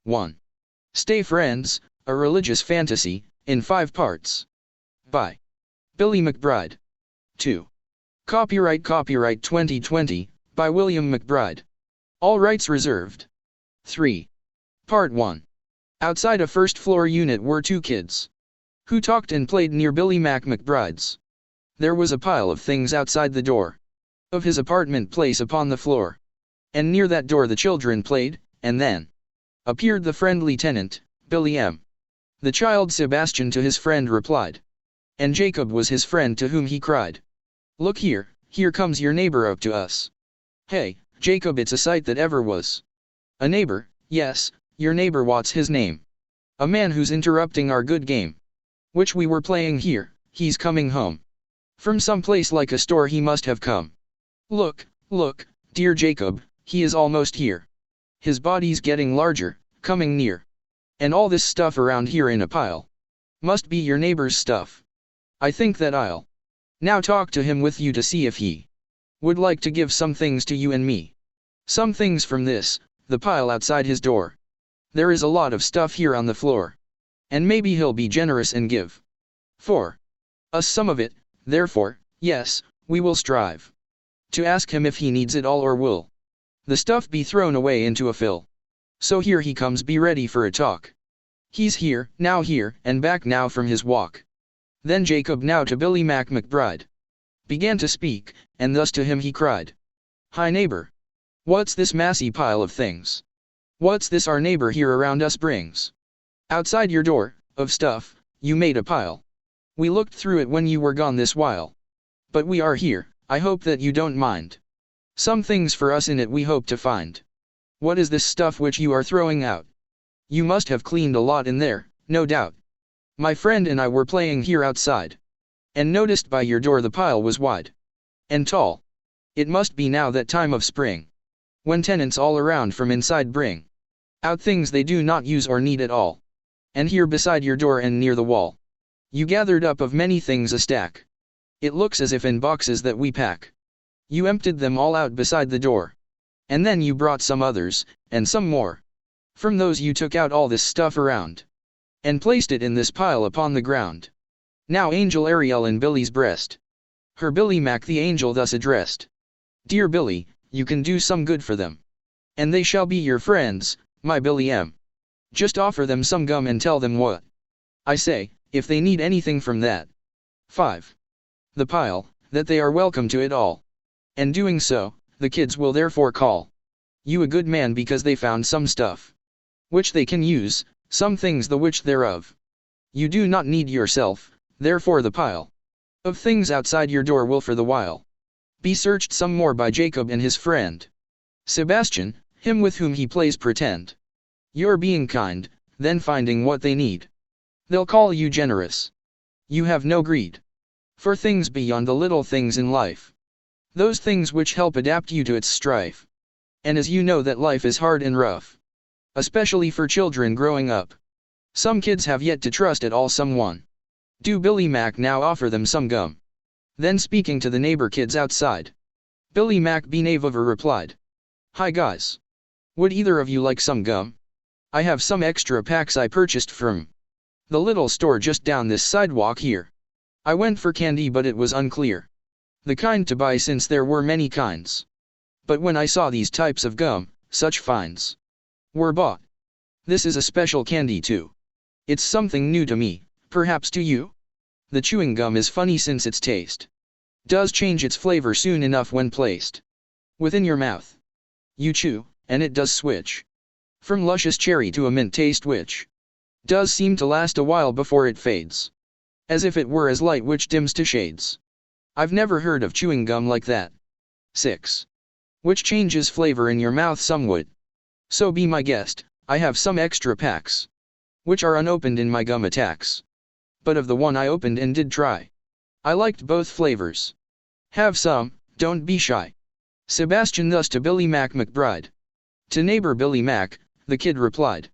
1. Stayfriends, a religious fantasy, in 5 parts. By Billy McBride. 2. Copyright 2020, by William McBride. All rights reserved. 3. Part 1. Outside a first-floor unit were 2 kids who talked and played near Billy McBride's. There was a pile of things outside the door of his apartment place upon the floor. And near that door the children played, and then appeared the friendly tenant, Billy M. The child Sebastian to his friend replied. And Jacob was his friend to whom he cried. Look here comes your neighbor up to us. Hey, Jacob, it's a sight that ever was. A neighbor, yes, your neighbor, what's his name? A man who's interrupting our good game, which we were playing here. He's coming home from some place like a store, he must have come. Look, dear Jacob, he is almost here. His body's getting larger, coming near. And all this stuff around here in a pile must be your neighbor's stuff. I think that I'll now talk to him with you to see if he would like to give some things to you and me. Some things from this, the pile outside his door. There is a lot of stuff here on the floor. And maybe he'll be generous and give for us some of it. Therefore, yes, we will strive to ask him if he needs it all, or will the stuff be thrown away into a fill. So here he comes, be ready for a talk. He's here, and back now from his walk. Then Jacob, now to Billy McBride, began to speak, and thus to him he cried. Hi neighbor. What's this massy pile of things? What's this our neighbor here around us brings? Outside your door, of stuff, you made a pile. We looked through it when you were gone this while. But we are here, I hope that you don't mind. Some things for us in it we hope to find. What is this stuff which you are throwing out? You must have cleaned a lot in there, no doubt. My friend and I were playing here outside, and noticed by your door the pile was wide and tall. It must be now that time of spring, when tenants all around from inside bring out things they do not use or need at all. And here beside your door and near the wall, you gathered up of many things a stack. It looks as if in boxes that we pack. You emptied them all out beside the door. And then you brought some others, and some more. From those you took out all this stuff around, and placed it in this pile upon the ground. Now Angel Ariel in Billy's breast. Her Billy Mac the angel thus addressed. Dear Billy, you can do some good for them. And they shall be your friends, my Billy M. Just offer them some gum and tell them what I say, if they need anything from that 5. The pile, that they are welcome to it all. And doing so, the kids will therefore call you a good man, because they found some stuff which they can use, some things the which thereof you do not need yourself. Therefore the pile of things outside your door will for the while be searched some more by Jacob and his friend Sebastian, him with whom he plays pretend. You're being kind, then finding what they need, they'll call you generous. You have no greed for things beyond the little things in life, those things which help adapt you to its strife. And as you know that life is hard and rough, especially for children growing up, some kids have yet to trust at all someone. Do Billy Mac now offer them some gum. Then speaking to the neighbor kids outside, Billy Mac Benaver replied. Hi guys. Would either of you like some gum? I have some extra packs I purchased from the little store just down this sidewalk here. I went for candy, but it was unclear the kind to buy, since there were many kinds. But when I saw these types of gum, such finds were bought. This is a special candy too. It's something new to me, perhaps to you? The chewing gum is funny, since its taste does change its flavor soon enough when placed within your mouth. You chew, and it does switch from luscious cherry to a mint taste, which does seem to last a while before it fades, as if it were as light which dims to shades. I've never heard of chewing gum like that. 6. Which changes flavor in your mouth somewhat. So be my guest, I have some extra packs which are unopened in my gum attacks. But of the one I opened and did try, I liked both flavors. Have some, don't be shy. Sebastian thus to Billy McBride. To neighbor Billy Mac, the kid replied.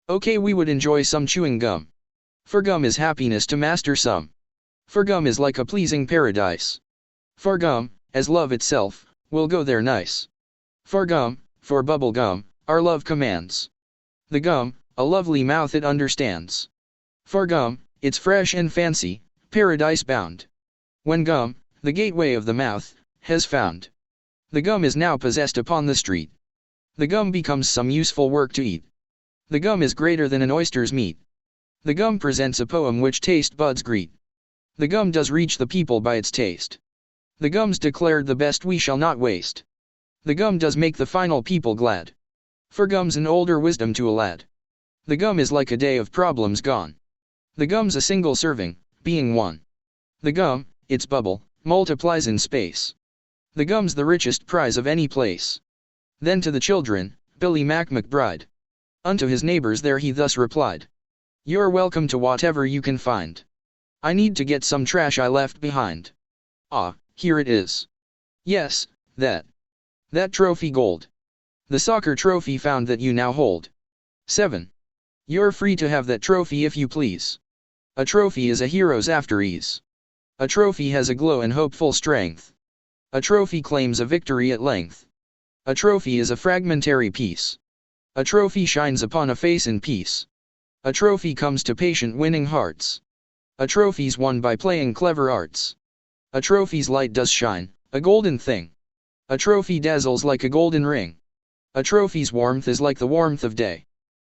Okay, we would enjoy some chewing gum. For gum is happiness to master some. For gum is like a pleasing paradise. For gum, as love itself, will go there nice. For gum, for bubble gum, our love commands. The gum, a lovely mouth it understands. For gum, it's fresh and fancy, paradise bound. When gum, the gateway of the mouth, has found. The gum is now possessed upon the street. The gum becomes some useful work to eat. The gum is greater than an oyster's meat. The gum presents a poem which taste buds greet. The gum does reach the people by its taste. The gum's declared the best we shall not waste. The gum does make the final people glad. For gum's an older wisdom to a lad. The gum is like a day of problems gone. The gum's a single serving, being one. The gum, its bubble, multiplies in space. The gum's the richest prize of any place. Then to the children, Billy McBride. Unto his neighbors there he thus replied. You're welcome to whatever you can find. I need to get some trash I left behind. Ah, here it is. Yes, that trophy gold. The soccer trophy found that you now hold. 7. You're free to have that trophy if you please. A trophy is a hero's after ease. A trophy has a glow and hopeful strength. A trophy claims a victory at length. A trophy is a fragmentary piece. A trophy shines upon a face in peace. A trophy comes to patient winning hearts. A trophy's won by playing clever arts. A trophy's light does shine, a golden thing. A trophy dazzles like a golden ring. A trophy's warmth is like the warmth of day.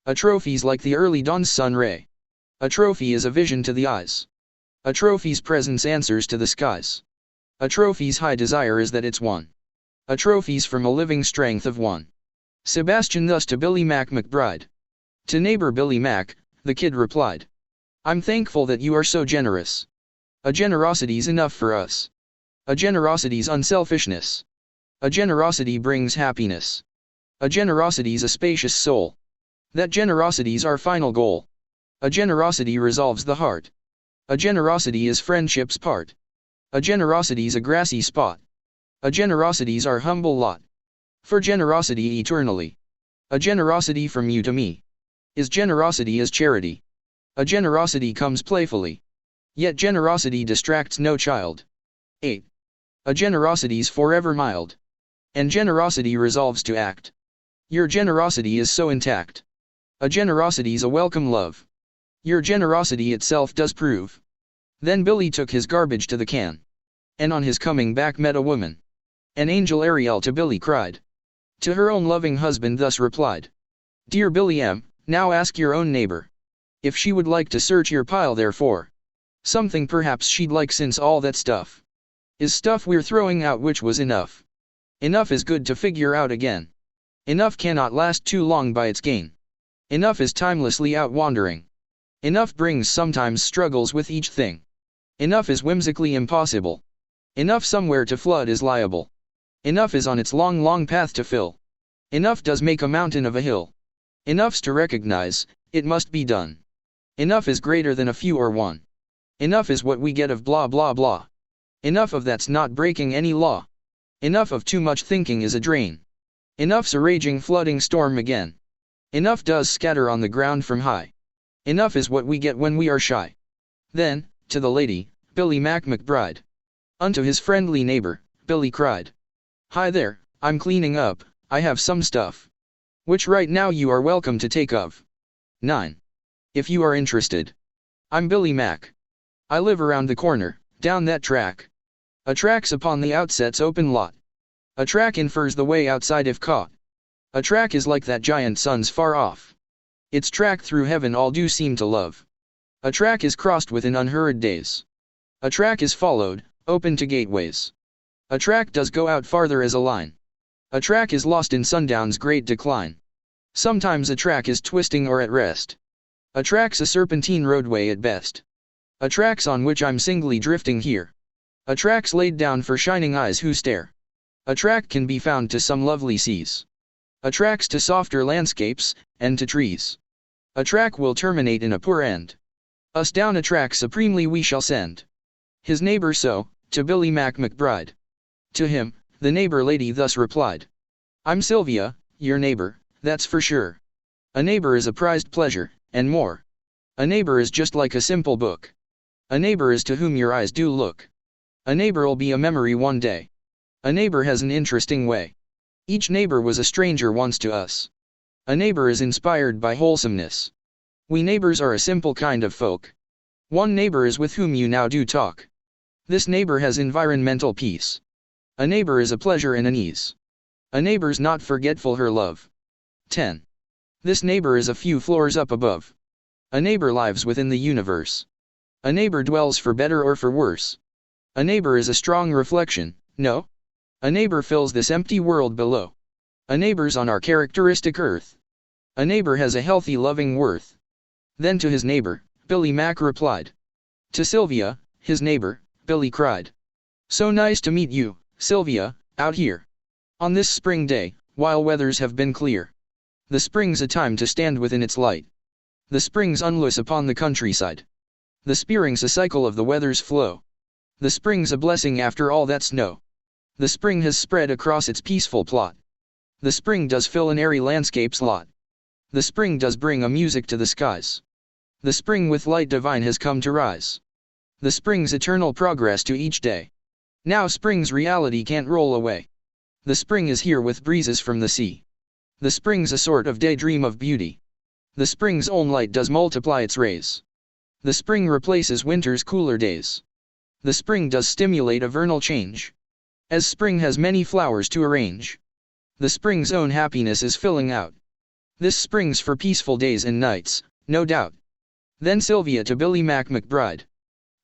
A trophy's like the early dawn's sun ray. A trophy is a vision to the eyes. A trophy's presence answers to the skies. A trophy's high desire is that it's won. A trophy's from a living strength of one. Sebastian thus to Billy McBride. To neighbor Billy Mac, the kid replied. I'm thankful that you are so generous. A generosity's enough for us. A generosity's unselfishness. A generosity brings happiness. A generosity's a spacious soul. That generosity's our final goal. A generosity resolves the heart. A generosity is friendship's part. A generosity's a grassy spot. A generosity's our humble lot. For generosity eternally. A generosity from you to me. Is generosity as charity. A generosity comes playfully. Yet generosity distracts no child. 8. A generosity's forever mild. And generosity resolves to act. Your generosity is so intact. A generosity's a welcome love. Your generosity itself does prove. Then Billy took his garbage to the can. And on his coming back met a woman. An angel Ariel to Billy cried. To her own loving husband thus replied. Dear Billy M., now ask your own neighbor. If she would like to search your pile therefore. Something perhaps she'd like since all that stuff is stuff we're throwing out which was enough. Enough is good to figure out again. Enough cannot last too long by its gain. Enough is timelessly out wandering. Enough brings sometimes struggles with each thing. Enough is whimsically impossible. Enough somewhere to flood is liable. Enough is on its long path to fill. Enough does make a mountain of a hill. Enough's to recognize, it must be done. Enough is greater than a few or one. Enough is what we get of blah blah blah. Enough of that's not breaking any law. Enough of too much thinking is a drain. Enough's a raging flooding storm again. Enough does scatter on the ground from high. Enough is what we get when we are shy. Then, to the lady, Billy McBride. Unto his friendly neighbor, Billy cried. Hi there, I'm cleaning up, I have some stuff. Which right now you are welcome to take of. 9. If you are interested. I'm Billy Mac. I live around the corner, down that track. A track's upon the outset's open lot. A track infers the way outside if caught. A track is like that giant sun's far off. Its track through heaven all do seem to love. A track is crossed within unhurried days. A track is followed, open to gateways. A track does go out farther as a line. A track is lost in sundown's great decline. Sometimes a track is twisting or at rest. A track's a serpentine roadway at best. A track's on which I'm singly drifting here. A track's laid down for shining eyes who stare. A track can be found to some lovely seas. A track's to softer landscapes, and to trees. A track will terminate in a poor end. Us down a track supremely we shall send. His neighbor so, to Billy McBride. To him, the neighbor lady thus replied. I'm Sylvia, your neighbor, that's for sure. A neighbor is a prized pleasure, and more. A neighbor is just like a simple book. A neighbor is to whom your eyes do look. A neighbor'll be a memory one day. A neighbor has an interesting way. Each neighbor was a stranger once to us. A neighbor is inspired by wholesomeness. We neighbors are a simple kind of folk. One neighbor is with whom you now do talk. This neighbor has environmental peace. A neighbor is a pleasure and an ease. A neighbor's not forgetful her love. 10. This neighbor is a few floors up above. A neighbor lives within the universe. A neighbor dwells for better or for worse. A neighbor is a strong reflection, no? A neighbor fills this empty world below. A neighbor's on our characteristic earth. A neighbor has a healthy loving worth. Then to his neighbor, Billy Mac replied. To Sylvia, his neighbor, Billy cried. So nice to meet you, Sylvia, out here. On this spring day, while weathers have been clear. The spring's a time to stand within its light. The spring's unloose upon the countryside. The spring's a cycle of the weather's flow. The spring's a blessing after all that snow. The spring has spread across its peaceful plot. The spring does fill an airy landscape's lot. The spring does bring a music to the skies. The spring with light divine has come to rise. The spring's eternal progress to each day. Now spring's reality can't roll away. The spring is here with breezes from the sea. The spring's a sort of daydream of beauty. The spring's own light does multiply its rays. The spring replaces winter's cooler days. The spring does stimulate a vernal change. As spring has many flowers to arrange. The spring's own happiness is filling out. This spring's for peaceful days and nights, no doubt. Then Sylvia to Billy McBride.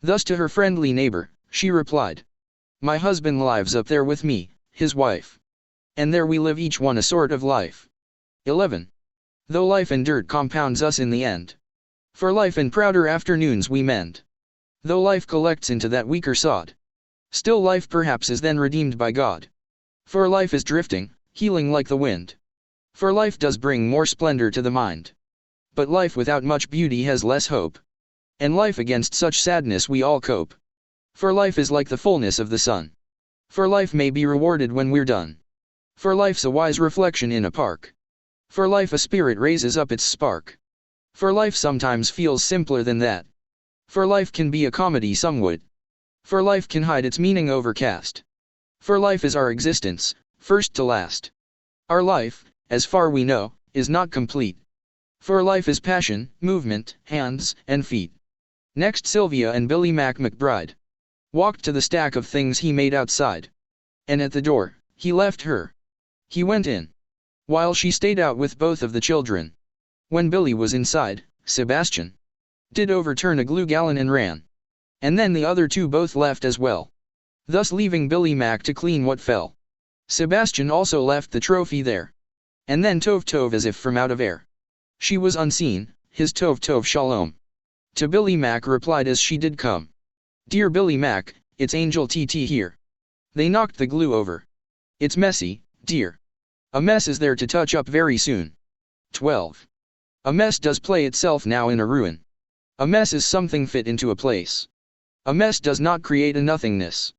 Thus to her friendly neighbor, she replied. My husband lives up there with me, his wife. And there we live each one a sort of life. 11. Though life and dirt compounds us in the end. For life and prouder afternoons we mend. Though life collects into that weaker sod. Still life perhaps is then redeemed by God. For life is drifting, healing like the wind. For life does bring more splendor to the mind. But life without much beauty has less hope. And life against such sadness we all cope. For life is like the fullness of the sun. For life may be rewarded when we're done. For life's a wise reflection in a park. For life a spirit raises up its spark. For life sometimes feels simpler than that. For life can be a comedy somewhat. For life can hide its meaning overcast. For life is our existence, first to last. Our life, as far we know, is not complete. For life is passion, movement, hands, and feet. Next Sylvia and Billy McBride walked to the stack of things he made outside. And at the door, he left her. He went in. While she stayed out with both of the children. When Billy was inside, Sebastian did overturn a glue gallon and ran. And then the other two both left as well. Thus leaving Billy Mac to clean what fell. Sebastian also left the trophy there. And then tove as if from out of air. She was unseen, his tove shalom. To Billy Mac replied as she did come. Dear Billy Mac, it's Angel TT here. They knocked the glue over. It's messy, dear. A mess is there to touch up very soon. 12. A mess does play itself now in a ruin. A mess is something fit into a place. A mess does not create a nothingness.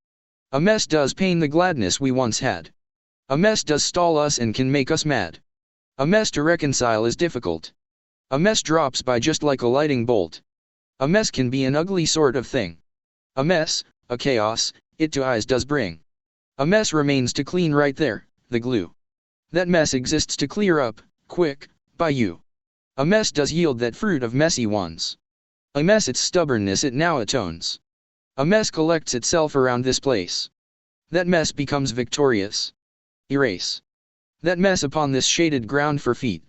A mess does pain the gladness we once had. A mess does stall us and can make us mad. A mess to reconcile is difficult. A mess drops by just like a lightning bolt. A mess can be an ugly sort of thing. A mess, a chaos, it to eyes does bring. A mess remains to clean right there, the glue. That mess exists to clear up, quick, by you. A mess does yield that fruit of messy ones. A mess its stubbornness it now atones. A mess collects itself around this place. That mess becomes victorious. Erase. That mess upon this shaded ground for feet.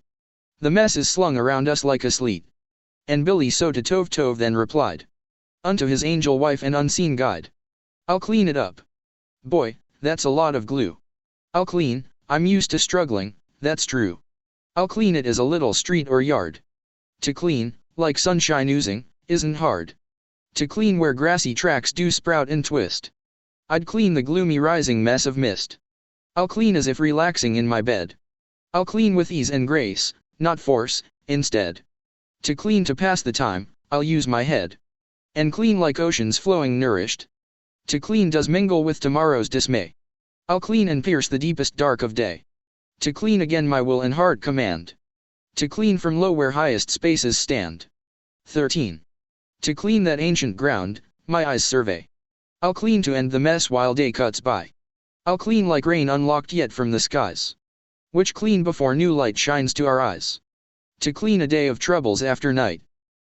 The mess is slung around us like a sleet. And Billy so to tove then replied. Unto his angel wife and unseen guide. I'll clean it up. Boy, that's a lot of glue. I'll clean, I'm used to struggling, that's true. I'll clean it as a little street or yard. To clean, like sunshine oozing, isn't hard. To clean where grassy tracks do sprout and twist. I'd clean the gloomy rising mess of mist. I'll clean as if relaxing in my bed. I'll clean with ease and grace, not force, instead. To clean to pass the time, I'll use my head. And clean like oceans flowing nourished. To clean does mingle with tomorrow's dismay. I'll clean and pierce the deepest dark of day. To clean again my will and heart command. To clean from low where highest spaces stand. 13. To clean that ancient ground, my eyes survey. I'll clean to end the mess while day cuts by. I'll clean like rain unlocked yet from the skies. which clean before new light shines to our eyes. To clean a day of troubles after night.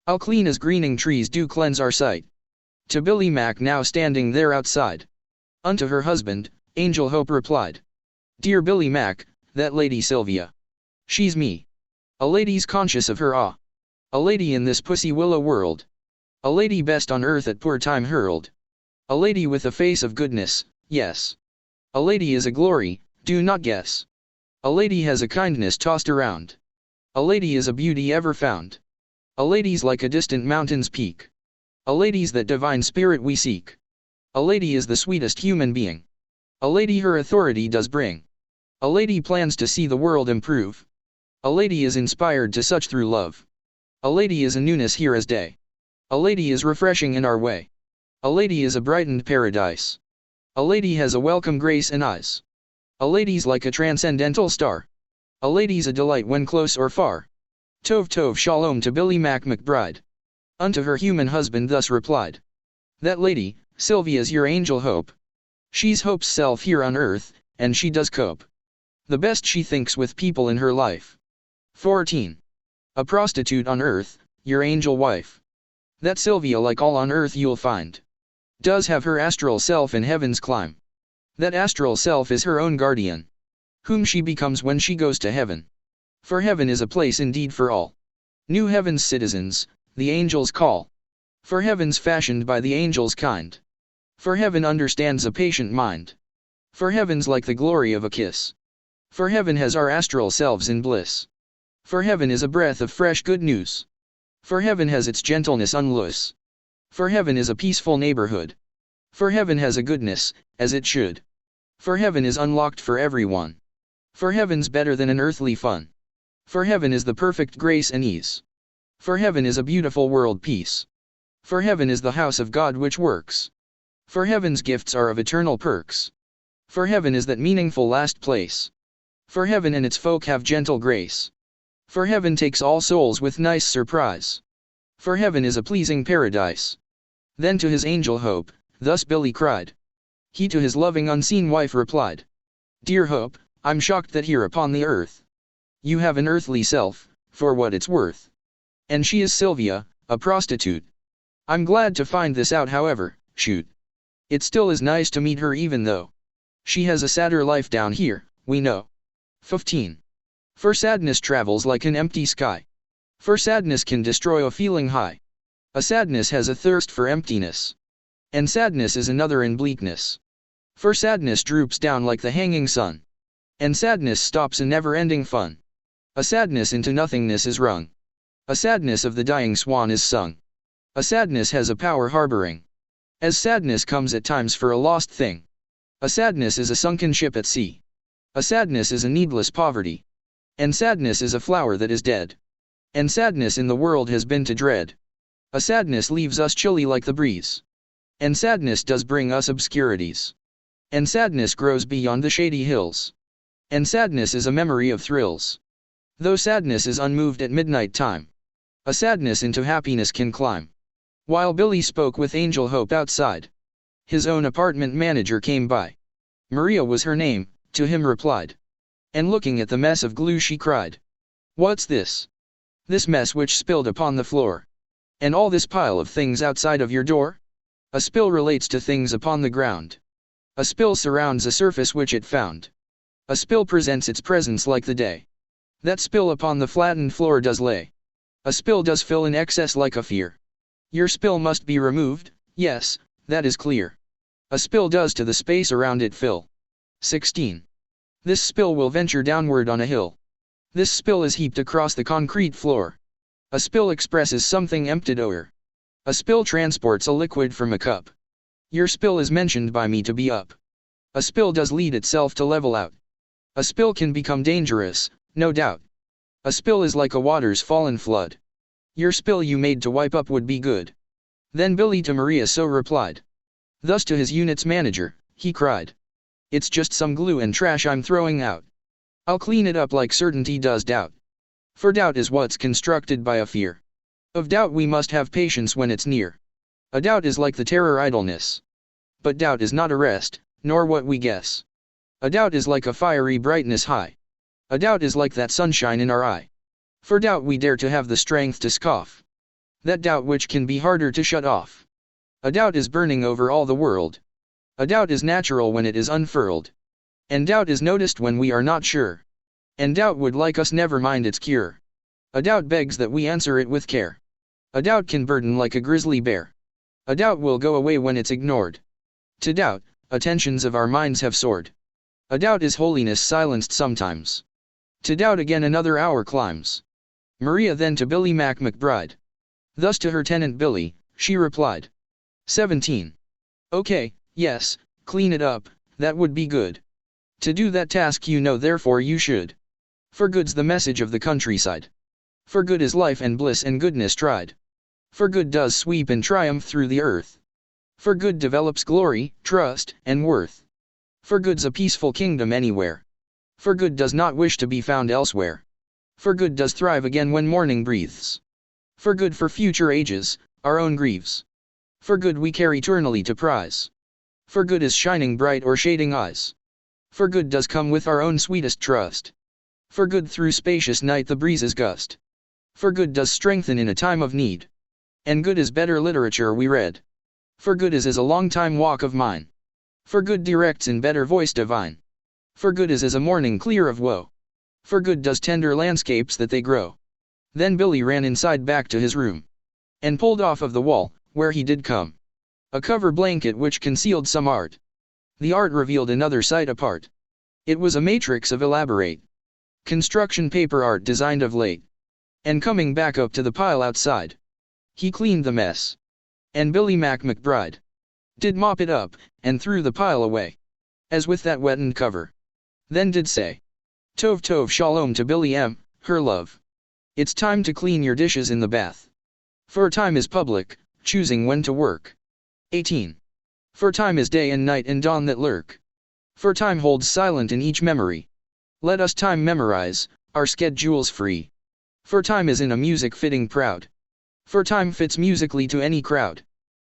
I'll clean as greening trees do cleanse our sight. To Billy Mac now standing there outside. Unto her husband, Angel Hope replied. Dear Billy Mac, that lady Sylvia. She's me. A lady's conscious of her awe. A lady in this pussy willow world. A lady best on earth at poor time hurled. A lady with a face of goodness, yes. A lady is a glory, do not guess. A lady has a kindness tossed around. A lady is a beauty ever found. A lady's like a distant mountain's peak. A lady's that divine spirit we seek. A lady is the sweetest human being. A lady her authority does bring. A lady plans to see the world improve. A lady is inspired to such through love. A lady is a newness here as day. A lady is refreshing in our way. A lady is a brightened paradise. A lady has a welcome grace and eyes. A lady's like a transcendental star. A lady's a delight when close or far. Tov Tov Shalom to Billy Mac McBride. Unto her human husband thus replied. That lady, Sylvia's your angel hope. She's hope's self here on earth, and she does cope. The best she thinks with people in her life. 14. A prostitute on earth, your angel wife. That Sylvia like all on earth you'll find. Does have her astral self in heaven's climb. That astral self is her own guardian. Whom she becomes when she goes to heaven. For heaven is a place indeed for all. New heaven's citizens, the angels call. For heaven's fashioned by the angels kind. For heaven understands a patient mind. For heaven's like the glory of a kiss. For heaven has our astral selves in bliss. For heaven is a breath of fresh good news. For heaven has its gentleness unloose. For heaven is a peaceful neighborhood. For heaven has a goodness, as it should. For heaven is unlocked for everyone. For heaven's better than an earthly fun. For heaven is the perfect grace and ease. For heaven is a beautiful world peace. For heaven is the house of God which works. For heaven's gifts are of eternal perks. For heaven is that meaningful last place. For heaven and its folk have gentle grace. For heaven takes all souls with nice surprise. For heaven is a pleasing paradise. Then to his angel Hope, thus Billy cried. He to his loving unseen wife replied. Dear Hope, I'm shocked that here upon the earth you have an earthly self, for what it's worth. And she is Sylvia, a prostitute. I'm glad to find this out however, shoot. It still is nice to meet her even though she has a sadder life down here, we know. 15. For sadness travels like an empty sky. For sadness can destroy a feeling high. A sadness has a thirst for emptiness. And sadness is another in bleakness. For sadness droops down like the hanging sun. And sadness stops a never-ending fun. A sadness into nothingness is wrung. A sadness of the dying swan is sung. A sadness has a power harboring. As sadness comes at times for a lost thing. A sadness is a sunken ship at sea. A sadness is a needless poverty. And sadness is a flower that is dead. And sadness in the world has been to dread. A sadness leaves us chilly like the breeze. And sadness does bring us obscurities. And sadness grows beyond the shady hills. And sadness is a memory of thrills. Though sadness is unmoved at midnight time. A sadness into happiness can climb. While Billy spoke with Angel Hope outside. His own apartment manager came by. Maria was her name, to him replied. And looking at the mess of glue she cried. What's this? This mess which spilled upon the floor. And all this pile of things outside of your door? A spill relates to things upon the ground. A spill surrounds a surface which it found. A spill presents its presence like the day. That spill upon the flattened floor does lay. A spill does fill in excess like a fear. Your spill must be removed, yes, that is clear. A spill does to the space around it fill. 16. This spill will venture downward on a hill. This spill is heaped across the concrete floor. A spill expresses something emptied o'er. A spill transports a liquid from a cup. Your spill is mentioned by me to be up. A spill does lead itself to level out. A spill can become dangerous, no doubt. A spill is like a water's fallen flood. Your spill you made to wipe up would be good. Then Billy to Maria so replied. Thus to his unit's manager, he cried. It's just some glue and trash I'm throwing out. I'll clean it up like certainty does doubt. For doubt is what's constructed by a fear. Of doubt we must have patience when it's near. A doubt is like the terror idleness. But doubt is not a rest, nor what we guess. A doubt is like a fiery brightness high. A doubt is like that sunshine in our eye. For doubt we dare to have the strength to scoff. That doubt which can be harder to shut off. A doubt is burning over all the world. A doubt is natural when it is unfurled. And doubt is noticed when we are not sure. And doubt would like us never mind its cure. A doubt begs that we answer it with care. A doubt can burden like a grizzly bear. A doubt will go away when it's ignored. To doubt, attentions of our minds have soared. A doubt is holiness silenced sometimes. To doubt again another hour climbs. Maria then to Billy McBride. Thus to her tenant Billy, she replied. 17. Okay, yes, clean it up, that would be good. To do that task you know therefore you should. For good's the message of the countryside. For good is life and bliss and goodness tried. For good does sweep and triumph through the earth. For good develops glory, trust, and worth. For good's a peaceful kingdom anywhere. For good does not wish to be found elsewhere. For good does thrive again when morning breathes. For good for future ages, our own grieves. For good we care eternally to prize. For good is shining bright or shading eyes. For good does come with our own sweetest trust. For good through spacious night the breezes gust. For good does strengthen in a time of need. And good is better literature we read. For good is as a long time walk of mine. For good directs in better voice divine. For good is as a morning clear of woe. For good does tender landscapes that they grow. Then Billy ran inside back to his room. And pulled off of the wall, where he did come, a cover blanket which concealed some art. The art revealed another sight apart. It was a matrix of elaborate construction paper art designed of late. And coming back up to the pile outside, he cleaned the mess. And Billy McBride did mop it up, and threw the pile away, as with that wettened cover. Then did say, Tov shalom to Billy her love. It's time to clean your dishes in the bath. For time is public, choosing when to work. 18. For time is day and night and dawn that lurk. For time holds silent in each memory. Let us time memorize, our schedules free. For time is in a music fitting proud. For time fits musically to any crowd.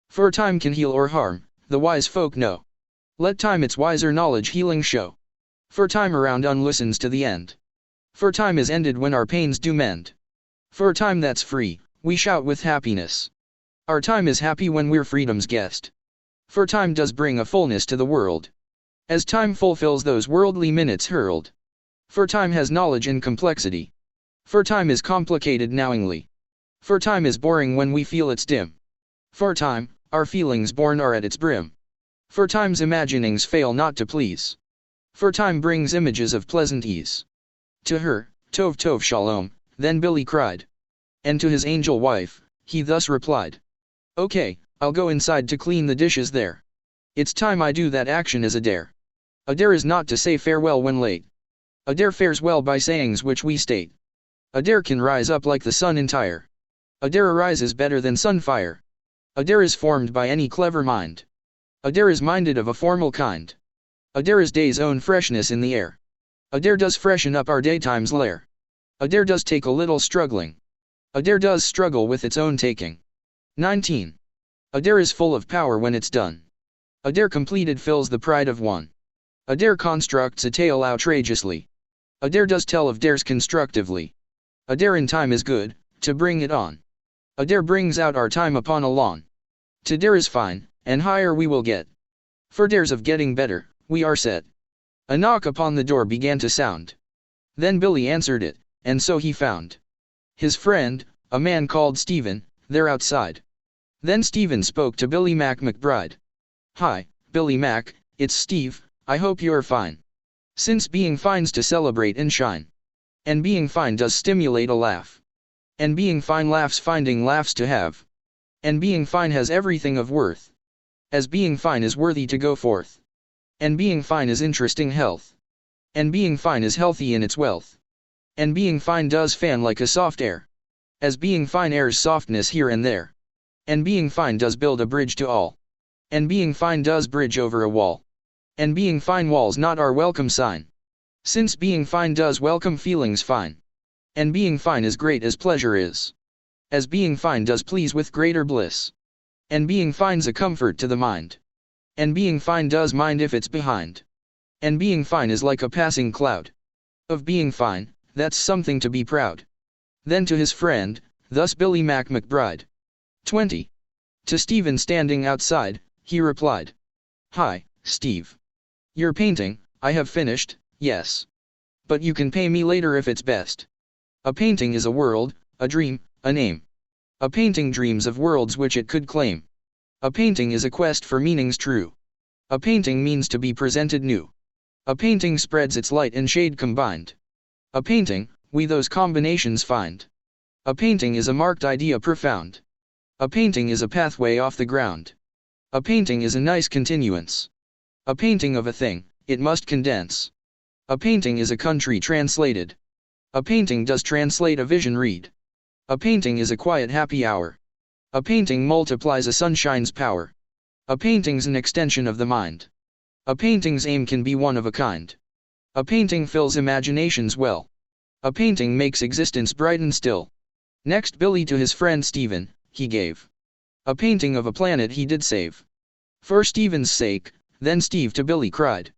For time can heal or harm, the wise folk know. Let time its wiser knowledge healing show. For time around unlistens to the end. For time is ended when our pains do mend. For time that's free, we shout with happiness. Our time is happy when we're freedom's guest. For time does bring a fullness to the world, as time fulfills those worldly minutes hurled. For time has knowledge in complexity. For time is complicated knowingly. For time is boring when we feel it's dim. For time, our feelings born are at its brim. For time's imaginings fail not to please. For time brings images of pleasant ease. To her, Tov shalom, then Billy cried. And to his angel wife, he thus replied. Okay, I'll go inside to clean the dishes there. It's time I do that action as a dare. A dare is not to say farewell when late. A dare fares well by sayings which we state. A dare can rise up like the sun entire. A dare arises better than sunfire. A dare is formed by any clever mind. A dare is minded of a formal kind. A dare is day's own freshness in the air. A dare does freshen up our daytime's lair. A dare does take a little struggling. A dare does struggle with its own taking. 19. A dare is full of power when it's done. A dare completed fills the pride of one. A dare constructs a tale outrageously. A dare does tell of dares constructively. A dare in time is good, to bring it on. A dare brings out our time upon a lawn. To dare is fine, and higher we will get. For dares of getting better, we are set. A knock upon the door began to sound. Then Billy answered it, and so he found his friend, a man called Stephen, there outside. Then Stephen spoke to Billy McBride. Hi, Billy Mac, it's Steve, I hope you're fine. Since being fine's to celebrate and shine. And being fine does stimulate a laugh. And being fine laughs finding laughs to have. And being fine has everything of worth. As being fine is worthy to go forth. And being fine is interesting health. And being fine is healthy in its wealth. And being fine does fan like a soft air. As being fine airs softness here and there. And being fine does build a bridge to all. And being fine does bridge over a wall. And being fine walls not our welcome sign. Since being fine does welcome feelings fine. And being fine is great as pleasure is. As being fine does please with greater bliss. And being fine's a comfort to the mind. And being fine does mind if it's behind. And being fine is like a passing cloud. Of being fine, that's something to be proud. Then to his friend, thus Billy McBride. 20. To Stephen standing outside, he replied. Hi, Steve. Your painting, I have finished, yes. But you can pay me later if it's best. A painting is a world, a dream, a name. A painting dreams of worlds which it could claim. A painting is a quest for meanings true. A painting means to be presented new. A painting spreads its light and shade combined. A painting, we those combinations find. A painting is a marked idea profound. A painting is a pathway off the ground. A painting is a nice continuance. A painting of a thing, it must condense. A painting is a country translated. A painting does translate a vision read. A painting is a quiet happy hour. A painting multiplies a sunshine's power. A painting's an extension of the mind. A painting's aim can be one of a kind. A painting fills imaginations well. A painting makes existence bright and still. Next Billy to his friend Stephen, he gave. A painting of a planet he did save. For Stephen's sake, then Steve to Billy cried.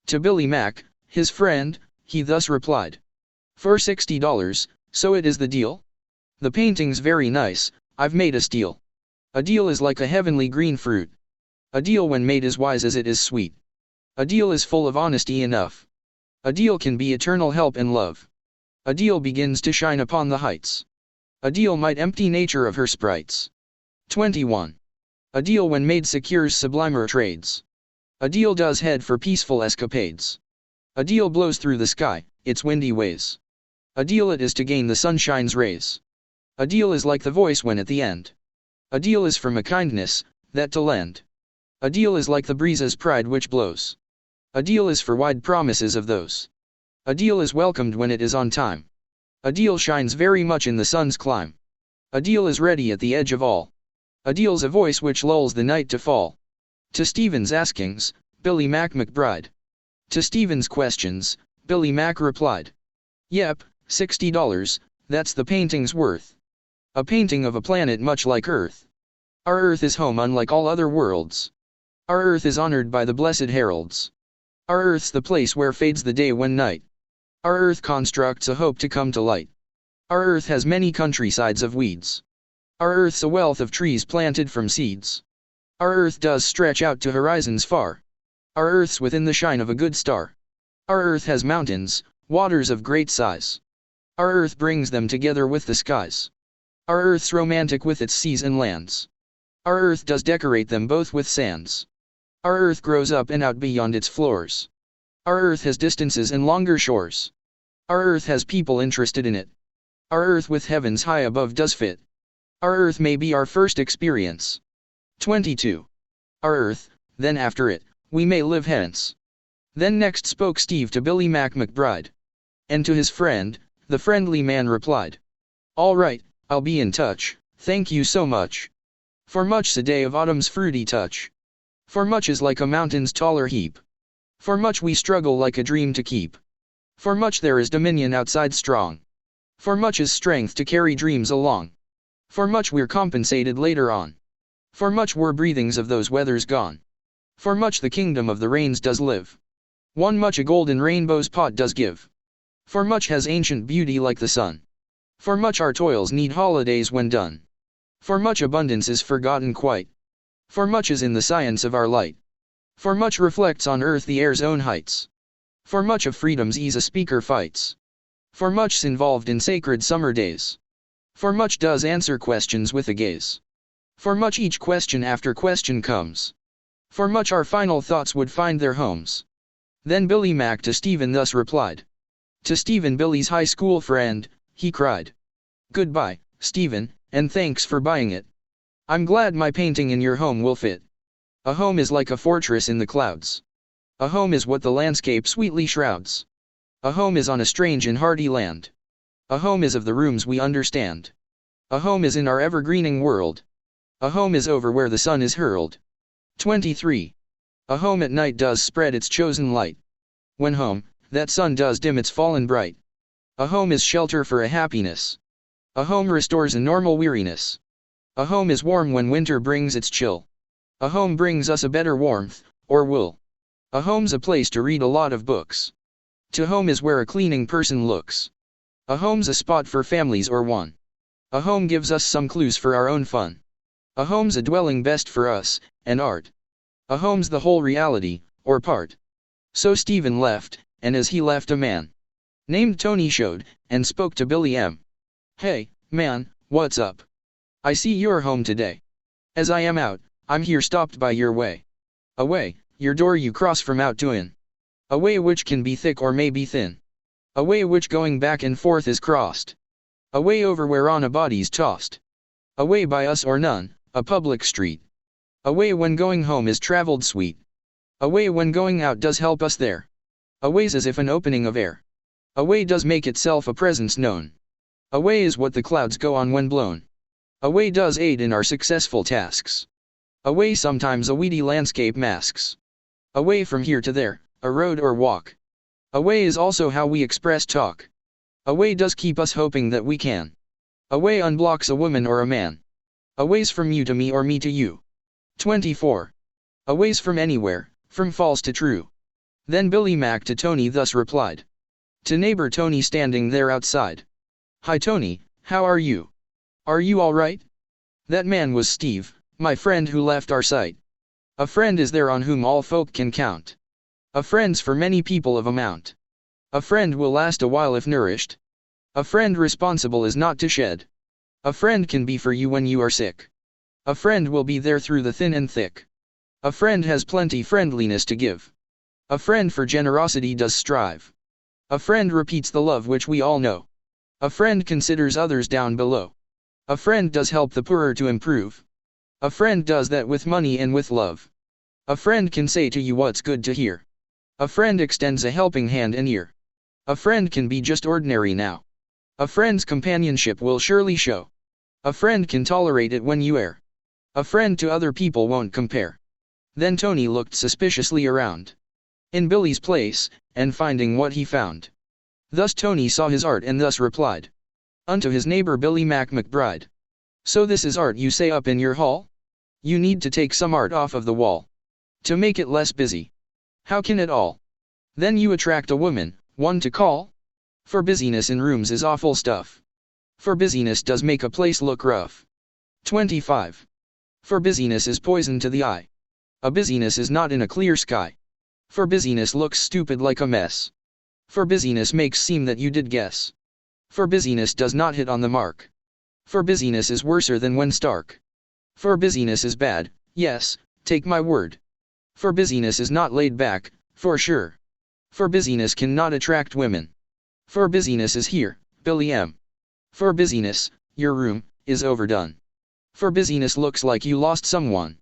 To Billy Mac, his friend, he thus replied. For $60, so it is the deal? The painting's very nice, I've made a steal. A deal is like a heavenly green fruit. A deal when made is wise as it is sweet. A deal is full of honesty enough. A deal can be eternal help and love. A deal begins to shine upon the heights. A deal might empty nature of her sprites. 21. A deal when made secures sublimer trades. A deal does head for peaceful escapades. A deal blows through the sky, its windy ways. A deal it is to gain the sunshine's rays. A deal is like the voice when at the end. A deal is from a kindness, that to lend. A deal is like the breeze's pride which blows. A deal is for wide promises of those. A deal is welcomed when it is on time. A deal shines very much in the sun's climb. A deal is ready at the edge of all. A deal's a voice which lulls the night to fall. To Stephen's askings, Billy McBride. To Stephen's questions, Billy Mac replied. Yep, $60, that's the painting's worth. A painting of a planet much like Earth. Our Earth is home unlike all other worlds. Our Earth is honored by the blessed heralds. Our Earth's the place where fades the day when night. Our Earth constructs a hope to come to light. Our Earth has many countrysides of weeds. Our Earth's a wealth of trees planted from seeds. Our Earth does stretch out to horizons far. Our Earth's within the shine of a good star. Our Earth has mountains, waters of great size. Our Earth brings them together with the skies. Our Earth's romantic with its seas and lands. Our Earth does decorate them both with sands. Our Earth grows up and out beyond its floors. Our Earth has distances and longer shores. Our Earth has people interested in it. Our Earth with heavens high above does fit. Our Earth may be our first experience. 22. Our Earth, then after it, we may live hence. Then next spoke Steve to Billy McBride. And to his friend, the friendly man replied. All right, I'll be in touch, thank you so much. For much's the day of autumn's fruity touch. For much is like a mountain's taller heap. For much we struggle like a dream to keep. For much there is dominion outside strong. For much is strength to carry dreams along. For much we're compensated later on. For much were breathings of those weathers gone. For much the kingdom of the rains does live. One much a golden rainbow's pot does give. For much has ancient beauty like the sun. For much our toils need holidays when done. For much abundance is forgotten quite. For much is in the science of our light. For much reflects on earth the air's own heights. For much of freedom's ease a speaker fights. For much's involved in sacred summer days. For much does answer questions with a gaze. For much each question after question comes. For much our final thoughts would find their homes. Then Billy Mac to Stephen thus replied. To Stephen Billy's high school friend, he cried. Goodbye, Stephen, and thanks for buying it. I'm glad my painting in your home will fit. A home is like a fortress in the clouds. A home is what the landscape sweetly shrouds. A home is on a strange and hardy land. A home is of the rooms we understand. A home is in our evergreening world. A home is over where the sun is hurled. 23. A home at night does spread its chosen light. When home, that sun does dim its fallen bright. A home is shelter for a happiness. A home restores a normal weariness. A home is warm when winter brings its chill. A home brings us a better warmth, or wool. A home's a place to read a lot of books. To home is where a cleaning person looks. A home's a spot for families or one. A home gives us some clues for our own fun. A home's a dwelling best for us, and art. A home's the whole reality, or part. So Stephen left, and as he left a man named Tony showed, and spoke to Billy M. Hey, man, what's up? I see you're home today. As I am out, I'm here stopped by your way. A way, your door you cross from out to in. A way which can be thick or may be thin. A way which going back and forth is crossed. A way over whereon a body's tossed. A way by us or none, a public street. A way when going home is traveled sweet. A way when going out does help us there. A way's as if an opening of air. A way does make itself a presence known. A way is what the clouds go on when blown. A way does aid in our successful tasks. A way sometimes a weedy landscape masks. A way from here to there, a road or walk. A way is also how we express talk. A way does keep us hoping that we can. A way unblocks a woman or a man. A way's from you to me or me to you. 24. A way's from anywhere, from false to true. Then Billy Mac to Tony thus replied. To neighbor Tony standing there outside. Hi Tony, how are you? Are you all right? That man was Steve, my friend who left our sight. A friend is there on whom all folk can count. A friend's for many people of amount. A friend will last a while if nourished. A friend responsible is not to shed. A friend can be for you when you are sick. A friend will be there through the thin and thick. A friend has plenty friendliness to give. A friend for generosity does strive. A friend repeats the love which we all know. A friend considers others down below. A friend does help the poorer to improve. A friend does that with money and with love. A friend can say to you what's good to hear. A friend extends a helping hand and ear. A friend can be just ordinary now. A friend's companionship will surely show. A friend can tolerate it when you err. A friend to other people won't compare. Then Tony looked suspiciously around. In Billy's place, and finding what he found. Thus Tony saw his art and thus replied. Unto his neighbor Billy McBride. So this is art you say up in your hall? You need to take some art off of the wall. To make it less busy. How can it all? Then you attract a woman, one to call? For busyness in rooms is awful stuff. For busyness does make a place look rough. 25. For busyness is poison to the eye. A busyness is not in a clear sky. For busyness looks stupid like a mess. For busyness makes seem that you did guess. For busyness does not hit on the mark. For busyness is worser than when stark. For busyness is bad, yes, take my word. For busyness is not laid back, for sure. For busyness cannot attract women. For busyness is here, Billy M. For busyness, your room, is overdone. For busyness looks like you lost someone.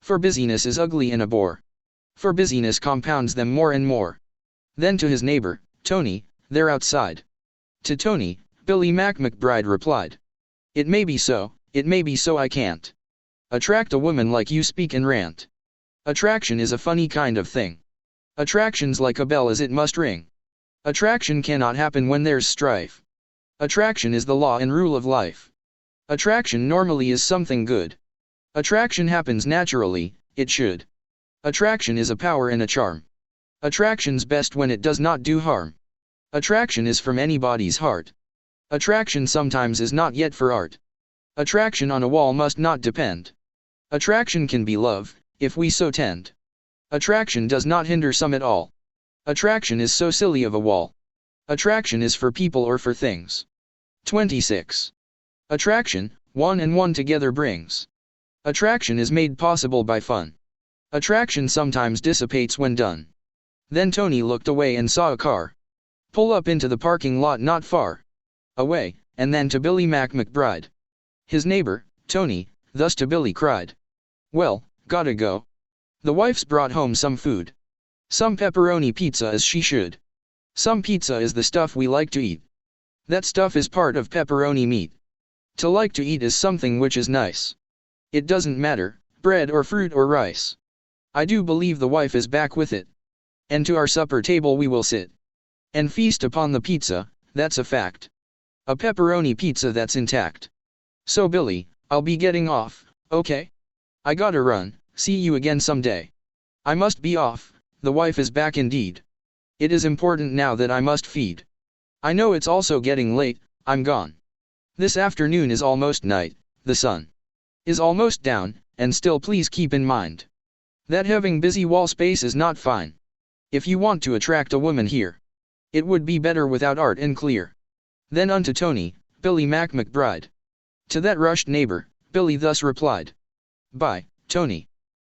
For busyness is ugly and a bore. For busyness compounds them more and more. Then to his neighbor, Tony, there outside. To Tony, Billy McBride replied. It may be so I can't attract a woman like you speak and rant. Attraction is a funny kind of thing. Attraction's like a bell as it must ring. Attraction cannot happen when there's strife. Attraction is the law and rule of life. Attraction normally is something good. Attraction happens naturally, it should. Attraction is a power and a charm. Attraction's best when it does not do harm. Attraction is from anybody's heart. Attraction sometimes is not yet for art. Attraction on a wall must not depend. Attraction can be love, if we so tend. Attraction does not hinder some at all. Attraction is so silly of a wall. Attraction is for people or for things. 26. Attraction, one and one together brings. Attraction is made possible by fun. Attraction sometimes dissipates when done. Then Tony looked away and saw a car pull up into the parking lot not far away, and then to Billy McBride. His neighbor, Tony, thus to Billy cried. Well, gotta go. The wife's brought home some food. Some pepperoni pizza as she should. Some pizza is the stuff we like to eat. That stuff is part of pepperoni meat. To like to eat is something which is nice. It doesn't matter, bread or fruit or rice. I do believe the wife is back with it. And to our supper table we will sit. And feast upon the pizza, that's a fact. A pepperoni pizza that's intact. So Billy, I'll be getting off, okay? I gotta run, see you again someday. I must be off, the wife is back indeed. It is important now that I must feed. I know it's also getting late, I'm gone. This afternoon is almost night, the sun is almost down, and still please keep in mind that having busy wall space is not fine. If you want to attract a woman here, it would be better without art and clear. Then unto Tony, Billy McBride. To that rushed neighbor, Billy thus replied. By, Tony.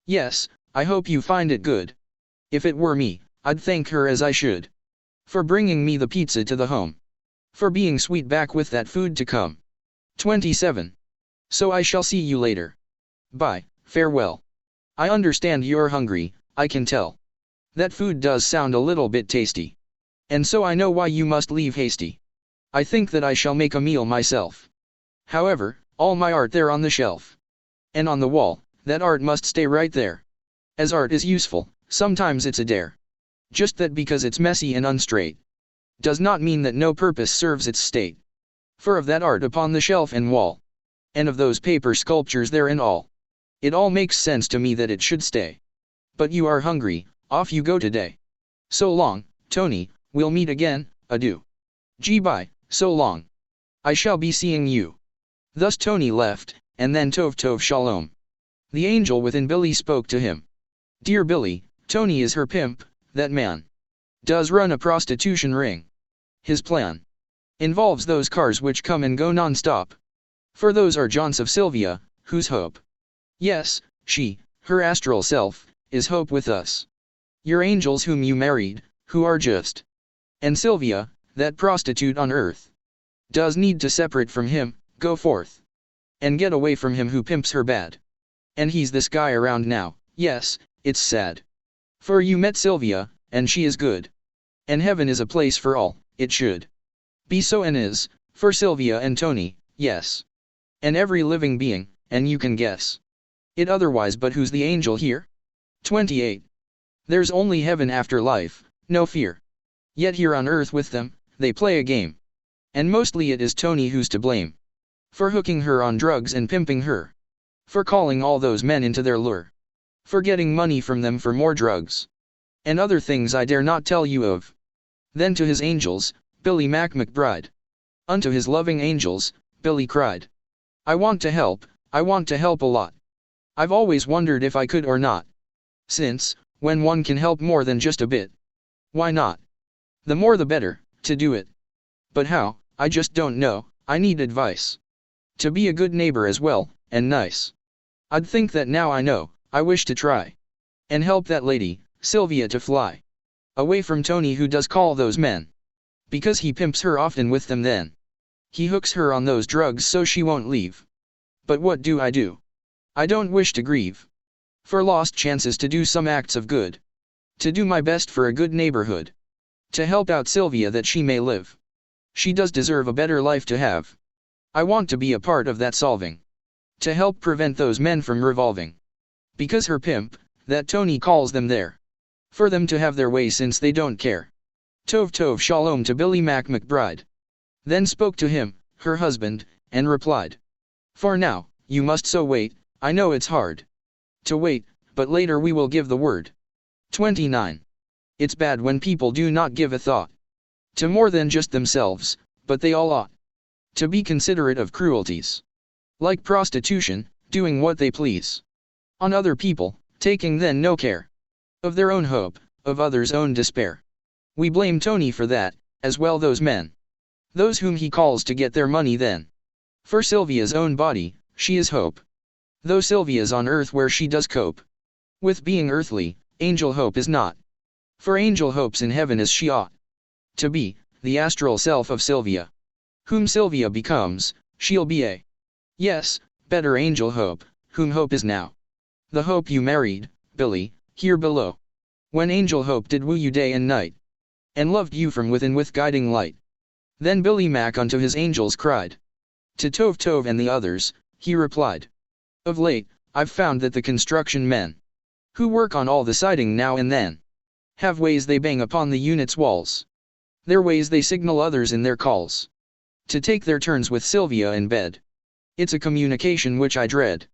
Yes, I hope you find it good. If it were me, I'd thank her as I should. For bringing me the pizza to the home. For being sweet back with that food to come. 27. So I shall see you later. Bye, farewell. I understand you're hungry, I can tell. That food does sound a little bit tasty. And so I know why you must leave hasty. I think that I shall make a meal myself. However, all my art there on the shelf. And on the wall, that art must stay right there. As art is useful, sometimes it's a dare. Just that because it's messy and unstraight, does not mean that no purpose serves its state. For of that art upon the shelf and wall, and of those paper sculptures there and all, it all makes sense to me that it should stay. But you are hungry, off you go today. So long, Tony, we'll meet again, adieu. Bye, so long. I shall be seeing you. Thus Tony left, and then Tov Shalom. The angel within Billy spoke to him. Dear Billy, Tony is her pimp, that man does run a prostitution ring. His plan involves those cars which come and go non-stop. For those are jaunts of Sylvia, whose hope, yes, she, her astral self, is hope with us. Your angels whom you married, who are just. And Sylvia, that prostitute on earth, does need to separate from him, go forth, and get away from him who pimps her bad. And he's this guy around now, yes, it's sad. For you met Sylvia, and she is good. And heaven is a place for all, it should be so and is, for Sylvia and Tony, yes. And every living being, and you can guess it otherwise, but who's the angel here? 28. There's only heaven after life, no fear. Yet here on earth with them, they play a game. And mostly it is Tony who's to blame. For hooking her on drugs and pimping her. For calling all those men into their lure. For getting money from them for more drugs. And other things I dare not tell you of. Then to his angels, Billy McBride. Unto his loving angels, Billy cried. I want to help a lot. I've always wondered if I could or not. Since, when one can help more than just a bit, why not? The more the better, to do it. But how, I just don't know, I need advice. To be a good neighbor as well, and nice. I'd think that now I know, I wish to try. And help that lady, Sylvia, to fly away from Tony who does call those men. Because he pimps her often with them then. He hooks her on those drugs so she won't leave. But what do? I don't wish to grieve. For lost chances to do some acts of good. To do my best for a good neighborhood. To help out Sylvia that she may live. She does deserve a better life to have. I want to be a part of that solving. To help prevent those men from revolving. Because her pimp, that Tony calls them there. For them to have their way since they don't care. Tov Shalom to Billy McBride. Then spoke to him, her husband, and replied. For now, you must so wait, I know it's hard to wait, but later we will give the word. 29. It's bad when people do not give a thought to more than just themselves, but they all ought to be considerate of cruelties. Like prostitution, doing what they please on other people, taking then no care of their own hope, of others' own despair. We blame Tony for that, as well those men. Those whom he calls to get their money then. For Sylvia's own body, she is hope. Though Sylvia's on earth where she does cope with being earthly, angel hope is not. For angel hopes in heaven as she ought to be, the astral self of Sylvia. Whom Sylvia becomes, she'll be a, yes, better angel hope, whom hope is now. The hope you married, Billy, here below. When angel hope did woo you day and night. And loved you from within with guiding light. Then Billy Mac unto his angels cried. To Tov and the others, he replied. Of late, I've found that the construction men, who work on all the siding now and then, have ways they bang upon the unit's walls. Their ways they signal others in their calls. To take their turns with Sylvia in bed. It's a communication which I dread.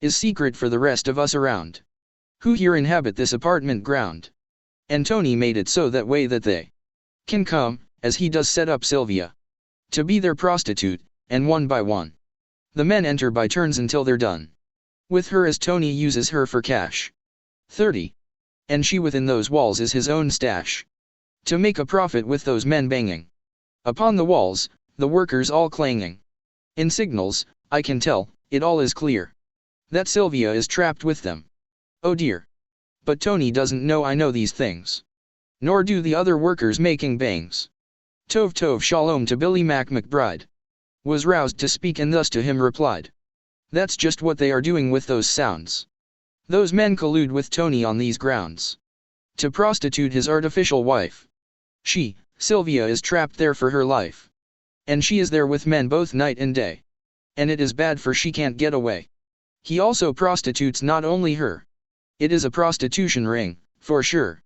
Is secret for the rest of us around. Who here inhabit this apartment ground. And Tony made it so that way that they can come, as he does set up Sylvia to be their prostitute, and one by one the men enter by turns until they're done with her, as Tony uses her for cash. 30. And she within those walls is his own stash, to make a profit with those men banging upon the walls, the workers all clanging in signals. I can tell, it all is clear, that Sylvia is trapped with them. Oh dear. But Tony doesn't know I know these things. Nor do the other workers making bangs. Tov Tov Shalom to Billy McBride was roused to speak, and thus to him replied, that's just what they are doing with those sounds. Those men collude with Tony on these grounds to prostitute his artificial wife. She, Sylvia, is trapped there for her life. And she is there with men both night and day. And it is bad, for she can't get away. He also prostitutes not only her. It is a prostitution ring, for sure.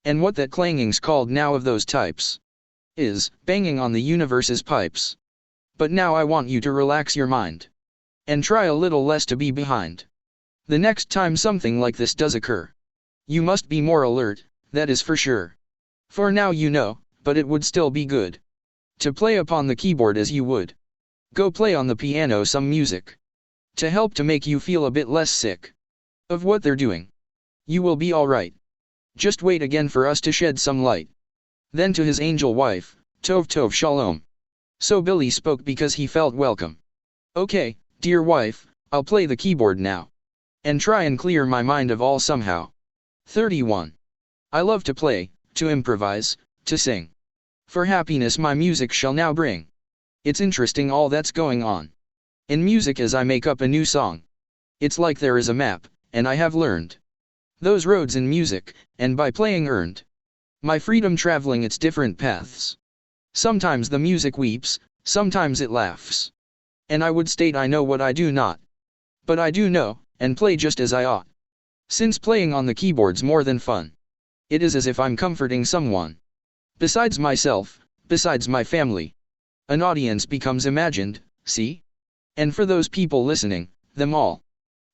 And what that clanging's called now of those types is banging on the universe's pipes. But now I want you to relax your mind and try a little less to be behind. The next time something like this does occur, you must be more alert, that is for sure. For now you know, but it would still be good to play upon the keyboard as you would go play on the piano some music, to help to make you feel a bit less sick of what they're doing. You will be alright. Just wait again for us to shed some light. Then to his angel wife, Tov Tov Shalom. So Billy spoke because he felt welcome. Okay, dear wife, I'll play the keyboard now and try and clear my mind of all somehow. 31. I love to play, to improvise, to sing. For happiness my music shall now bring. It's interesting all that's going on in music as I make up a new song. It's like there is a map, and I have learned those roads in music, and by playing earned my freedom traveling its different paths. Sometimes the music weeps, sometimes it laughs. And I would state I know what I do not. But I do know, and play just as I ought. Since playing on the keyboard's more than fun. It is as if I'm comforting someone. Besides myself, besides my family. An audience becomes imagined, see? And for those people listening, them all.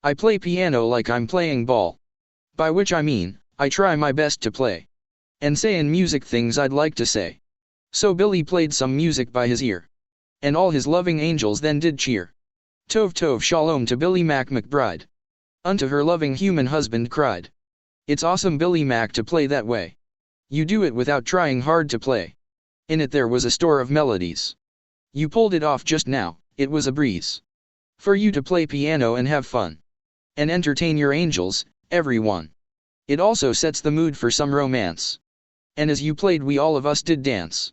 I play piano like I'm playing ball. By which I mean, I try my best to play and say in music things I'd like to say. So Billy played some music by his ear. And all his loving angels then did cheer. Tov Tov Shalom to Billy McBride. Unto her loving human husband cried. It's awesome, Billy Mac, to play that way. You do it without trying hard to play. In it there was a store of melodies. You pulled it off just now, it was a breeze for you to play piano and have fun and entertain your angels, everyone. It also sets the mood for some romance. And as you played we all of us did dance.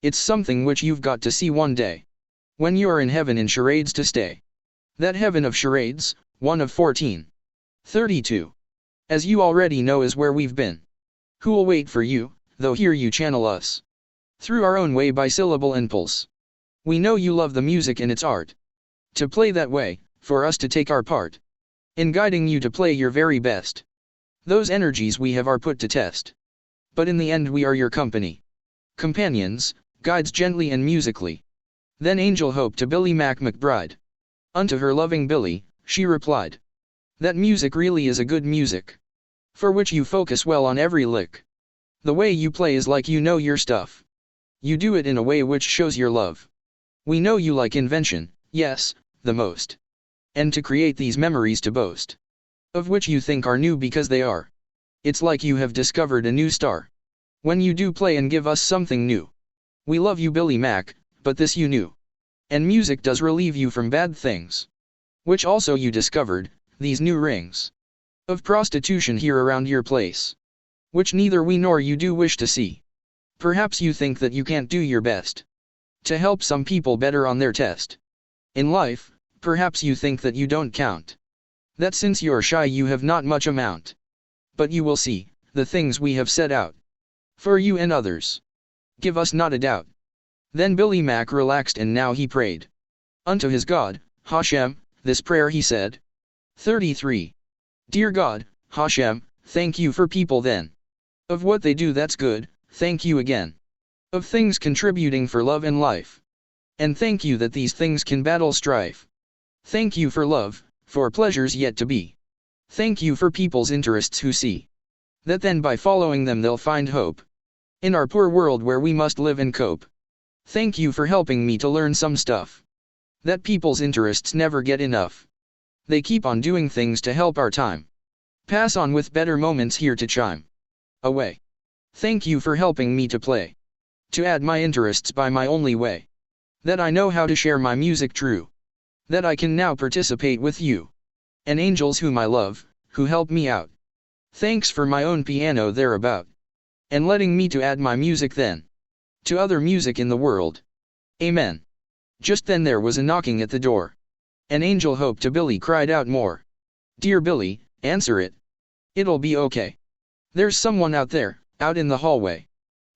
It's something which you've got to see one day, when you're in heaven in charades to stay. That heaven of charades, one of 14. 32. As you already know is where we've been. Who'll wait for you, though here you channel us through our own way by syllable and pulse. We know you love the music and its art. To play that way, for us to take our part in guiding you to play your very best. Those energies we have are put to test. But in the end we are your company. Companions, guides gently and musically. Then Angel Hope to Billy McBride. Unto her loving Billy, she replied. That music really is a good music. For which you focus well on every lick. The way you play is like you know your stuff. You do it in a way which shows your love. We know you like invention, yes, the most. And to create these memories to boast. Of which you think are new because they are. It's like you have discovered a new star. When you do play and give us something new. We love you, Billy Mac, but this you knew. And music does relieve you from bad things. Which also you discovered, these new rings of prostitution here around your place. Which neither we nor you do wish to see. Perhaps you think that you can't do your best to help some people better on their test. In life, perhaps you think that you don't count. That since you're shy you have not much amount. But you will see, the things we have set out for you and others. Give us not a doubt. Then Billy Mac relaxed and now he prayed unto his God, Hashem, this prayer he said. 33. Dear God, Hashem, thank you for people then. Of what they do that's good, thank you again. Of things contributing for love and life. And thank you that these things can battle strife. Thank you for love, for pleasures yet to be. Thank you for people's interests who see That then by following them they'll find hope. In our poor world where we must live and cope. Thank you for helping me to learn some stuff. That people's interests never get enough. They keep on doing things to help our time. Pass on with better moments here to chime away. Thank you for helping me to play. To add my interests by my only way. That I know how to share my music true. That I can now participate with you. And angels whom I love, who help me out. Thanks for my own piano thereabout. And letting me to add my music then. To other music in the world. Amen. Just then there was a knocking at the door. An angel hoped to Billy cried out more. Dear Billy, answer it. It'll be okay. There's someone out there, out in the hallway.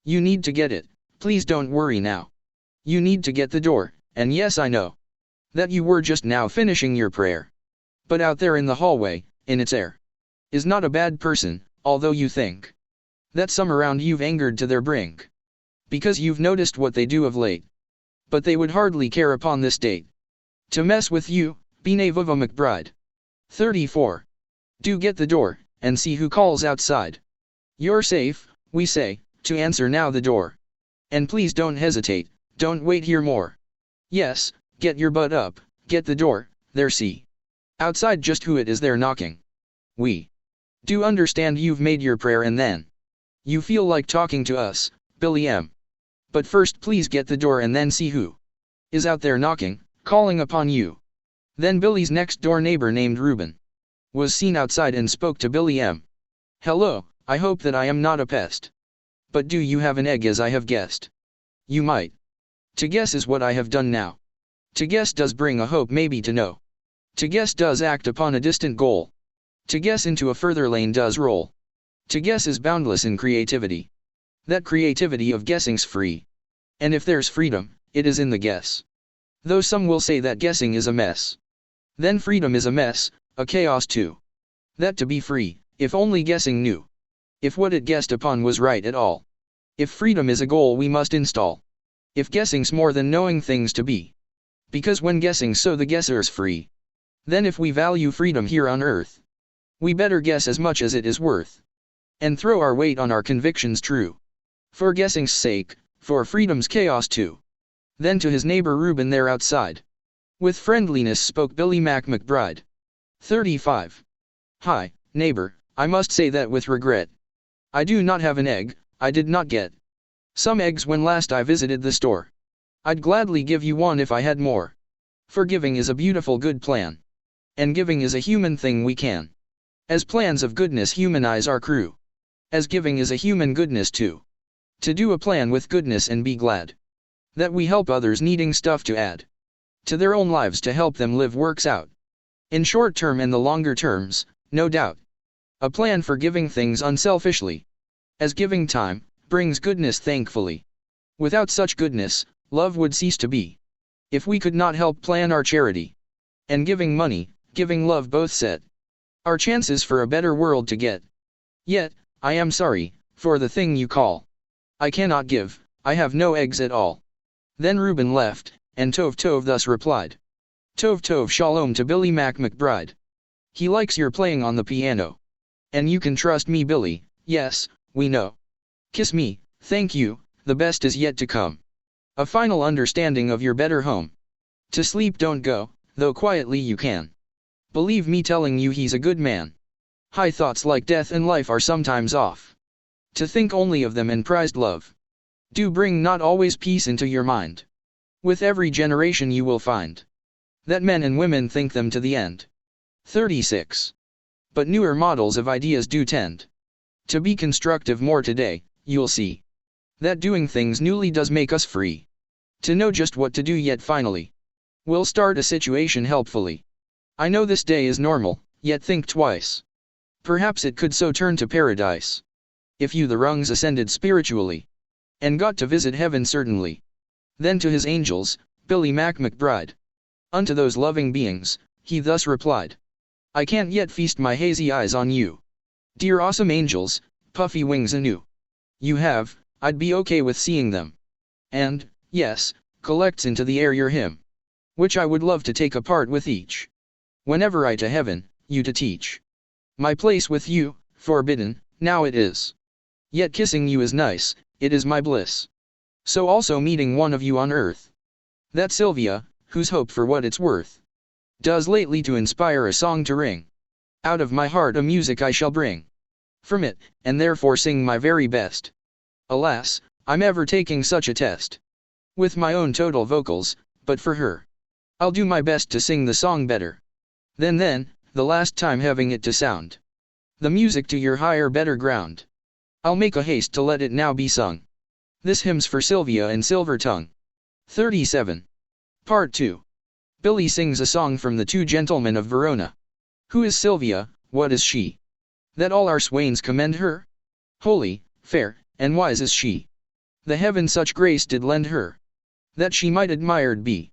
You need to get it, please don't worry now. You need to get the door, and yes I know. That you were just now finishing your prayer. But out there in the hallway, in its air. Is not a bad person, although you think. That some around you've angered to their brink. Because you've noticed what they do of late. But they would hardly care upon this date. To mess with you, Billy McBride. 34. Do get the door, and see who calls outside. You're safe, we say, to answer now the door. And please don't hesitate, don't wait here more. Yes, get your butt up, get the door, there see. Outside just who it is they're knocking. We do understand you've made your prayer and then you feel like talking to us, Billy M. But first please get the door and then see who is out there knocking, calling upon you. Then Billy's next door neighbor named Reuben was seen outside and spoke to Billy M. Hello, I hope that I am not a pest. But do you have an egg as I have guessed? You might. To guess is what I have done now. To guess does bring a hope maybe to know. To guess does act upon a distant goal. To guess into a further lane does roll. To guess is boundless in creativity. That creativity of guessing's free. And if there's freedom, it is in the guess. Though some will say that guessing is a mess. Then freedom is a mess, a chaos too. That to be free, if only guessing knew. If what it guessed upon was right at all. If freedom is a goal we must install. If guessing's more than knowing things to be. Because when guessing so the guesser's free. Then if we value freedom here on earth. We better guess as much as it is worth. And throw our weight on our convictions true. For guessing's sake, for freedom's chaos too. Then to his neighbor Reuben there outside. With friendliness spoke Billy McBride. 35. Hi, neighbor, I must say that with regret. I do not have an egg, I did not get some eggs when last I visited the store. I'd gladly give you one if I had more. For giving is a beautiful good plan. And giving is a human thing we can. As plans of goodness humanize our crew. As giving is a human goodness too. To do a plan with goodness and be glad. That we help others needing stuff to add. To their own lives to help them live works out. In short term and the longer terms, no doubt. A plan for giving things unselfishly. As giving time, brings goodness thankfully. Without such goodness, love would cease to be. If we could not help plan our charity. And giving money, giving love both set. Our chances for a better world to get. Yet, I am sorry, for the thing you call. I cannot give, I have no eggs at all. Then Reuben left, and Tov thus replied. Tov shalom to Billy McBride. He likes your playing on the piano. And you can trust me Billy, yes, we know. Kiss me, thank you, the best is yet to come. A final understanding of your better home. To sleep don't go, though quietly you can. Believe me telling you he's a good man. High thoughts like death and life are sometimes off. To think only of them and prized love. Do bring not always peace into your mind. With every generation you will find. That men and women think them to the end. 36. But newer models of ideas do tend to be constructive more today, you'll see. That doing things newly does make us free. To know just what to do yet finally. We'll start a situation helpfully. I know this day is normal, yet think twice. Perhaps it could so turn to paradise. If you the rungs ascended spiritually. And got to visit heaven certainly. Then to his angels, Billy McBride. Unto those loving beings, he thus replied. I can't yet feast my hazy eyes on you. Dear awesome angels, puffy wings anew. You have, I'd be okay with seeing them. And, yes, collects into the air your hymn. Which I would love to take a part with each. Whenever I to heaven, you to teach. My place with you, forbidden, now it is. Yet kissing you is nice, it is my bliss. So also meeting one of you on earth. That Sylvia, whose hope for what it's worth, does lately to inspire a song to ring. Out of my heart a music I shall bring. From it, and therefore sing my very best. Alas, I'm ever taking such a test. With my own total vocals, but for her, I'll do my best to sing the song better. Then, the last time having it to sound. The music to your higher better ground. I'll make a haste to let it now be sung. This hymn's for Sylvia and Silver Tongue. 37. Part 2. Billy sings a song from the Two Gentlemen of Verona. Who is Sylvia, what is she? That all our swains commend her? Holy, fair, and wise is she. The heaven such grace did lend her, that she might admired be.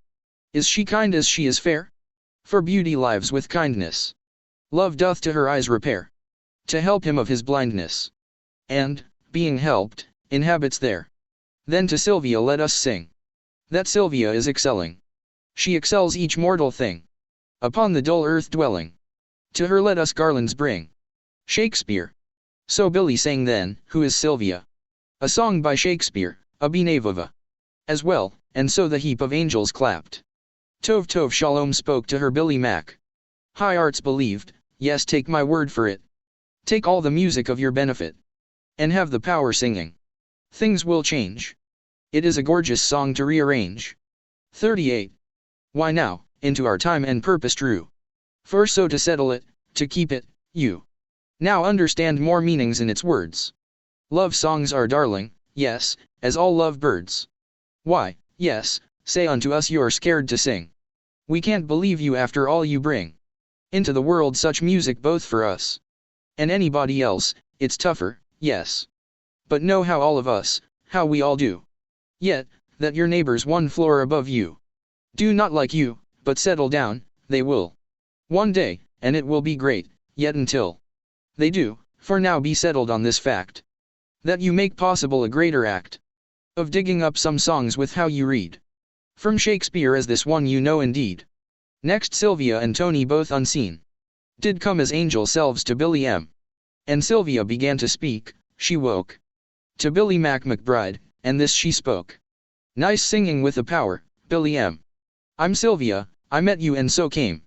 Is she kind as she is fair? For beauty lives with kindness. Love doth to her eyes repair, to help him of his blindness. And, being helped, inhabits there. Then to Sylvia let us sing. That Sylvia is excelling. She excels each mortal thing. Upon the dull earth dwelling. To her let us garlands bring. Shakespeare. So Billy sang then, Who is Sylvia? A song by Shakespeare, a Benevova. As well, and so the heap of angels clapped. Tov Tov Shalom spoke to her Billy Mac. High arts believed, yes take my word for it. Take all the music of your benefit. And have the power singing. Things will change. It is a gorgeous song to rearrange. 38. Why now, into our time and purpose true. For so to settle it, to keep it, you now understand more meanings in its words. Love songs are darling, yes, as all love birds. Why, yes, say unto us you're scared to sing. We can't believe you after all you bring into the world such music both for us and anybody else, it's tougher, yes. But know how all of us, how we all do. Yet, that your neighbors one floor above you do not like you, but settle down, they will. One day, and it will be great, yet until they do, for now be settled on this fact. That you make possible a greater act of digging up some songs with how you read from Shakespeare as this one you know indeed. Next Sylvia and Tony both unseen did come as angel selves to Billy M. And Sylvia began to speak, she woke to Billy McBride, and this she spoke. Nice singing with a power, Billy M. I'm Sylvia, I met you and so came.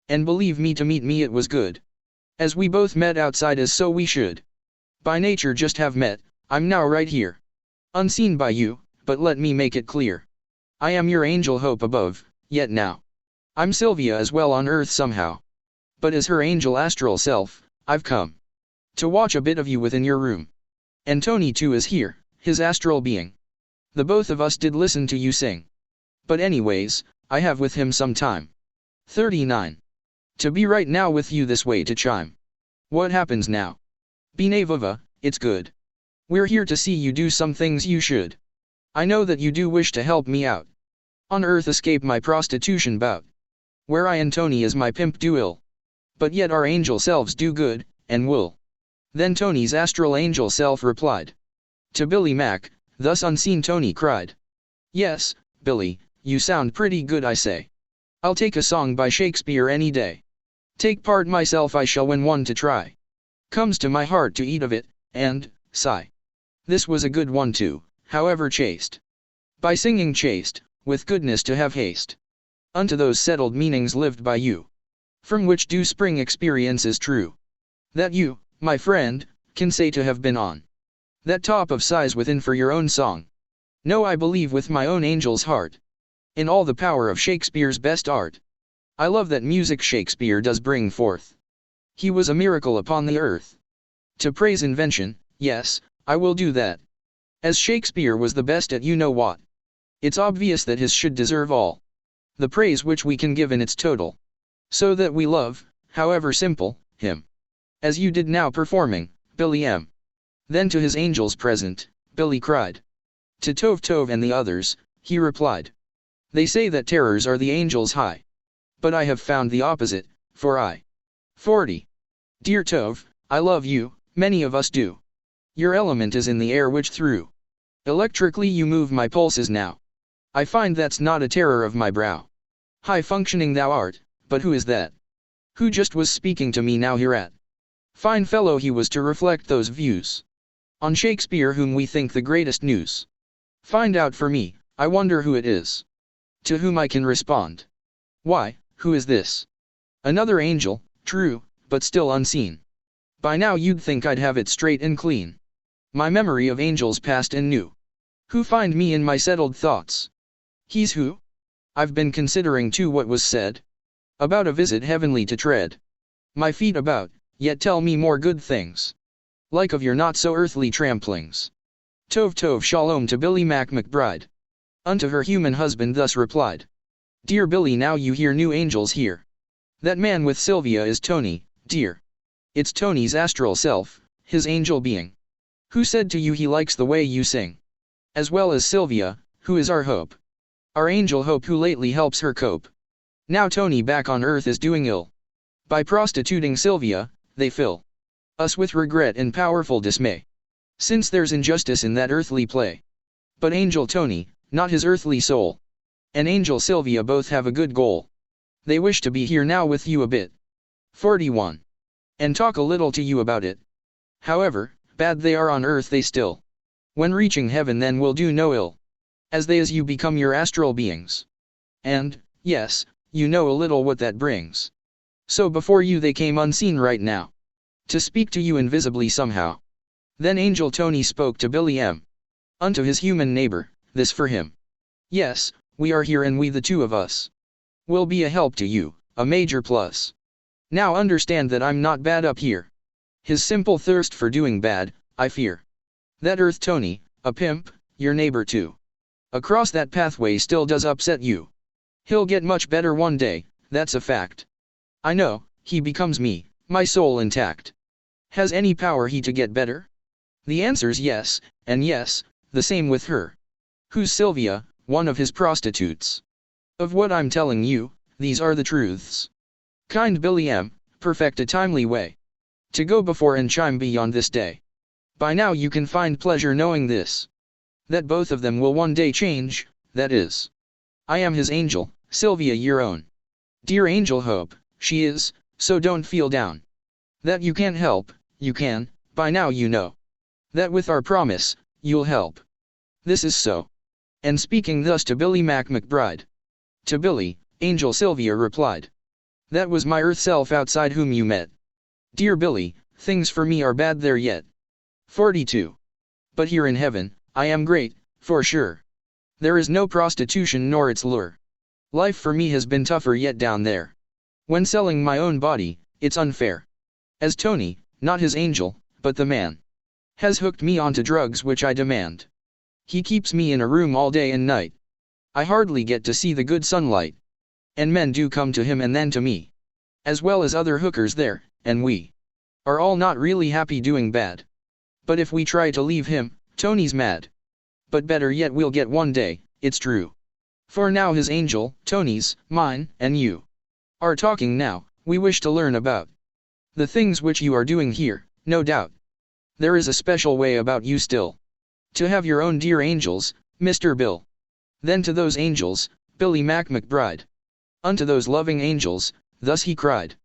And believe me to meet me it was good. As we both met outside as so we should. By nature just have met, I'm now right here. Unseen by you, but let me make it clear. I am your angel hope above, yet now. I'm Sylvia as well on earth somehow. But as her angel astral self, I've come to watch a bit of you within your room. And Tony too is here, his astral being. The both of us did listen to you sing. But anyways, I have with him some time. 39. To be right now with you this way to chime. What happens now? Benevova, it's good. We're here to see you do some things you should. I know that you do wish to help me out. On earth escape my prostitution bout. Where I and Tony as my pimp do ill. But yet our angel selves do good, and will. Then Tony's astral angel self replied. To Billy Mac, thus unseen Tony cried. Yes, Billy, you sound pretty good I say. I'll take a song by Shakespeare any day. Take part myself I shall when one to try. Comes to my heart to eat of it, and, sigh. This was a good one too, however chaste. By singing chaste, with goodness to have haste. Unto those settled meanings lived by you. From which do spring experiences true. That you, my friend, can say to have been on that top of sighs within for your own song. No I believe with my own angel's heart. In all the power of Shakespeare's best art. I love that music Shakespeare does bring forth. He was a miracle upon the earth. To praise invention, yes, I will do that. As Shakespeare was the best at you know what. It's obvious that his should deserve all the praise which we can give in its total. So that we love, however simple, him. As you did now performing, Billy M. Then to his angels present, Billy cried. To Tov Tov and the others, he replied. They say that terrors are the angels high. But I have found the opposite, for I. 40. Dear Tov, I love you, many of us do. Your element is in the air which through electrically you move my pulses now. I find that's not a terror of my brow. High functioning thou art, but who is that? Who just was speaking to me now hereat? Fine fellow he was to reflect those views on Shakespeare, whom we think the greatest news. Find out for me, I wonder who it is, to whom I can respond. Why, who is this? Another angel, true, but still unseen. By now you'd think I'd have it straight and clean. My memory of angels past and new. Who find me in my settled thoughts? He's who? I've been considering too what was said about a visit heavenly to tread my feet about, yet tell me more good things, like of your not so earthly tramplings. Tov Tov Shalom to Billy McBride. Unto her human husband thus replied. Dear Billy, now you hear new angels here. That man with Sylvia is Tony, dear. It's Tony's astral self, his angel being. Who said to you he likes the way you sing? As well as Sylvia, who is our hope. Our angel hope, who lately helps her cope. Now Tony back on earth is doing ill. By prostituting Sylvia, they fill us with regret and powerful dismay, since there's injustice in that earthly play. But angel Tony, not his earthly soul, and angel Sylvia both have a good goal. They wish to be here now with you a bit. 41. And talk a little to you about it. However bad they are on earth, they still, when reaching heaven, then will do no ill, as they as you become your astral beings. And, yes, you know a little what that brings. So before you they came unseen right now, to speak to you invisibly somehow. Then angel Tony spoke to Billy M. Unto his human neighbor, this for him. Yes, we are here, and we the two of us will be a help to you, a major plus. Now understand that I'm not bad up here. His simple thirst for doing bad, I fear. That earth Tony, a pimp, your neighbor too, across that pathway still does upset you. He'll get much better one day, that's a fact. I know, he becomes me, my soul intact. Has any power he to get better? The answer's yes, and yes, the same with her. Who's Sylvia, one of his prostitutes. Of what I'm telling you, these are the truths. Kind Billy M, perfect a timely way to go before and chime beyond this day. By now you can find pleasure knowing this, that both of them will one day change, that is, I am his angel, Sylvia your own dear angel hope, she is, so don't feel down. That you can't help, you can, by now you know. That with our promise, you'll help. This is so. And speaking thus to Billy McBride. To Billy, angel Sylvia replied. That was my earth self outside whom you met. Dear Billy, things for me are bad there yet. 42. But here in heaven, I am great, for sure. There is no prostitution nor its lure. Life for me has been tougher yet down there. When selling my own body, it's unfair. As Tony, not his angel, but the man, has hooked me onto drugs which I demand. He keeps me in a room all day and night. I hardly get to see the good sunlight. And men do come to him and then to me, as well as other hookers there, and we are all not really happy doing bad. But if we try to leave him, Tony's mad. But better yet we'll get one day, it's true. For now his angel, Tony's, mine, and you are talking now, we wish to learn about the things which you are doing here, no doubt. There is a special way about you still, to have your own dear angels, Mr. Bill. Then to those angels, Billy McBride. Unto those loving angels, thus he cried.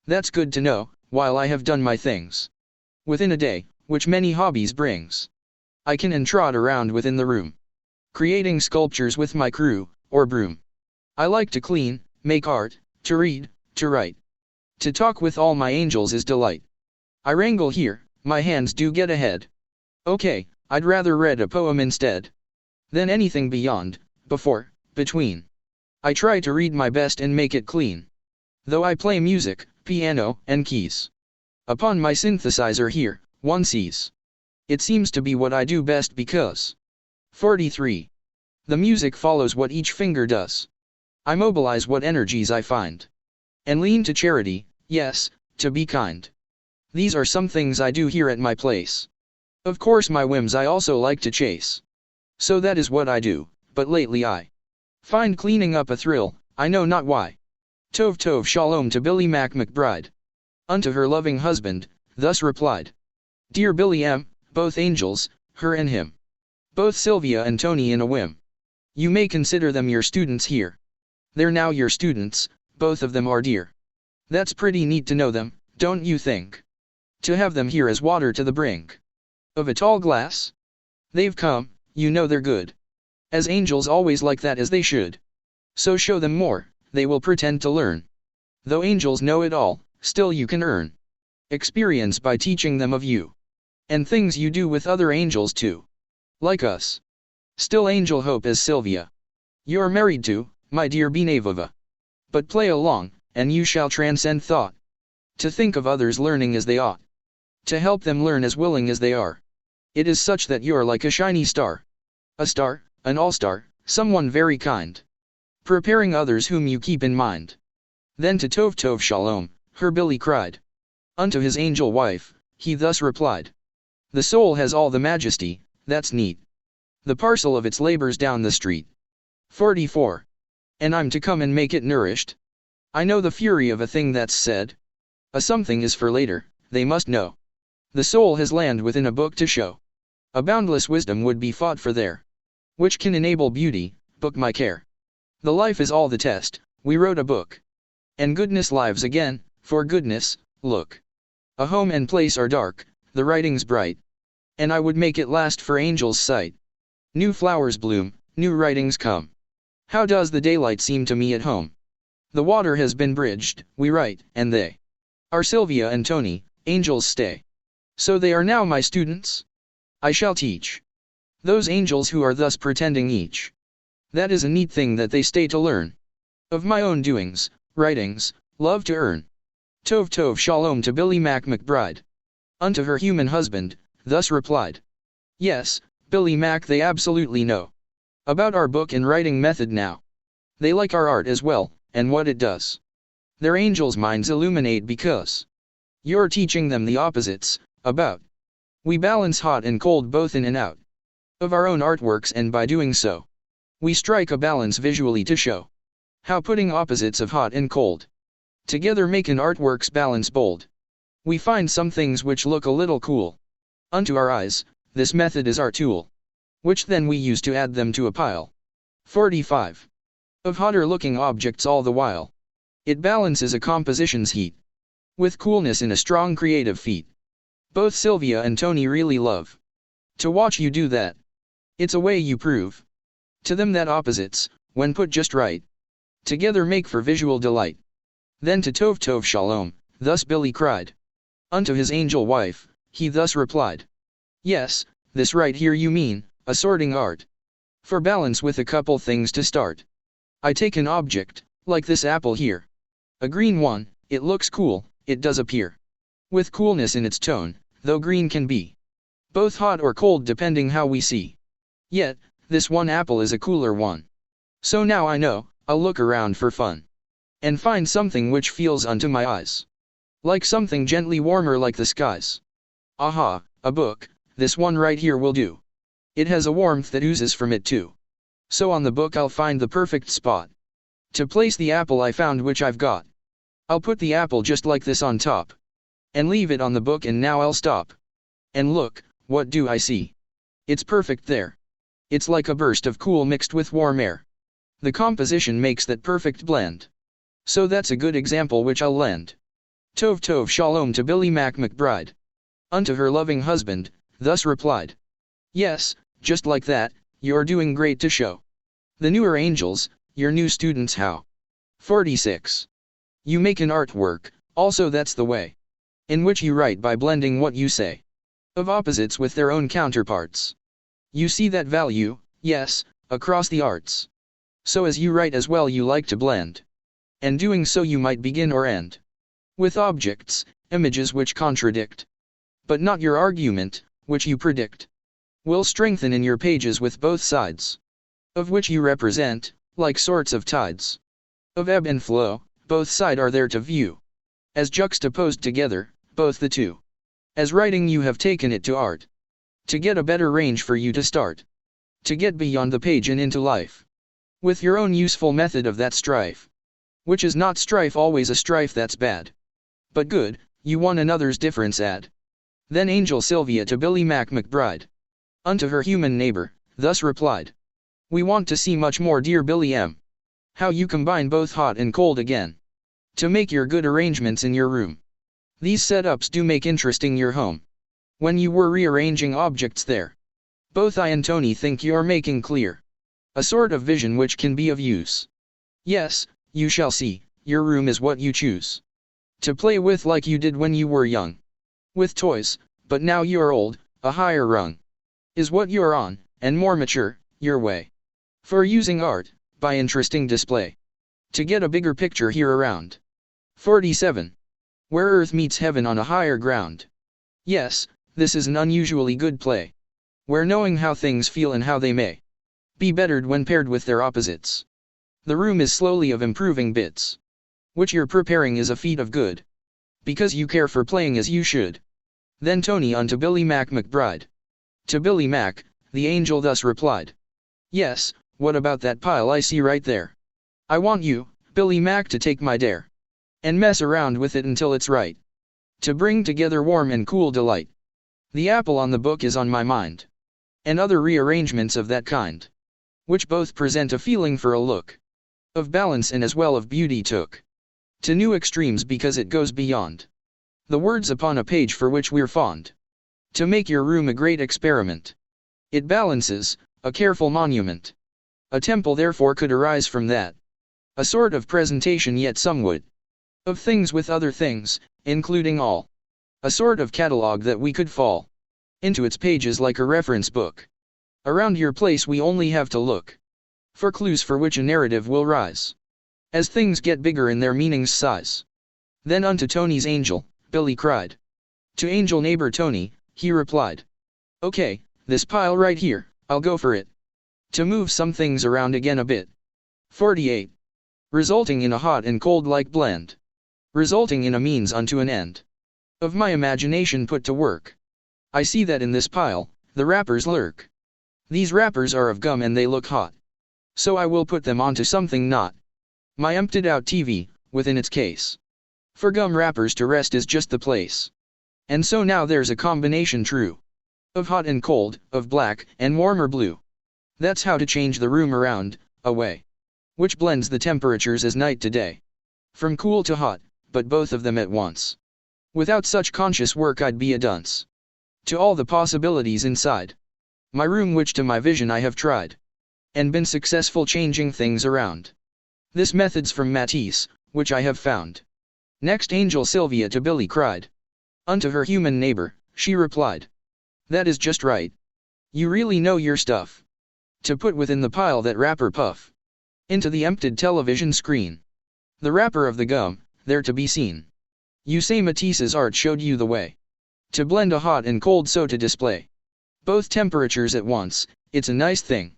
That's good to know, while I have done my things within a day, which many hobbies brings. I can and trot around within the room, creating sculptures with my crew, or broom. I like to clean, make art, to read, to write. To talk with all my angels is delight. I wrangle here, my hands do get ahead. Okay, I'd rather read a poem instead than anything beyond, before, between. I try to read my best and make it clean. Though I play music, piano, and keys upon my synthesizer here, one sees it seems to be what I do best because 43. The music follows what each finger does. I mobilize what energies I find, and lean to charity, yes, to be kind. These are some things I do here at my place. Of course my whims I also like to chase. So that is what I do, but lately I find cleaning up a thrill, I know not why. Tov Tov Shalom to Billy McBride. Unto her loving husband, thus replied. Dear Billy M, both angels, her and him. Both Sylvia and Tony in a whim. You may consider them your students here. They're now your students, both of them are dear. That's pretty neat to know them, don't you think? To have them here as water to the brink of a tall glass? They've come, you know they're good. As angels always like that as they should. So show them more, they will pretend to learn. Though angels know it all, still you can earn experience by teaching them of you. And things you do with other angels too. Like us. Still angel hope as Sylvia. You're married to, my dear Benevova. But play along, and you shall transcend thought. To think of others learning as they ought. To help them learn as willing as they are. It is such that you're like a shiny star. A star, an all-star, someone very kind. Preparing others whom you keep in mind. Then to Tov Tov Shalom, her Billy cried. Unto his angel wife, he thus replied. The soul has all the majesty, that's neat. The parcel of its labors down the street. 44. And I'm to come and make it nourished? I know the fury of a thing that's said. A something is for later, they must know. The soul has land within a book to show. A boundless wisdom would be fought for there. Which can enable beauty, book my care. The life is all the test, we wrote a book. And goodness lives again, for goodness, look. A home and place are dark, the writing's bright. And I would make it last for angels' sight. New flowers bloom, new writings come. How does the daylight seem to me at home? The water has been bridged, we write, and they are Sylvia and Tony, angels stay. So they are now my students? I shall teach those angels who are thus pretending each. That is a neat thing that they stay to learn. Of my own doings, writings, love to earn. Tov Tov Shalom to Billy McBride. Unto her human husband, thus replied. Yes, Billy Mac, they absolutely know about our book and writing method now. They like our art as well, and what it does. Their angels' minds illuminate because you're teaching them the opposites, about. We balance hot and cold both in and out of our own artworks, and by doing so, we strike a balance visually to show how putting opposites of hot and cold together make an artwork's balance bold. We find some things which look a little cool unto our eyes, this method is our tool, which then we use to add them to a pile 45 of hotter looking objects all the while. It balances a composition's heat with coolness in a strong creative feat. Both Sylvia and Tony really love to watch you do that. It's a way you prove to them that opposites, when put just right, together make for visual delight. Then to Tov Tov Shalom, thus Billy cried. Unto his angel wife, he thus replied. Yes, this right here you mean, a sorting art. For balance with a couple things to start. I take an object, like this apple here. A green one, it looks cool, it does appear. With coolness in its tone, though green can be both hot or cold depending how we see. Yet, this one apple is a cooler one. So now I know, I'll look around for fun. And find something which feels unto my eyes like something gently warmer like the skies. Aha, a book, this one right here will do. It has a warmth that oozes from it too. So on the book I'll find the perfect spot to place the apple I found which I've got. I'll put the apple just like this on top and leave it on the book, and now I'll stop and look, what do I see? It's perfect there. It's like a burst of cool mixed with warm air. The composition makes that perfect blend. So that's a good example which I'll lend. Tov Tov Shalom to Billy McBride. Unto her loving husband, thus replied. Yes, just like that, you're doing great to show the newer angels, your new students how. 46. You make an artwork, also that's the way in which you write, by blending what you say of opposites with their own counterparts. You see that value, yes, across the arts. So as you write as well you like to blend. And doing so you might begin or end with objects, images which contradict. But not your argument, which you predict will strengthen in your pages with both sides of which you represent, like sorts of tides of ebb and flow, both side are there to view. As juxtaposed together, both the two. As writing you have taken it to art. To get a better range for you to start. To get beyond the page and into life. With your own useful method of that strife. Which is not strife always a strife that's bad. But good, you one another's difference add. Then Angel Sylvia to Billy McBride. Unto her human neighbor, thus replied. We want to see much more, dear Billy M. How you combine both hot and cold again. To make your good arrangements in your room. These setups do make interesting your home. When you were rearranging objects there, both I and Tony think you're making clear a sort of vision which can be of use. Yes, you shall see, your room is what you choose to play with like you did when you were young. With toys, but now you're old, a higher rung is what you're on, and more mature, your way. For using art, by interesting display. To get a bigger picture here around. 47. Where earth meets heaven on a higher ground. Yes, this is an unusually good play. Where knowing how things feel and how they may be bettered when paired with their opposites. The room is slowly of improving bits. Which you're preparing is a feat of good. Because you care for playing as you should. Then Tony unto Billy McBride. To Billy Mac, the angel thus replied. Yes, what about that pile I see right there? I want you, Billy Mac, to take my dare. And mess around with it until it's right. To bring together warm and cool delight. The apple on the book is on my mind. And other rearrangements of that kind. Which both present a feeling for a look of balance and as well of beauty took to new extremes because it goes beyond the words upon a page for which we're fond. To make your room a great experiment. It balances, a careful monument. A temple therefore could arise from that. A sort of presentation yet somewhat of things with other things, including all. A sort of catalogue that we could fall into its pages like a reference book. Around your place we only have to look for clues for which a narrative will rise. As things get bigger in their meaning's size. Then unto Tony's angel, Billy cried. To angel neighbor Tony, he replied. Okay, this pile right here, I'll go for it. To move some things around again a bit. 48. Resulting in a hot and cold like blend. Resulting in a means unto an end. Of my imagination put to work. I see that in this pile, the wrappers lurk. These wrappers are of gum and they look hot. So I will put them onto something not my emptied out TV, within its case. For gum wrappers to rest is just the place. And so now there's a combination true. Of hot and cold, of black and warmer blue. That's how to change the room around, away. Which blends the temperatures as night to day. From cool to hot, but both of them at once. Without such conscious work I'd be a dunce. To all the possibilities inside my room which to my vision I have tried. And been successful changing things around. This method's from Matisse, which I have found. Next angel Sylvia to Billy cried. Unto her human neighbor, she replied. That is just right. You really know your stuff. To put within the pile that wrapper puff. Into the emptied television screen. The wrapper of the gum, there to be seen. You say Matisse's art showed you the way. To blend a hot and cold so to display both temperatures at once, it's a nice thing.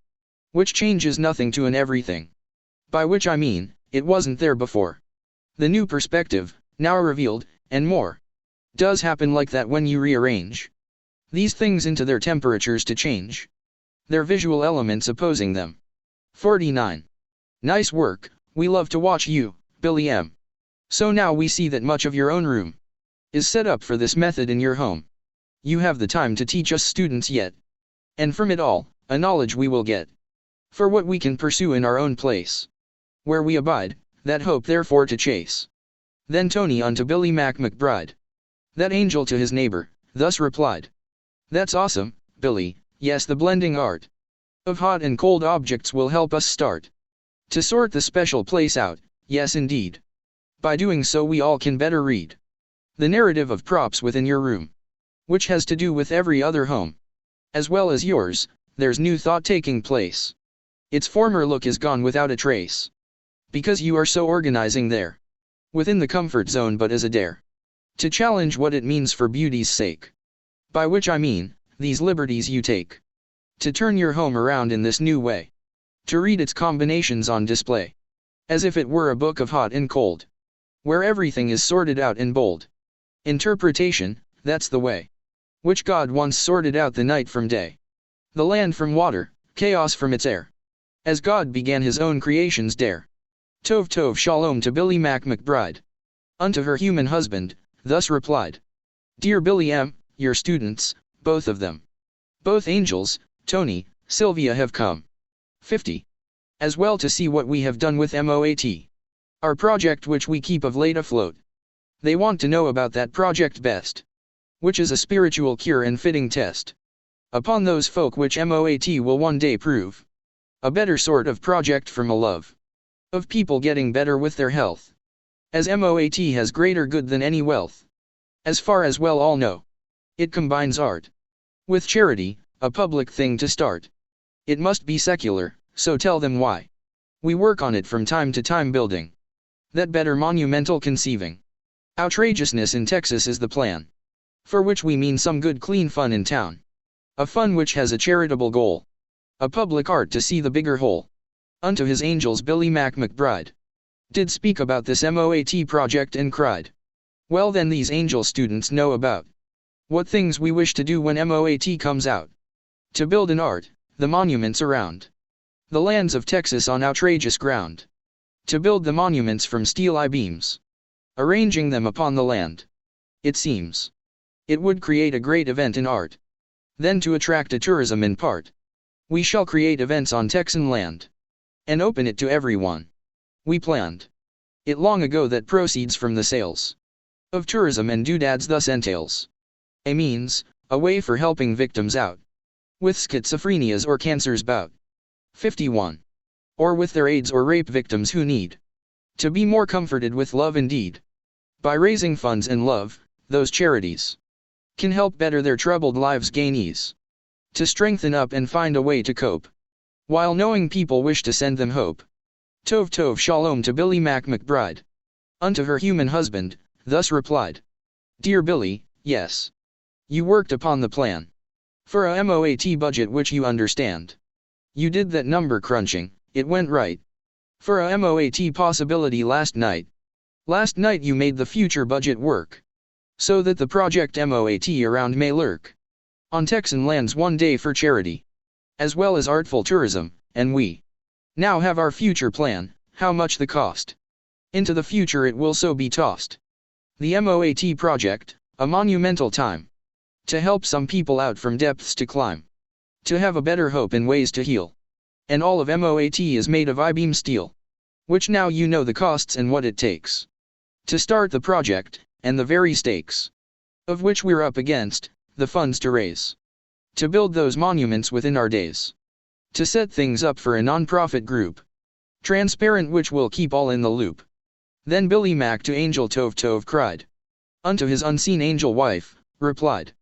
Which changes nothing to an everything. By which I mean, it wasn't there before. The new perspective, now revealed, and more. Does happen like that when you rearrange these things into their temperatures to change their visual elements opposing them. 49. Nice work, we love to watch you, Billy M. So now we see that much of your own room is set up for this method in your home. You have the time to teach us students yet. And from it all, a knowledge we will get. For what we can pursue in our own place. Where we abide, that hope therefore to chase. Then Tony unto Billy McBride. That angel to his neighbor, thus replied. That's awesome, Billy, yes the blending art of hot and cold objects will help us start to sort the special place out, yes indeed. By doing so we all can better read the narrative of props within your room. Which has to do with every other home. As well as yours, there's new thought taking place. Its former look is gone without a trace. Because you are so organizing there. Within the comfort zone but as a dare. To challenge what it means for beauty's sake. By which I mean, these liberties you take. To turn your home around in this new way. To read its combinations on display. As if it were a book of hot and cold. Where everything is sorted out in bold interpretation, that's the way. Which God once sorted out the night from day. The land from water, chaos from its air. As God began his own creations dare. Tov Tov Shalom to Billy McBride. Unto her human husband, thus replied. Dear Billy M., your students, both of them. Both angels, Tony, Sylvia have come. 50. As well to see what we have done with MOAT. Our project which we keep of late afloat. They want to know about that project best, which is a spiritual cure and fitting test upon those folk which MOAT will one day prove a better sort of project from a love of people getting better with their health, as MOAT has greater good than any wealth. As far as well all know, it combines art with charity, a public thing to start. It must be secular, so tell them why we work on it from time to time, building that better monumental conceiving outrageousness in Texas is the plan, for which we mean some good clean fun in town, a fun which has a charitable goal, a public art to see the bigger whole. Unto his angels Billy McBride did speak about this MOAT project and cried, well then these angel students know about what things we wish to do when MOAT comes out, to build an art, the monuments around the lands of Texas on outrageous ground, to build the monuments from steel I-beams, arranging them upon the land. It seems it would create a great event in art. Then to attract a tourism in part, we shall create events on Texan land, and open it to everyone. We planned it long ago that proceeds from the sales of tourism and doodads thus entails a means, a way for helping victims out with schizophrenias or cancers bout 51. Or with their AIDS or rape victims who need to be more comforted with love indeed. By raising funds and love, those charities can help better their troubled lives, gain ease to strengthen up and find a way to cope, while knowing people wish to send them hope. Tov Shalom to Billy McBride. Unto her human husband, thus replied, Dear Billy, yes, you worked upon the plan for a MOAT budget which you understand. You did that number crunching, it went right. For a MOAT possibility last night. Last night you made the future budget work, so that the project MOAT around may lurk on Texan lands one day for charity, as well as artful tourism, and we now have our future plan, how much the cost. Into the future it will so be tossed. The MOAT project, a monumental time, to help some people out from depths to climb, to have a better hope and ways to heal. And all of MOAT is made of I-beam steel, which now you know the costs and what it takes to start the project, and the very stakes of which we're up against, the funds to raise to build those monuments within our days, to set things up for a non-profit group, transparent, which will keep all in the loop. Then Billy Mac to Angel Tov cried. Unto his unseen angel wife, replied,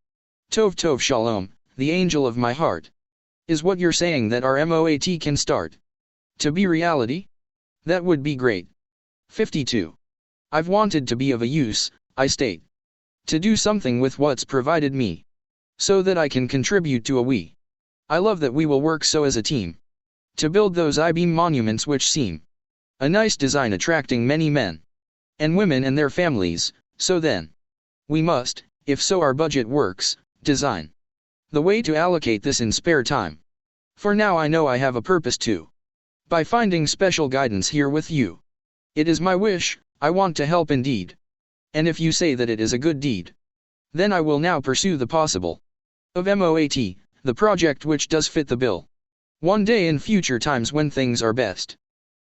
Tov Shalom, the angel of my heart. Is what you're saying that our MOAT can start to be reality? That would be great. 52. I've wanted to be of a use, I state, to do something with what's provided me, so that I can contribute to a we. I love that we will work so as a team, to build those I-beam monuments which seem a nice design, attracting many men and women and their families. So then we must, if so our budget works, design the way to allocate this in spare time. For now I know I have a purpose to, by finding special guidance here with you. It is my wish, I want to help indeed. And if you say that it is a good deed, then I will now pursue the possible of MOAT, the project which does fit the bill. One day in future times when things are best,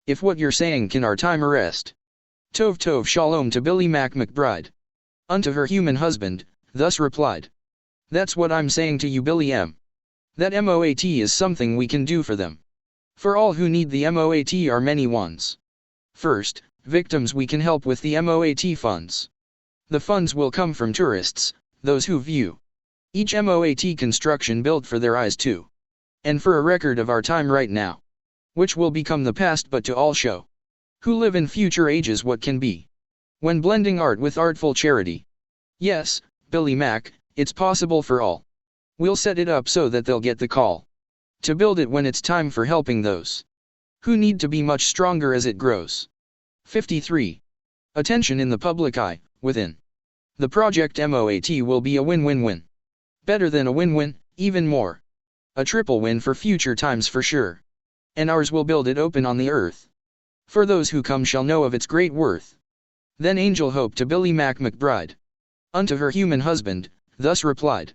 if what you're saying can our time arrest. Tov Shalom to Billy McBride. Unto her human husband, thus replied, That's what I'm saying to you, Billy M. That MOAT is something we can do for them. For all who need the MOAT are many ones. First, victims we can help with the MOAT funds. The funds will come from tourists, those who view each MOAT construction built for their eyes too, and for a record of our time right now, which will become the past but to all show who live in future ages what can be when blending art with artful charity. Yes, Billy Mac, it's possible for all. We'll set it up so that they'll get the call to build it when it's time for helping those who need to be much stronger as it grows. 53. Attention in the public eye, within the project MOAT will be a win-win-win. Better than a win-win, even more. A triple win for future times for sure. And ours will build it open on the earth. For those who come shall know of its great worth. Then Angel Hope to Billy McBride. Unto her human husband, thus replied.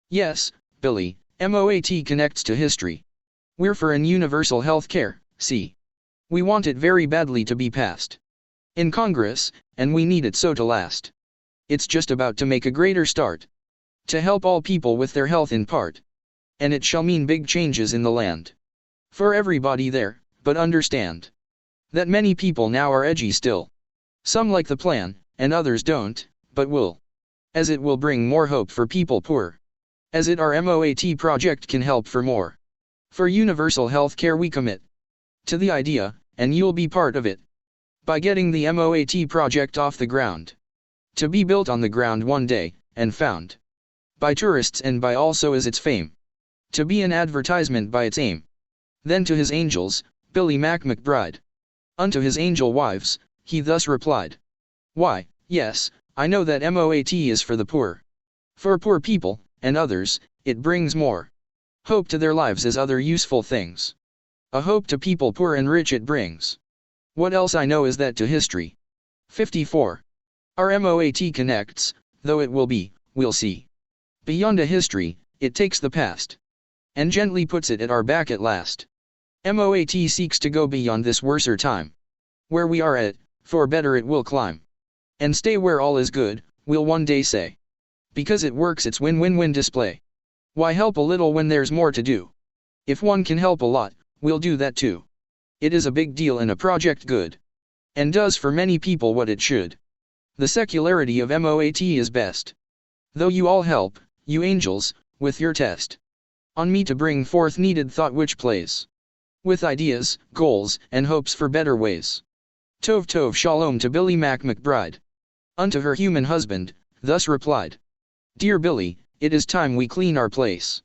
Yes, Billy, MOAT connects to history. We're for an universal health care, see. We want it very badly to be passed in Congress, and we need it so to last. It's just about to make a greater start. To help all people with their health in part. And it shall mean big changes in the land. For everybody there, but understand that many people now are edgy still. Some like the plan, and others don't, but will. As it will bring more hope for people poor. As it our MOAT project can help for more. For universal health care we commit to the idea, and you'll be part of it. By getting the MOAT project off the ground. To be built on the ground one day, and found by tourists and by also as its fame. To be an advertisement by its aim. Then to his angels, Billy McBride. Unto his angel wives, he thus replied. Why, yes, I know that MOAT is for the poor. For poor people, and others, it brings more hope to their lives as other useful things. A hope to people poor and rich it brings. What else I know is that to history. 54. Our MOAT connects, though it will be, we'll see. Beyond a history, it takes the past. And gently puts it at our back at last. MOAT seeks to go beyond this worser time. Where we are at, for better it will climb. And stay where all is good, we'll one day say. Because it works its win-win-win display. Why help a little when there's more to do? If one can help a lot, we'll do that too. It is a big deal and a project good. And does for many people what it should. The secularity of MOAT is best. Though you all help, you angels, with your test. On me to bring forth needed thought which plays. With ideas, goals, and hopes for better ways. Tov Tov Shalom to Billy McBride. Unto her human husband, thus replied. Dear Billy, it is time we clean our place.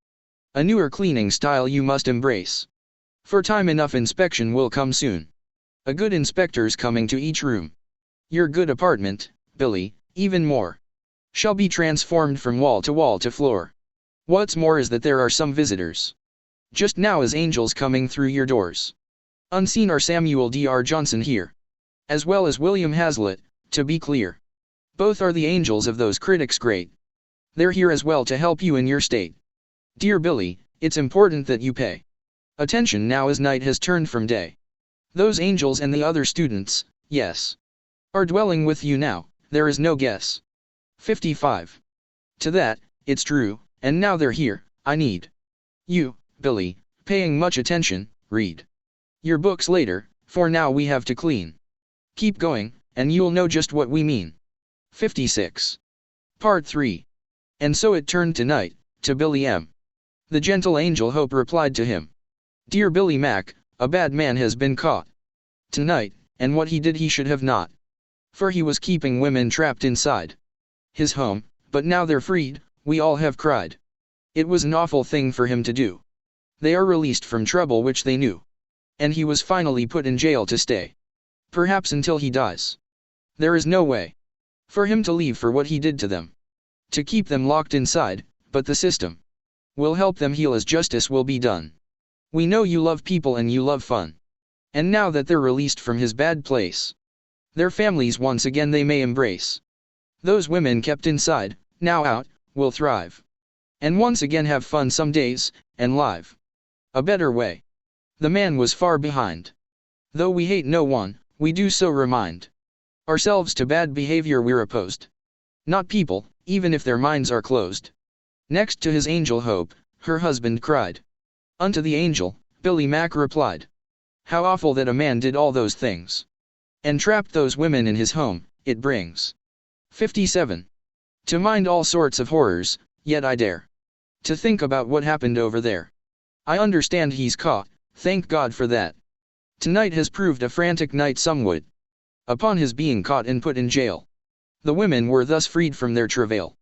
A newer cleaning style you must embrace. For time enough inspection will come soon. A good inspector's coming to each room. Your good apartment, Billy, even more. Shall be transformed from wall to floor. What's more is that there are some visitors. Just now as angels coming through your doors. Unseen are Samuel Dr. Johnson here. As well as William Hazlitt, to be clear. Both are the angels of those critics great. They're here as well to help you in your state. Dear Billy, it's important that you pay attention now as night has turned from day. Those angels and the other students, yes, are dwelling with you now, there is no guess. 55. To that, it's true, and now they're here, I need you, Billy, paying much attention, read your books later, for now we have to clean. Keep going, and you'll know just what we mean. 56. Part 3. And so it turned to night, to Billy M. The gentle angel Hope replied to him. Dear Billy Mac, a bad man has been caught tonight, and what he did he should have not. For he was keeping women trapped inside his home, but now they're freed, we all have cried. It was an awful thing for him to do. They are released from trouble which they knew. And he was finally put in jail to stay. Perhaps until he dies. There is no way for him to leave for what he did to them. To keep them locked inside, but the system will help them heal as justice will be done. We know you love people and you love fun. And now that they're released from his bad place, their families once again they may embrace. Those women kept inside, now out, will thrive. And once again have fun some days, and live a better way. The man was far behind. Though we hate no one, we do so remind ourselves to bad behavior we're opposed. Not people, even if their minds are closed. Next to his angel Hope, her husband cried. Unto the angel, Billy Mac replied. How awful that a man did all those things. And trapped those women in his home, it brings 57. To mind all sorts of horrors, yet I dare to think about what happened over there. I understand he's caught, thank God for that. Tonight has proved a frantic night somewhat. Upon his being caught and put in jail. The women were thus freed from their travail.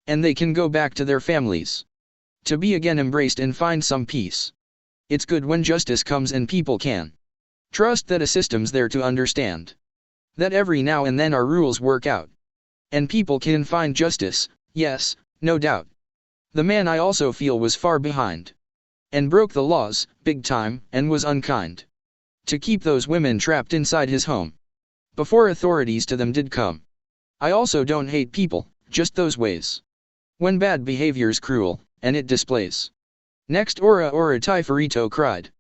And they can go back to their families. To be again embraced and find some peace. It's good when justice comes and people can trust that a system's there to understand. That every now and then our rules work out. And people can find justice, yes, no doubt. The man I also feel was far behind. And broke the laws, big time, and was unkind. To keep those women trapped inside his home. Before authorities to them did come. I also don't hate people, just those ways. When bad behavior's cruel, and it displays. Next Ora Tyferito cried.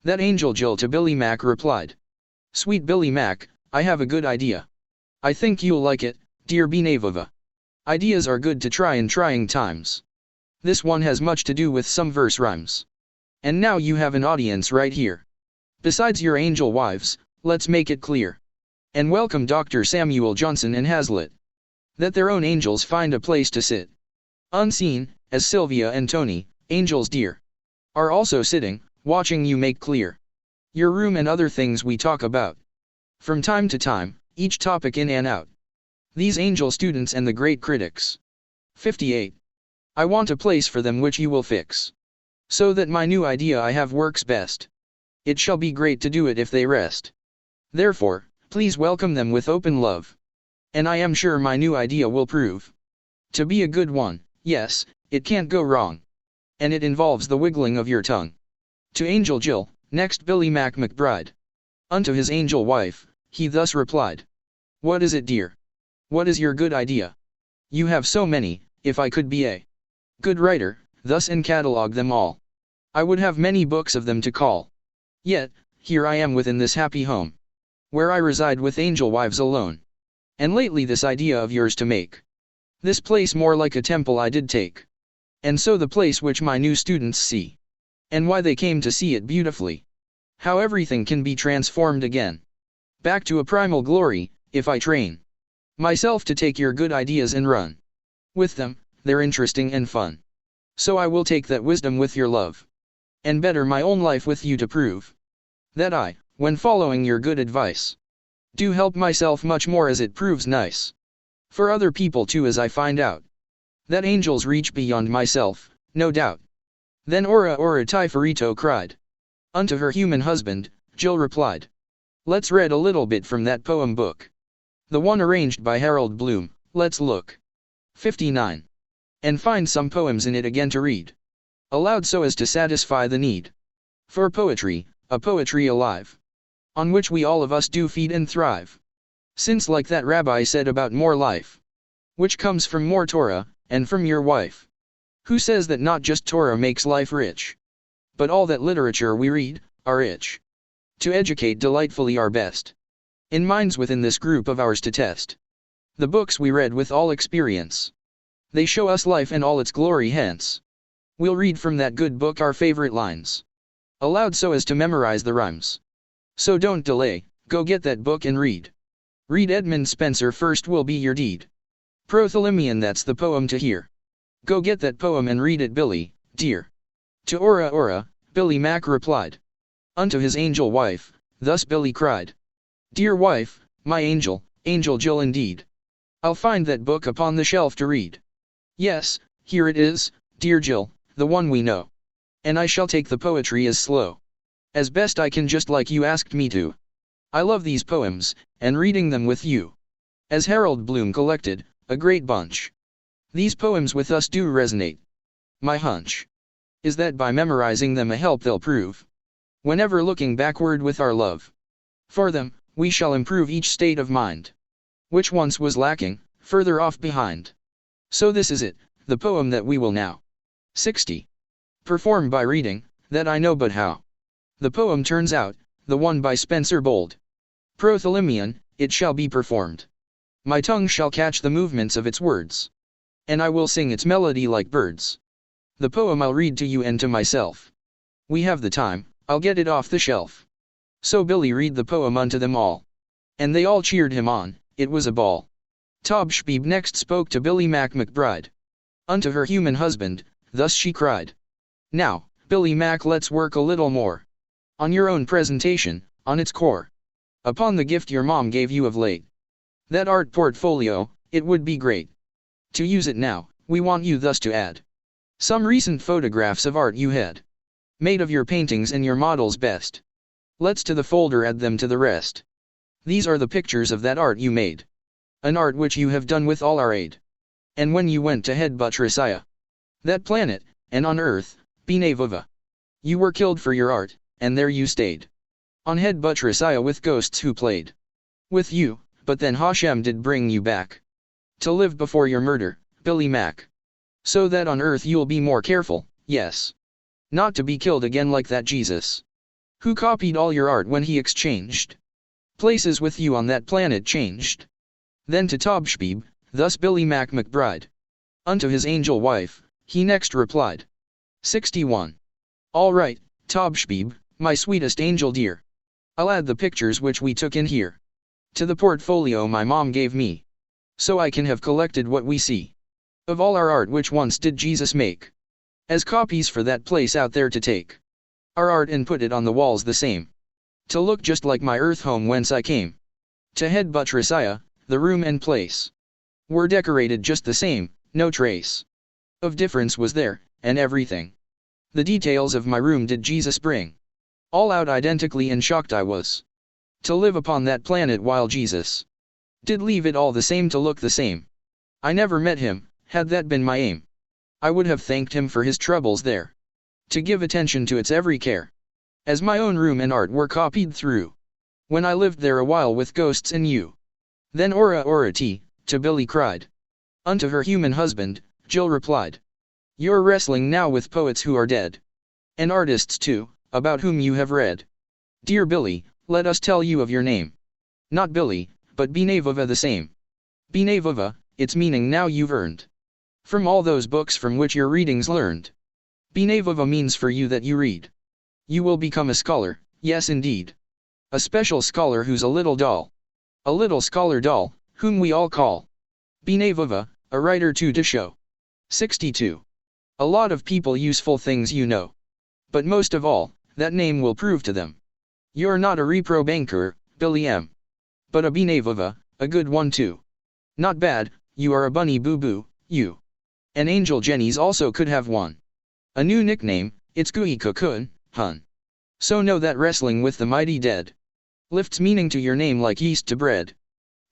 That angel Jill to Billy Mac replied. Sweet Billy Mac, I have a good idea. I think you'll like it, dear Benavova. Ideas are good to try in trying times. This one has much to do with some verse rhymes. And now you have an audience right here. Besides your angel wives, let's make it clear. And welcome Dr. Samuel Johnson and Hazlitt. That their own angels find a place to sit. Unseen, as Sylvia and Tony, angels dear, are also sitting, watching you make clear your room and other things we talk about. From time to time, each topic in and out. These angel students and the great critics. 58. I want a place for them which you will fix. So that my new idea I have works best. It shall be great to do it if they rest. Therefore, please welcome them with open love. And I am sure my new idea will prove to be a good one. Yes, it can't go wrong. And it involves the wiggling of your tongue. To Angel Jill, next Billy McBride. Unto his angel wife, he thus replied. What is it, dear? What is your good idea? You have so many, if I could be a good writer, thus and catalogue them all, I would have many books of them to call. Yet, here I am within this happy home, where I reside with angel wives alone. And lately this idea of yours to make this place more like a temple I did take. And so the place which my new students see. And why they came to see it beautifully. How everything can be transformed again. Back to a primal glory, if I train myself to take your good ideas and run with them, they're interesting and fun. So I will take that wisdom with your love. And better my own life with you to prove that I, when following your good advice, do help myself much more as it proves nice. For other people too, as I find out that angels reach beyond myself, no doubt. Then Ora Typhorito cried. Unto her human husband, Jill replied. Let's read a little bit from that poem book. The one arranged by Harold Bloom, let's look. 59. And find some poems in it again to read aloud so as to satisfy the need for poetry, a poetry alive, on which we all of us do feed and thrive. Since like that rabbi said about more life, which comes from more Torah, and from your wife, who says that not just Torah makes life rich, but all that literature we read, are rich. To educate delightfully our best in minds within this group of ours to test the books we read with all experience. They show us life and all its glory, hence we'll read from that good book our favorite lines aloud so as to memorize the rhymes. So don't delay, go get that book and read. Read Edmund Spenser first will be your deed. Prothalamion, that's the poem to hear. Go get that poem and read it, Billy, dear. To Ora, Billy Mac replied. Unto his angel wife, thus Billy cried. Dear wife, my angel, Angel Jill indeed. I'll find that book upon the shelf to read. Yes, here it is, dear Jill, the one we know. And I shall take the poetry as slow as best I can, just like you asked me to. I love these poems, and reading them with you. As Harold Bloom collected, a great bunch. These poems with us do resonate. My hunch is that by memorizing them a help they'll prove. Whenever looking backward with our love for them, we shall improve each state of mind, which once was lacking, further off behind. So this is it, the poem that we will now 60. Perform by reading, that I know but how. The poem turns out, the one by Spencer Bold. Prothalamion, it shall be performed. My tongue shall catch the movements of its words. And I will sing its melody like birds. The poem I'll read to you and to myself. We have the time, I'll get it off the shelf. So Billy read the poem unto them all. And they all cheered him on, it was a ball. Tobshpeeb next spoke to Billy McBride. Unto her human husband, thus she cried. Now, Billy Mac, let's work a little more on your own presentation, on its core. Upon the gift your mom gave you of late. That art portfolio, it would be great to use it now. We want you thus to add some recent photographs of art you had made of your paintings and your models best. Let's to the folder add them to the rest. These are the pictures of that art you made. An art which you have done with all our aid. And when you went to head Butrasiah, that planet, and on earth, B'nai Vova, you were killed for your art, and there you stayed. On head Butrasiah with ghosts who played with you, but then Hashem did bring you back to live before your murder, Billy Mac. So that on earth you'll be more careful, yes. Not to be killed again like that Jesus, who copied all your art when he exchanged places with you on that planet changed. Then to Tobshpeeb, Thus Billy McBride. Unto his angel wife, he next replied. 61. All right, Tobschbeeb, my sweetest angel dear. I'll add the pictures which we took in here to the portfolio my mom gave me, so I can have collected what we see of all our art which once did Jesus make, as copies for that place out there to take our art and put it on the walls the same, to look just like my earth home whence I came. To head buttress the room and place were decorated just the same, no trace of difference was there, and everything the details of my room did Jesus bring all out identically, and shocked I was to live upon that planet while Jesus did leave it all the same to look the same. I never met him, had that been my aim. I would have thanked him for his troubles there, to give attention to its every care, as my own room and art were copied through, when I lived there a while with ghosts and you. Then ora tea, to Billy cried. Unto her human husband, Jill replied. You're wrestling now with poets who are dead, and artists too, about whom you have read. Dear Billy, let us tell you of your name. Not Billy, but Binevova the same. Binevova, its meaning now you've earned from all those books from which your readings learned. Binevova means for you that you read. You will become a scholar, yes indeed. A special scholar who's a little doll. A little scholar doll, whom we all call Binevova, a writer too to show. 62. A lot of people useful things you know. But most of all, that name will prove to them. You're not a reprobanker, Billy M. But a Binevova, a good one too. Not bad, you are a bunny boo-boo, you. And Angel Jenny's also could have one. A new nickname, it's Gooey Cocoon, hun. So know that wrestling with the mighty dead lifts meaning to your name like yeast to bread.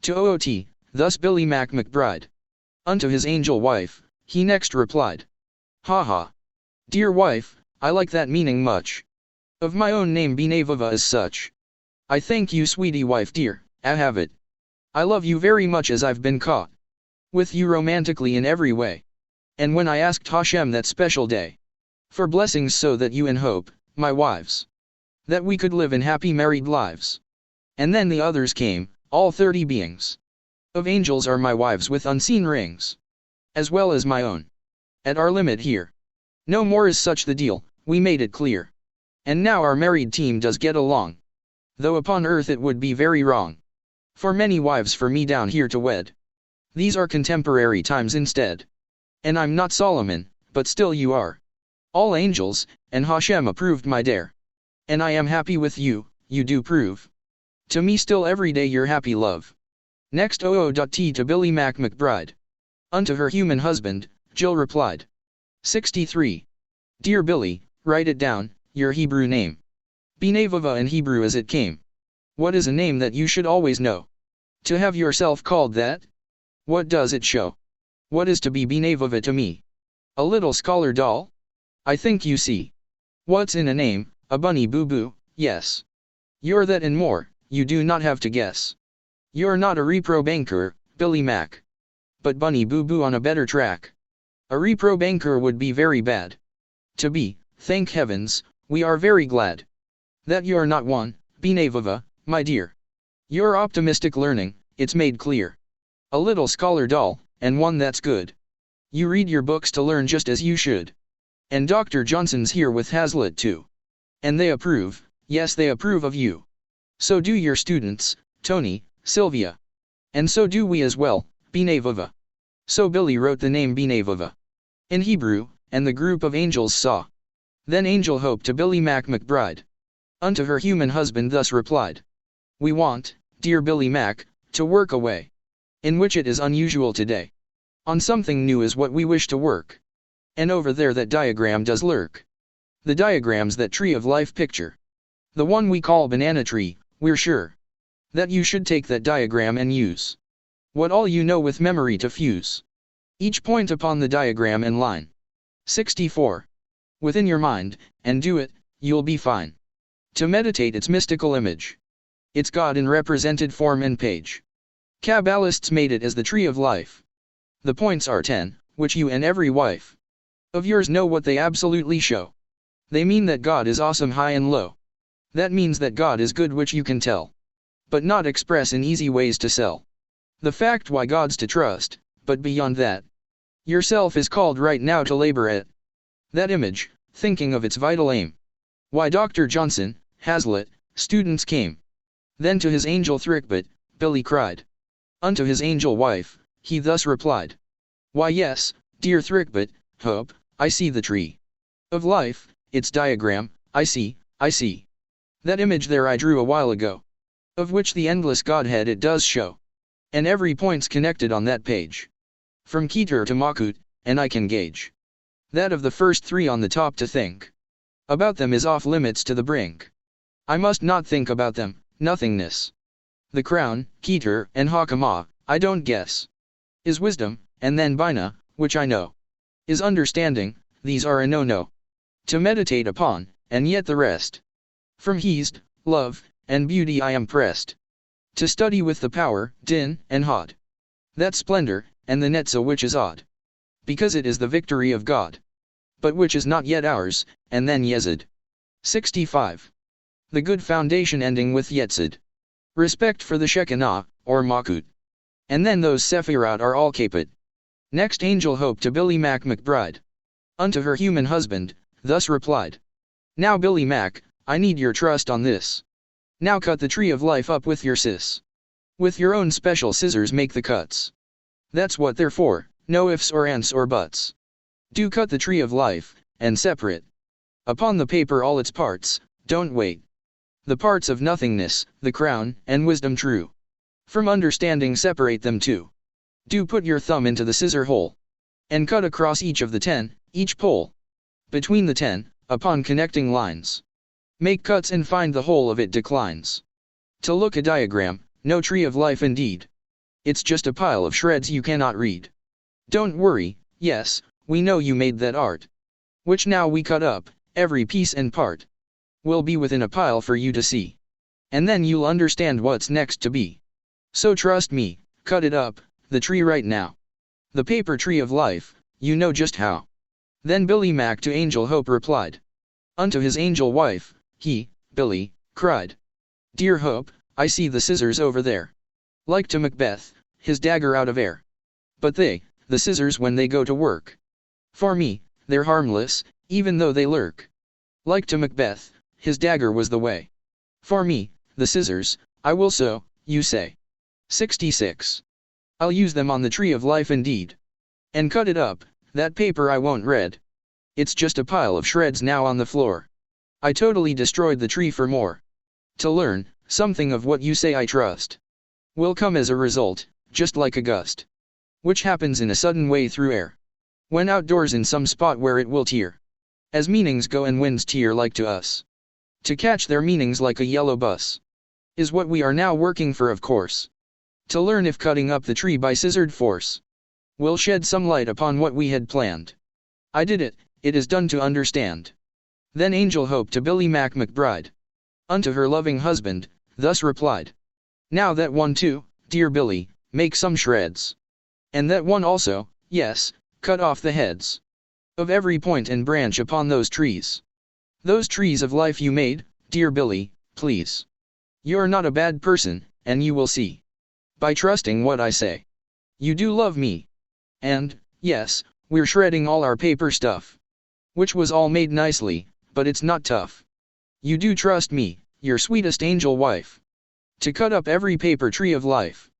To OOT, thus Billy McBride. Unto his angel wife, he next replied. Ha ha. Dear wife, I like that meaning much. Of my own name Binevova as such. I thank you sweetie wife dear, I have it. I love you very much as I've been caught with you romantically in every way. And when I asked Hashem that special day for blessings so that you and Hope, my wives, that we could live in happy married lives. And then the others came, all 30 beings of angels are my wives with unseen rings, as well as my own. At our limit here. No more is such the deal, we made it clear. And now our married team does get along. Though upon earth it would be very wrong for many wives for me down here to wed. These are contemporary times instead. And I'm not Solomon, but still you are all angels, and Hashem approved my dare. And I am happy with you, you do prove to me still every day your happy love. Next OO.T to Billy McBride. Unto her human husband, Jill replied. 63. Dear Billy, write it down, your Hebrew name. Binevova in Hebrew as it came. What is a name that you should always know? To have yourself called that? What does it show? What is to be Binevova to me? A little scholar doll? I think you see. What's in a name, a bunny boo-boo, yes. You're that and more, you do not have to guess. You're not a reprobanker, Billy Mac. But bunny boo-boo on a better track. A reprobanker would be very bad. To be, thank heavens, we are very glad that you're not one, Binevova, my dear. Your optimistic learning, it's made clear. A little scholar doll, and one that's good. You read your books to learn just as you should. And Dr. Johnson's here with Hazlitt too. And they approve, yes they approve of you. So do your students, Tony, Sylvia. And so do we as well, Binevova. So Billy wrote the name Binevova in Hebrew, and the group of angels saw. Then Angel Hope to Billy McBride. Unto her human husband thus replied. We want, dear Billy Mac, to work away, in which it is unusual today. On something new is what we wish to work. And over there that diagram does lurk. The diagram's that tree of life picture. The one we call banana tree, we're sure that you should take that diagram and use what all you know with memory to fuse each point upon the diagram and line. 64. Within your mind, and do it, you'll be fine. To meditate its mystical image. It's God in represented form and page. Kabbalists made it as the tree of life. The points are 10, which you and every wife of yours know what they absolutely show. They mean that God is awesome high and low. That means that God is good which you can tell, but not express in easy ways to sell. The fact why God's to trust, but beyond that, yourself is called right now to labor at that image, thinking of its vital aim. Why Dr. Johnson, Hazlitt, students came. Then to his angel Thrickbot, Billy cried. Unto his angel wife, he thus replied. Why yes, dear Thrickbot, Hope, I see the tree of life, its diagram, I see. That image there I drew a while ago, of which the endless Godhead it does show. And every point's connected on that page, from Keter to Makut, and I can gauge that of the first three on the top to think about them is off limits to the brink. I must not think about them, nothingness. The crown, Keter, and Hakama, I don't guess, is wisdom, and then Bina, which I know is understanding, these are a no-no to meditate upon, and yet the rest. From Hesed, love, and beauty I am pressed to study with the power, din, and hod. That splendor, and the netza which is odd, because it is the victory of God, but which is not yet ours, and then Yezid. 65. The good foundation ending with Yetzid. Respect for the Shekinah, or Makut. And then those Sephirot are all caput. Next angel Hope to Billy McBride. Unto her human husband, thus replied. Now Billy Mac, I need your trust on this. Now cut the tree of life up with your sis. With your own special scissors make the cuts. That's what they're for, no ifs or ands or buts. Do cut the tree of life, and separate upon the paper all its parts, don't wait. The parts of nothingness, the crown, and wisdom true. From understanding separate them too. Do put your thumb into the scissor hole, and cut across each of the 10, each pole. Between the 10, upon connecting lines. Make cuts and find the whole of it declines. To look a diagram, no tree of life indeed. It's just a pile of shreds you cannot read. Don't worry, yes, we know you made that art. Which now we cut up, every piece and part will be within a pile for you to see. And then you'll understand what's next to be. So trust me, cut it up, the tree right now. The paper tree of life, you know just how. Then Billy Mac to Angel Hope replied. Unto his angel wife, he, Billy, cried. Dear Hope, I see the scissors over there. Like to Macbeth, his dagger out of air. But they, the scissors when they go to work. For me, they're harmless, even though they lurk. Like to Macbeth, his dagger was the way. For me, the scissors, I will so, you say. 66. I'll use them on the tree of life indeed. And cut it up, that paper I won't read. It's just a pile of shreds now on the floor. I totally destroyed the tree for more. To learn, something of what you say I trust. Will come as a result, just like a gust. Which happens in a sudden way through air. When outdoors in some spot where it will tear. As meanings go and winds tear like to us. To catch their meanings like a yellow bus. Is what we are now working for of course. To learn if cutting up the tree by scissored force will shed some light upon what we had planned. I did it, it is done to understand. Then Angel Hope to Billy McBride. Unto her loving husband, thus replied. Now that one too, dear Billy, make some shreds. And that one also, yes, cut off the heads of every point and branch upon those trees. Those trees of life you made, dear Billy, please. You're not a bad person, and you will see. By trusting what I say. You do love me. And, yes, we're shredding all our paper stuff. Which was all made nicely, but it's not tough. You do trust me, your sweetest angel wife. To cut up every paper tree of life.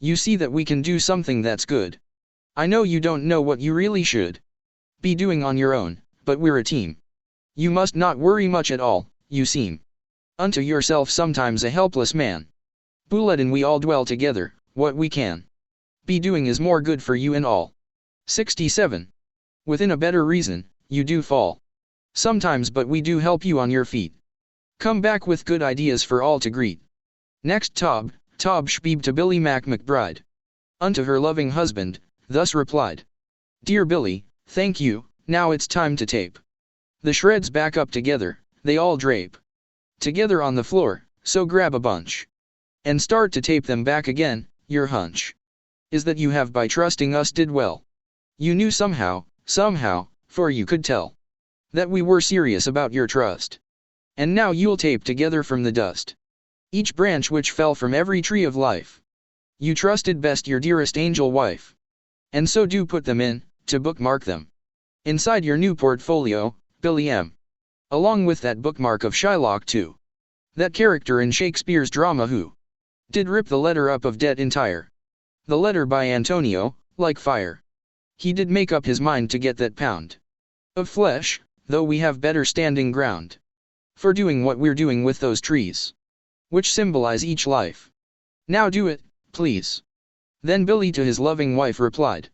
You see that we can do something that's good. I know you don't know what you really should be doing on your own, but we're a team. You must not worry much at all, you seem unto yourself sometimes a helpless man. Bullet and we all dwell together, what we can be doing is more good for you and all. 67. Within a better reason, you do fall. Sometimes but we do help you on your feet. Come back with good ideas for all to greet. Next Tob Shbeeb to Billy McBride. Unto her loving husband, thus replied. Dear Billy, thank you, now it's time to tape. The shreds back up together, they all drape together on the floor, so grab a bunch. And start to tape them back again, your hunch is that you have by trusting us did well. You knew somehow, for you could tell that we were serious about your trust. And now you'll tape together from the dust each branch which fell from every tree of life. You trusted best your dearest angel wife. And so do put them in, to bookmark them. Inside your new portfolio, Billy M. Along with that bookmark of Shylock too. That character in Shakespeare's drama who did rip the letter up of debt entire. The letter by Antonio, like fire. He did make up his mind to get that pound of flesh, though we have better standing ground for doing what we're doing with those trees, which symbolize each life. Now do it, please. Then Billy to his loving wife replied.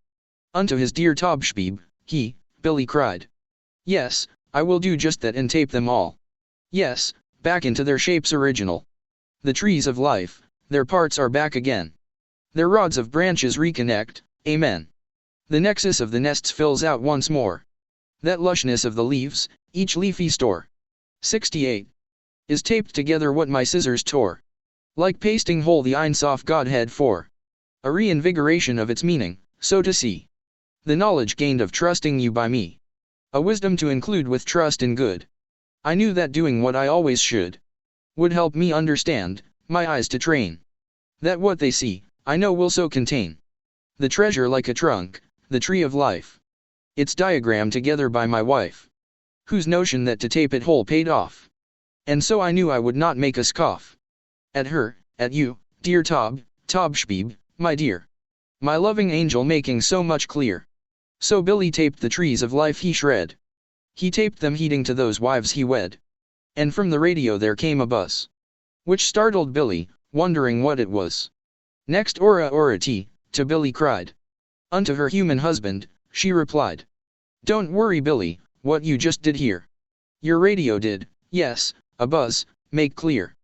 Unto his dear Tobschbeeb, he, Billy cried. Yes, I will do just that and tape them all. Yes, back into their shapes original. The trees of life, their parts are back again. Their rods of branches reconnect, amen. The nexus of the nests fills out once more. That lushness of the leaves, each leafy store. 68. Is taped together what my scissors tore. Like pasting whole the Ein Sof Godhead for a reinvigoration of its meaning, so to see. The knowledge gained of trusting you by me. A wisdom to include with trust in good. I knew that doing what I always should would help me understand, my eyes to train. That what they see, I know will so contain. The treasure like a trunk, the tree of life. It's diagrammed together by my wife. Whose notion that to tape it whole paid off. And so I knew I would not make a scoff. At her, at you, dear Tobschbeeb, my dear. My loving angel making so much clear. So Billy taped the trees of life he shred. He taped them heeding to those wives he wed. And from the radio there came a buzz, which startled Billy, wondering what it was. Next ora tea, to Billy cried. Unto her human husband, she replied. Don't worry Billy, what you just did here. Your radio did, yes, a buzz, make clear.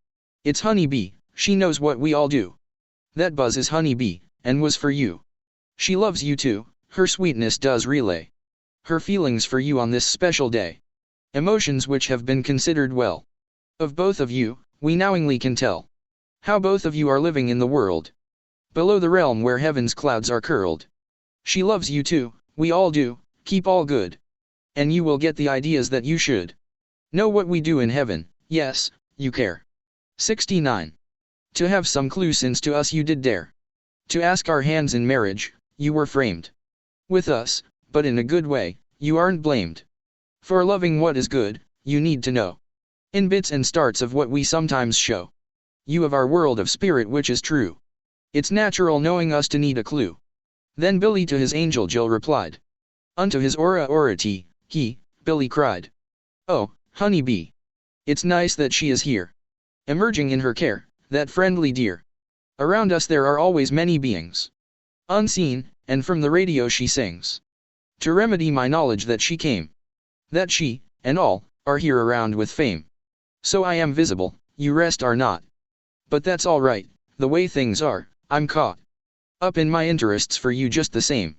It's honey bee, she knows what we all do. That buzz is honey bee, and was for you. She loves you too, her sweetness does relay her feelings for you on this special day. Emotions which have been considered well. Of both of you, we knowingly can tell how both of you are living in the world. Below the realm where heaven's clouds are curled. She loves you too, we all do, keep all good. And you will get the ideas that you should know what we do in heaven, yes, you care. 69. To have some clue since to us you did dare to ask our hands in marriage, you were framed with us, but in a good way, you aren't blamed. For loving what is good, you need to know in bits and starts of what we sometimes show you of our world of spirit which is true. It's natural knowing us to need a clue. Then Billy to his angel Jill replied. Unto his ora tea, he, Billy cried. Oh, honey bee. It's nice that she is here. Emerging in her care, that friendly dear. Around us there are always many beings unseen, and from the radio she sings. To remedy my knowledge that she came. That she, and all, are here around with fame. So I am visible, you rest are not. But that's all right, the way things are, I'm caught up in my interests for you just the same.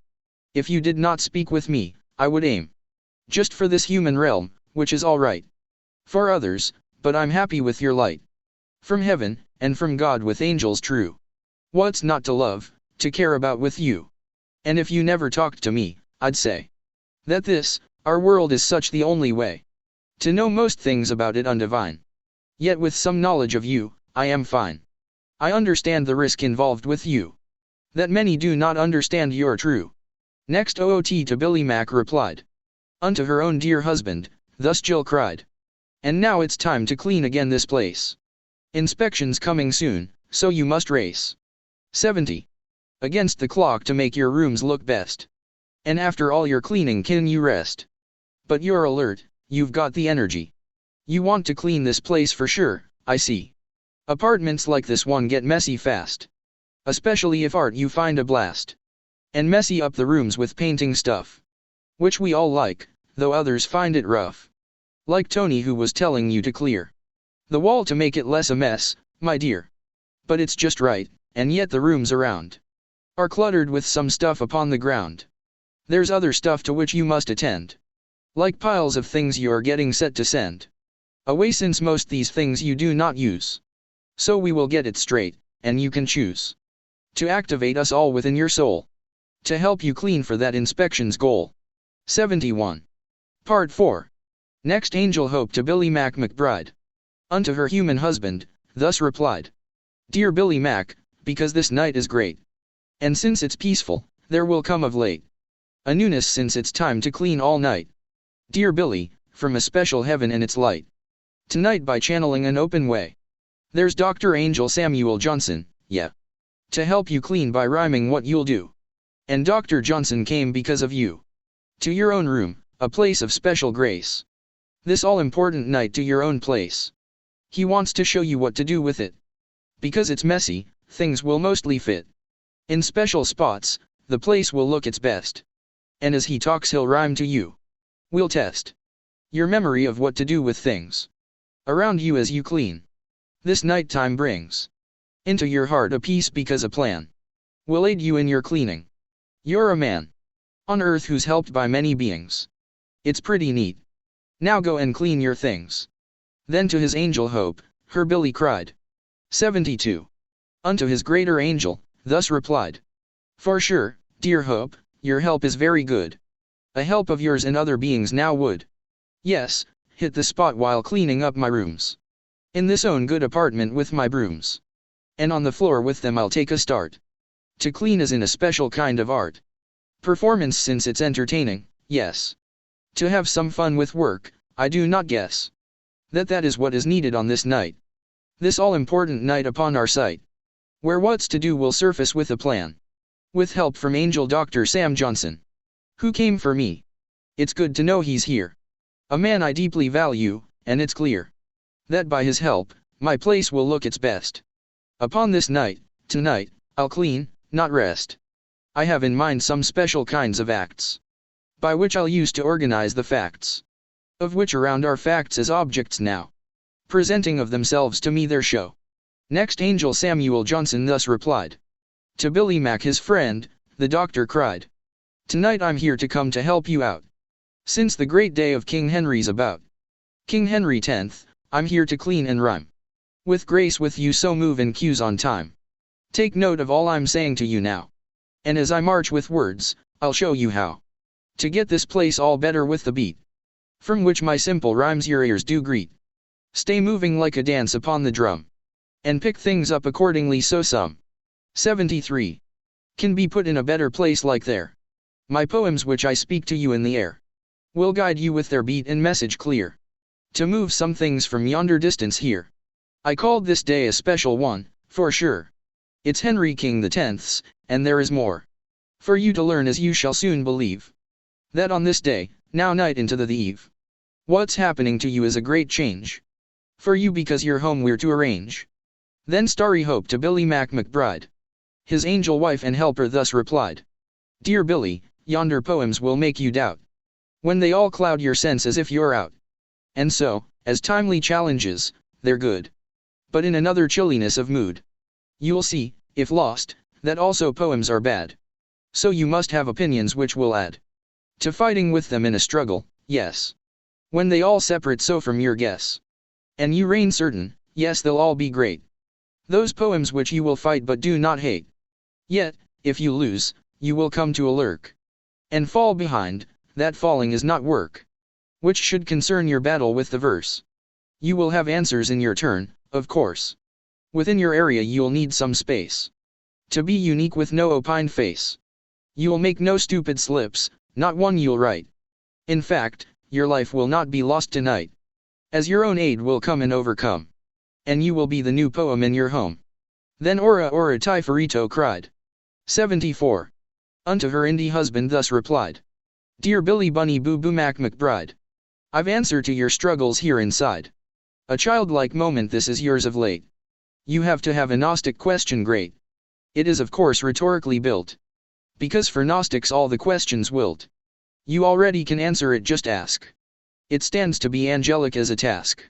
If you did not speak with me, I would aim just for this human realm, which is all right for others, but I'm happy with your light. From heaven, and from God with angels true. What's not to love, to care about with you? And if you never talked to me, I'd say that this, our world is such the only way to know most things about it undivine. Yet with some knowledge of you, I am fine. I understand the risk involved with you. That many do not understand you're true. Next OOT to Billy Mac replied. Unto her own dear husband, thus Jill cried. And now it's time to clean again this place. Inspections coming soon, so you must race 70 against the clock to make your rooms look best. And after all your cleaning can you rest? But you're alert, you've got the energy. You want to clean this place for sure, I see. Apartments like this one get messy fast. Especially if art you find a blast. And messy up the rooms with painting stuff. Which we all like, though others find it rough. Like Tony who was telling you to clear the wall to make it less a mess, my dear. But it's just right, and yet the rooms around are cluttered with some stuff upon the ground. There's other stuff to which you must attend. Like piles of things you're getting set to send away since most these things you do not use. So we will get it straight, and you can choose to activate us all within your soul to help you clean for that inspection's goal. 71. Part 4. Next Angel Hope to Billy Mac McBride. Unto her human husband, thus replied. Dear Billy Mac, because this night is great. And since it's peaceful, there will come of late a newness since it's time to clean all night. Dear Billy, from a special heaven and its light. Tonight by channeling an open way. There's Dr. Angel Samuel Johnson, yeah. To help you clean by rhyming what you'll do. And Dr. Johnson came because of you. To your own room, a place of special grace. This all-important night to your own place. He wants to show you what to do with it. Because it's messy, things will mostly fit. In special spots, the place will look its best. And as he talks he'll rhyme to you. We'll test your memory of what to do with things around you as you clean. This nighttime brings into your heart a peace because a plan will aid you in your cleaning. You're a man on earth who's helped by many beings. It's pretty neat. Now go and clean your things. Then to his angel Hope, her Billy cried. 72. Unto his greater angel, thus replied. For sure, dear Hope, your help is very good. A help of yours and other beings now would. Yes, hit the spot while cleaning up my rooms. In this own good apartment with my brooms. And on the floor with them I'll take a start. To clean is in a special kind of art. Performance since it's entertaining, yes. To have some fun with work, I do not guess that is what is needed on this night. This all-important night upon our sight. Where what's to do will surface with a plan. With help from Angel Dr. Sam Johnson. Who came for me. It's good to know he's here. A man I deeply value, and it's clear that by his help, my place will look its best. Upon this night, tonight, I'll clean, not rest. I have in mind some special kinds of acts by which I'll use to organize the facts of which around are facts as objects now presenting of themselves to me their show. Next Angel Samuel Johnson thus replied. To Billy Mac his friend, the doctor cried. Tonight I'm here to come to help you out. Since the great day of King Henry's about. King Henry X, I'm here to clean and rhyme. With grace with you so move in cues on time. Take note of all I'm saying to you now. And as I march with words, I'll show you how to get this place all better with the beat. From which my simple rhymes your ears do greet. Stay moving like a dance upon the drum. And pick things up accordingly so some 73 can be put in a better place like there. My poems which I speak to you in the air will guide you with their beat and message clear. To move some things from yonder distance here. I called this day a special one, for sure. It's Henry King the 10th's, and there is more for you to learn as you shall soon believe. That on this day, now night into the eve, what's happening to you is a great change. For you because you're home we're to arrange. Then Starry Hope to Billy McBride. His angel wife and helper thus replied. Dear Billy, yonder poems will make you doubt. When they all cloud your sense as if you're out. And so, as timely challenges, they're good. But in another chilliness of mood. You'll see, if lost, that also poems are bad. So you must have opinions which will add to fighting with them in a struggle, yes. When they all separate so from your guess. And you reign certain, yes they'll all be great. Those poems which you will fight but do not hate. Yet, if you lose, you will come to a lurk. And fall behind, that falling is not work. Which should concern your battle with the verse. You will have answers in your turn, of course. Within your area you'll need some space. To be unique with no opined face. You'll make no stupid slips, not one you'll write. In fact, your life will not be lost tonight. As your own aid will come and overcome. And you will be the new poem in your home. Then Ora Ora Tyferito cried. 74. Unto her indie husband thus replied. Dear Billy Bunny Boo Boo McBride. I've answer to your struggles here inside. A childlike moment this is yours of late. You have to have a Gnostic question great. It is of course rhetorically built. Because for Gnostics all the questions wilt. You already can answer it just ask. It stands to be angelic as a task.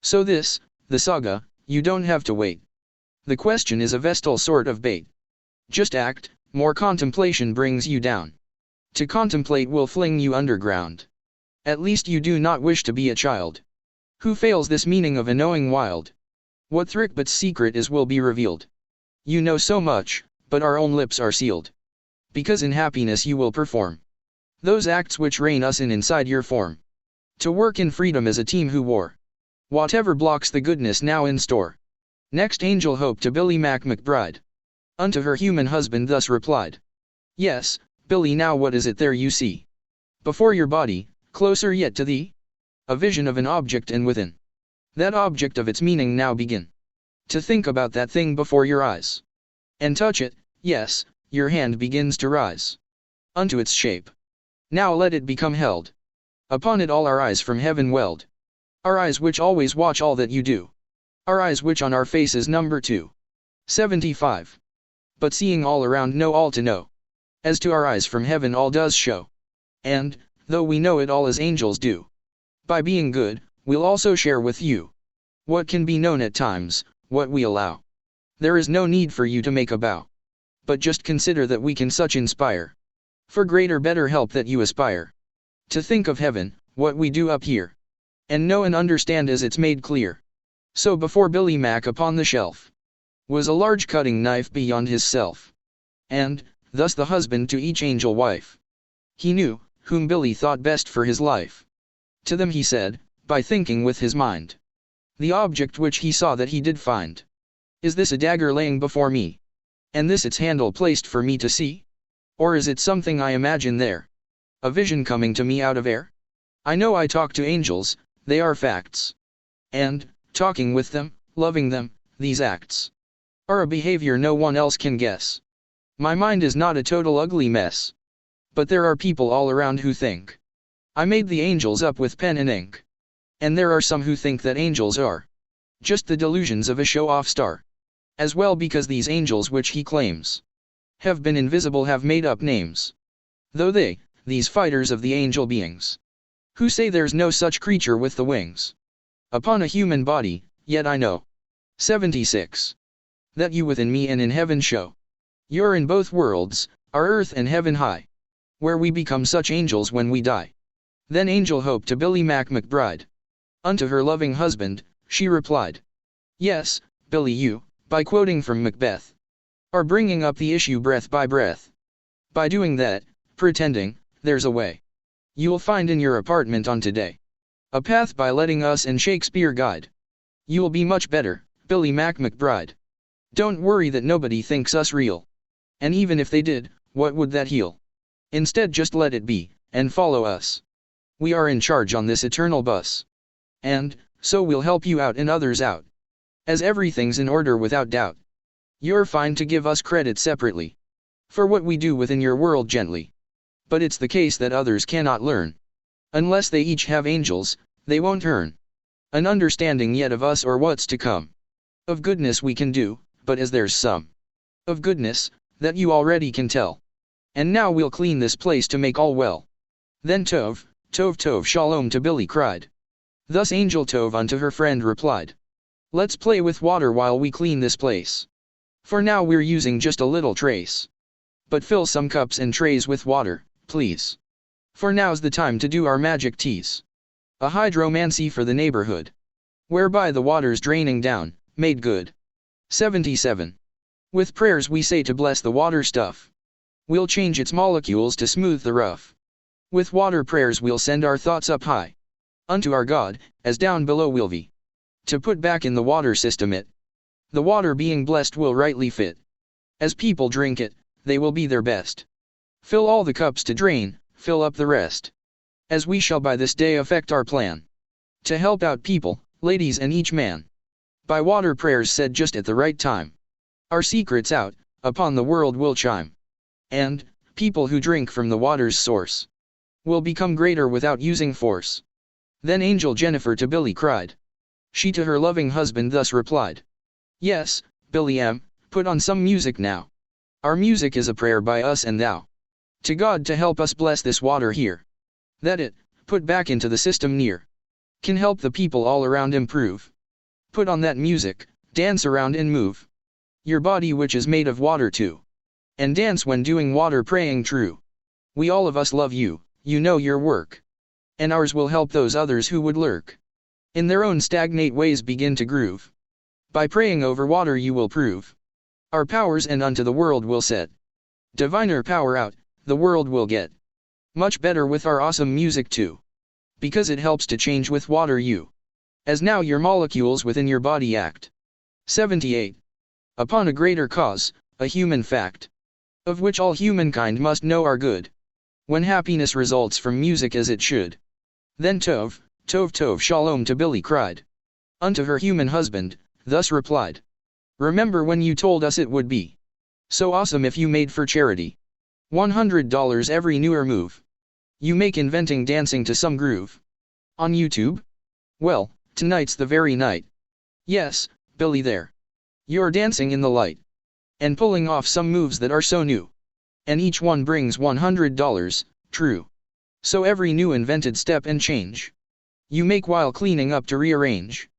So this, the saga, you don't have to wait. The question is a vestal sort of bait. Just act, more contemplation brings you down. To contemplate will fling you underground. At least you do not wish to be a child. Who fails this meaning of a knowing wild? What thrick but secret is will be revealed. You know so much, but our own lips are sealed. Because in happiness you will perform those acts which reign us in inside your form. To work in freedom as a team who war whatever blocks the goodness now in store. Next Angel Hope to Billy McBride. Unto her human husband thus replied. Yes, Billy, now what is it there you see? Before your body, closer yet to thee? A vision of an object, and within that object of its meaning now begin to think about that thing before your eyes. And touch it, yes, your hand begins to rise unto its shape. Now let it become held. Upon it all our eyes from heaven weld. Our eyes which always watch all that you do. Our eyes which on our faces number 275. But seeing all around know all to know. As to our eyes from heaven all does show. And, though we know it all as angels do, by being good, we'll also share with you what can be known at times, what we allow. There is no need for you to make a bow, but just consider that we can such inspire, for greater better help that you aspire to think of heaven, what we do up here, and know and understand as it's made clear. So before Billy Mac upon the shelf was a large cutting knife beyond his self, and, thus the husband to each angel wife he knew, whom Billy thought best for his life. To them he said, by thinking with his mind, the object which he saw that he did find. Is this a dagger laying before me? And this its handle placed for me to see? Or is it something I imagine there? A vision coming to me out of air? I know I talk to angels, they are facts. And, talking with them, loving them, these acts are a behavior no one else can guess. My mind is not a total ugly mess. But there are people all around who think I made the angels up with pen and ink. And there are some who think that angels are just the delusions of a show-off star. As well, because these angels which he claims have been invisible have made up names. Though they, these fighters of the angel beings, who say there's no such creature with the wings upon a human body, yet I know 76. That you within me and in heaven show. You're in both worlds, our earth and heaven high, where we become such angels when we die. Then Angel Hope to Billy McBride, unto her loving husband, she replied, yes, Billy, you, by quoting from Macbeth, are bringing up the issue breath by breath. By doing that, pretending, there's a way you'll find in your apartment on today. A path by letting us and Shakespeare guide. You'll be much better, Billy McBride. Don't worry that nobody thinks us real. And even if they did, what would that heal? Instead just let it be, and follow us. We are in charge on this eternal bus. And, so we'll help you out and others out. As everything's in order without doubt. You're fine to give us credit separately for what we do within your world gently. But it's the case that others cannot learn. Unless they each have angels, they won't earn an understanding yet of us or what's to come. Of goodness we can do, but as there's some of goodness that you already can tell. And now we'll clean this place to make all well. Then Tov, Shalom to Billy cried. Thus Angel Tov unto her friend replied. Let's play with water while we clean this place. For now we're using just a little trace. But fill some cups and trays with water, please. For now's the time to do our magic teas. A hydromancy for the neighborhood, whereby the water's draining down, made good. 77. With prayers we say to bless the water stuff. We'll change its molecules to smooth the rough. With water prayers we'll send our thoughts up high unto our God, as down below we'll be to put back in the water system it. The water being blessed will rightly fit. As people drink it, they will be their best. Fill all the cups to drain, fill up the rest. As we shall by this day effect our plan to help out people, ladies and each man. By water prayers said just at the right time. Our secrets out, upon the world will chime. And, people who drink from the water's source will become greater without using force. Then Angel Jennifer to Billy cried. She to her loving husband thus replied. Yes, Billy M., put on some music now. Our music is a prayer by us and thou to God to help us bless this water here. That it, put back into the system near, can help the people all around improve. Put on that music, dance around and move your body which is made of water too. And dance when doing water praying true. We all of us love you, you know your work. And ours will help those others who would lurk in their own stagnate ways begin to groove. By praying over water you will prove our powers and unto the world will set diviner power out, the world will get much better with our awesome music too. Because it helps to change with water you. As now your molecules within your body act. 78. Upon a greater cause, a human fact. of which all humankind must know are good. When happiness results from music as it should. Then Tov, Tov Tov Shalom to Billy cried. Unto her human husband, thus replied. Remember when you told us it would be so awesome if you made for charity. $100 every newer move you make inventing dancing to some groove. On YouTube? Well, tonight's the very night. Yes, Billy there. You're dancing in the light. And pulling off some moves that are so new. And each one brings $100, true. So every new invented step and change you make while cleaning up to rearrange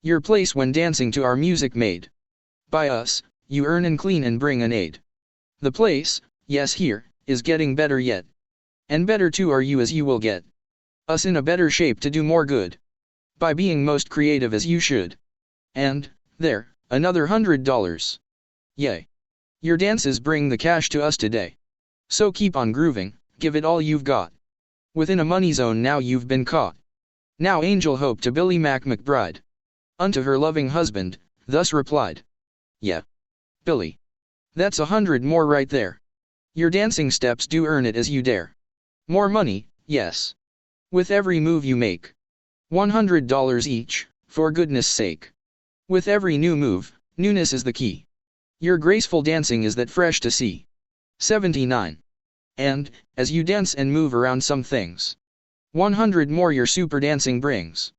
your place when dancing to our music made by us, you earn and clean and bring an aid. The place, yes here, is getting better yet. And better too are you as you will get us in a better shape to do more good. By being most creative as you should. And, there, another $100. Yay. Your dances bring the cash to us today. So keep on grooving, give it all you've got. Within a money zone now you've been caught. Now Angel Hope to Billy McBride. Unto her loving husband, thus replied. Yeah. Billy. That's 100 more right there. Your dancing steps do earn it as you dare. More money, yes. With every move you make. $100 each, for goodness sake. With every new move, newness is the key. Your graceful dancing is that fresh to see. 79. And, as you dance and move around some things, 100 more your super dancing brings.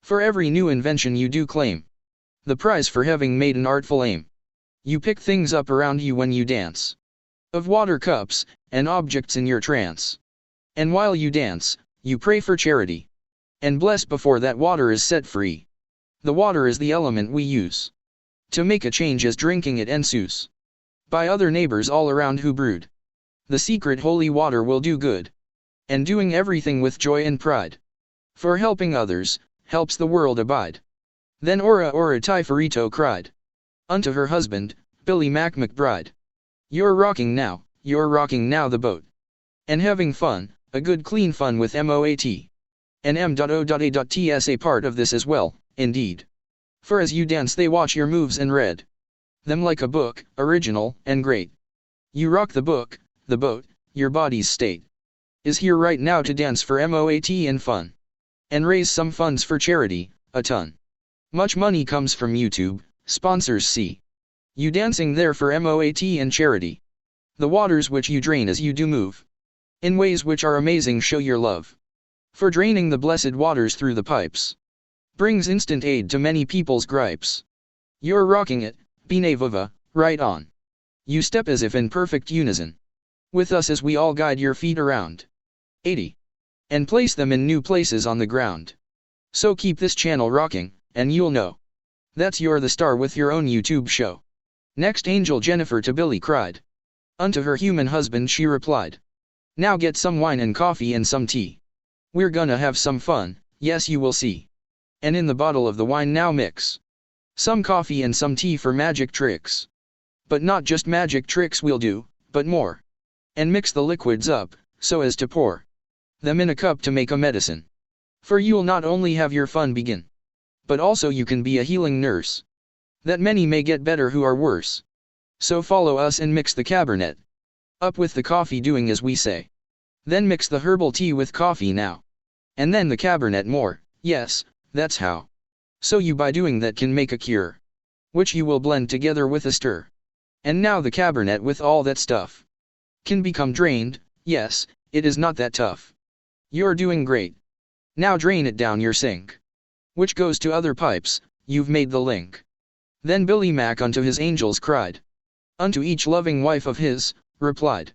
For every new invention you do claim the prize for having made an artful aim. You pick things up around you when you dance. Of water cups, and objects in your trance. And while you dance, you pray for charity. And bless before that water is set free. The water is the element we use to make a change as drinking it ensues. By other neighbors all around who brood. The secret holy water will do good. And doing everything with joy and pride. For helping others, helps the world abide. Then Ora Ora Tyferito cried. Unto her husband, Billy McBride. You're rocking now the boat. And having fun, a good clean fun with MOAT. And M.O.A.T's a part of this as well, indeed. For as you dance they watch your moves and read them like a book, original, and great. You rock the book, the boat, your body's state is here right now to dance for MOAT and fun. And raise some funds for charity, a ton. Much money comes from YouTube, sponsors see you dancing there for MOAT and charity. The waters which you drain as you do move in ways which are amazing show your love. For draining the blessed waters through the pipes brings instant aid to many people's gripes. You're rocking it, Bine Vuva, right on. You step as if in perfect unison with us as we all guide your feet around 80. And place them in new places on the ground. So keep this channel rocking, and you'll know that's you're the star with your own YouTube show. Next Angel Jennifer to Billy cried. Unto her human husband she replied. Now get some wine and coffee and some tea. We're gonna have some fun, yes you will see. And in the bottle of the wine now mix some coffee and some tea for magic tricks. But not just magic tricks we'll do, but more. And mix the liquids up, so as to pour them in a cup to make a medicine. For you'll not only have your fun begin, but also you can be a healing nurse. That many may get better who are worse. So follow us and mix the Cabernet up with the coffee doing as we say. Then mix the herbal tea with coffee now. And then the Cabernet more, yes, that's how. So you by doing that can make a cure. Which you will blend together with a stir. And now the Cabernet with all that stuff can become drained, yes, it is not that tough. You're doing great. Now drain it down your sink. Which goes to other pipes, you've made the link. Then Billy Mac unto his angels cried. Unto each loving wife of his, replied.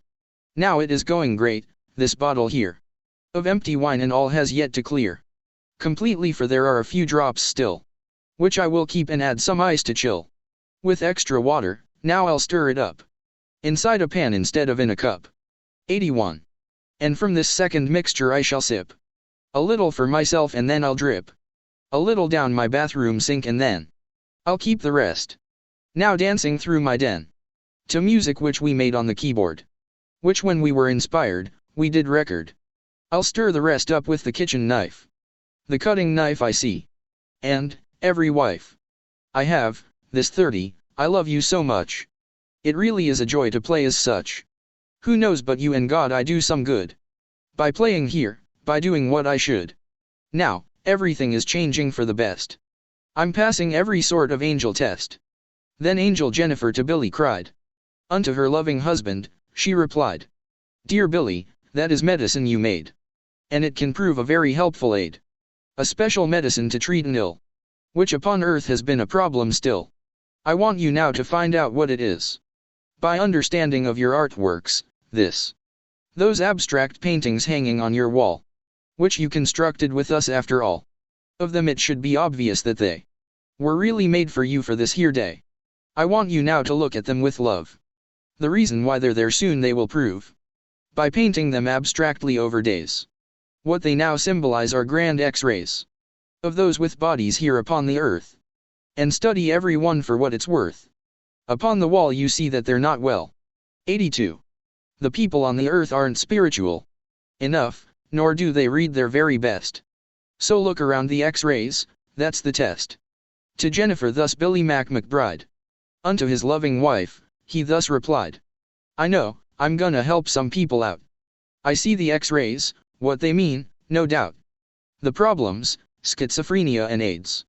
Now it is going great, this bottle here. Of empty wine and all has yet to clear. Completely for there are a few drops still. Which I will keep and add some ice to chill. With extra water, now I'll stir it up. Inside a pan instead of in a cup. 81. And from this second mixture I shall sip. A little for myself and then I'll drip a little down my bathroom sink and then I'll keep the rest. Now dancing through my den. To music which we made on the keyboard. Which when we were inspired, we did record. I'll stir the rest up with the kitchen knife. The cutting knife I see. And, every wife I have, this 30, I love you so much. It really is a joy to play as such. Who knows but you and God I do some good. By playing here, by doing what I should. Now, everything is changing for the best. I'm passing every sort of angel test. Then Angel Jennifer to Billy cried. Unto her loving husband, she replied. Dear Billy, that is medicine you made. And it can prove a very helpful aid. A special medicine to treat an ill, which upon earth has been a problem still. I want you now to find out what it is. By understanding of your artworks, those abstract paintings hanging on your wall, which you constructed with us after all. Of them it should be obvious that they were really made for you for this here day. I want you now to look at them with love. The reason why they're there soon they will prove. By painting them abstractly over days. What they now symbolize are grand X-rays of those with bodies here upon the earth. And study every one for what it's worth. Upon the wall you see that they're not well. 82. The people on the earth aren't spiritual enough, nor do they read their very best. So look around the X-rays, that's the test. To Jennifer thus Billy McBride. Unto his loving wife, he thus replied. I know, I'm gonna help some people out. I see the X-rays, what they mean, no doubt. The problems, schizophrenia and AIDS.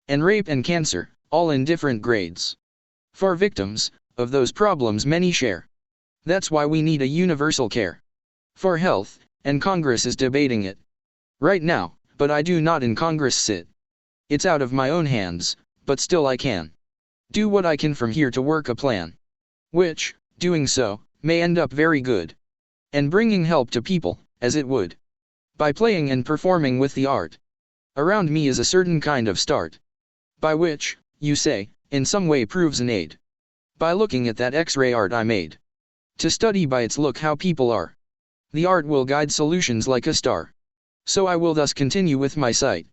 And rape and cancer, all in different grades. For victims, of those problems many share. That's why we need a universal care. For health, and Congress is debating it. Right now, but I do not in Congress sit. It's out of my own hands, but still I can do what I can from here to work a plan. Which, doing so, may end up very good. And bringing help to people, as it would. By playing and performing with the art. Around me is a certain kind of start. By which, you say, in some way proves an aid. By looking at that X-ray art I made. To study by its look how people are. The art will guide solutions like a star. So I will thus continue with my sight.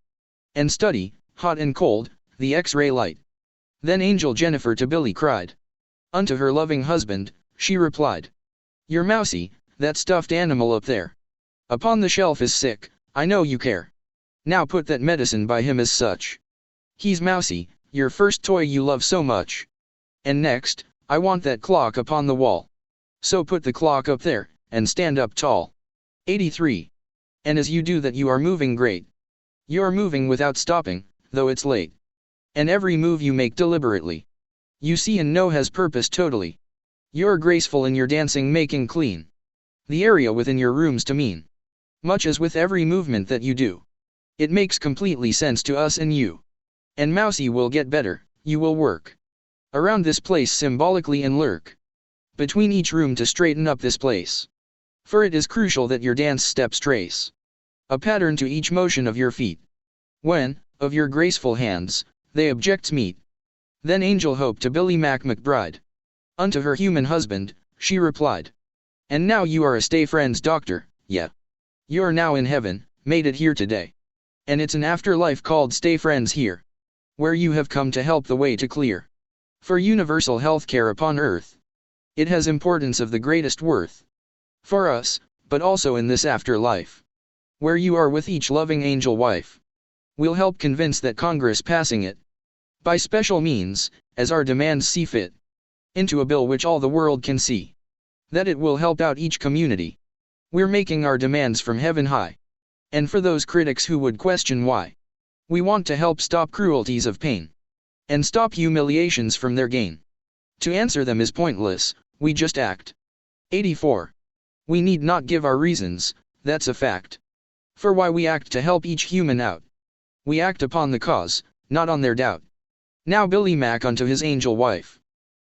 And study, hot and cold, the X-ray light. Then Angel Jennifer to Billy cried. Unto her loving husband, she replied. Your Mousie, that stuffed animal up there. Upon the shelf is sick, I know you care. Now put that medicine by him as such. He's Mousie, your first toy you love so much. And next, I want that clock upon the wall. So put the clock up there, and stand up tall. 83. And as you do that you are moving great. You are moving without stopping, though it's late. And every move you make deliberately. You see and know has purpose totally. You're graceful in your dancing making clean. The area within your rooms to mean. Much as with every movement that you do. It makes completely sense to us and you. And Mousie will get better, you will work. Around this place symbolically and lurk. Between each room to straighten up this place. For it is crucial that your dance steps trace a pattern to each motion of your feet. When, of your graceful hands, they objects meet. Then Angel Hope to Billy McBride. Unto her human husband, she replied. And now you are a Stayfriends doctor, yeah. You're now in heaven, made it here today. And it's an afterlife called Stayfriends here. Where you have come to help the way to clear. For universal health care upon earth. It has importance of the greatest worth. For us, but also in this afterlife. Where you are with each loving angel wife. We'll help convince that Congress passing it. By special means, as our demands see fit. Into a bill which all the world can see. That it will help out each community. We're making our demands from heaven high. And for those critics who would question why. We want to help stop cruelties of pain. And stop humiliations from their gain. To answer them is pointless, we just act. 84. We need not give our reasons, that's a fact. For why we act to help each human out. We act upon the cause, not on their doubt. Now Billy Mac unto his angel wife.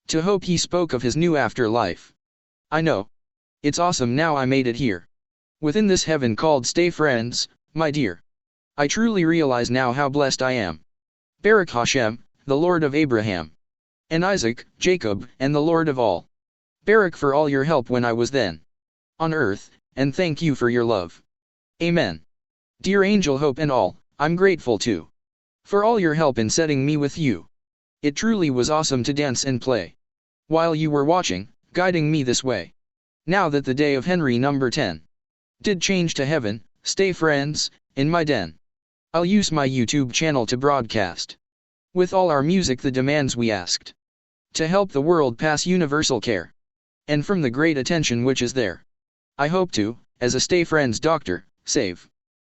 To Hope he spoke of his new afterlife. I know. It's awesome now I made it here. Within this heaven called Stayfriends, my dear. I truly realize now how blessed I am. Baruch Hashem, the Lord of Abraham. And Isaac, Jacob, and the Lord of all. Baruch for all your help when I was then on earth, and thank you for your love. Amen. Dear Angel Hope and all, I'm grateful too. For all your help in setting me with you. It truly was awesome to dance and play. While you were watching, guiding me this way. Now that the day of Henry number 10. Did change to heaven, Stayfriends, in my den. I'll use my YouTube channel to broadcast. With all our music the demands we asked. To help the world pass universal care. and from the great attention which is there. I hope to, as a Stayfriends doctor, save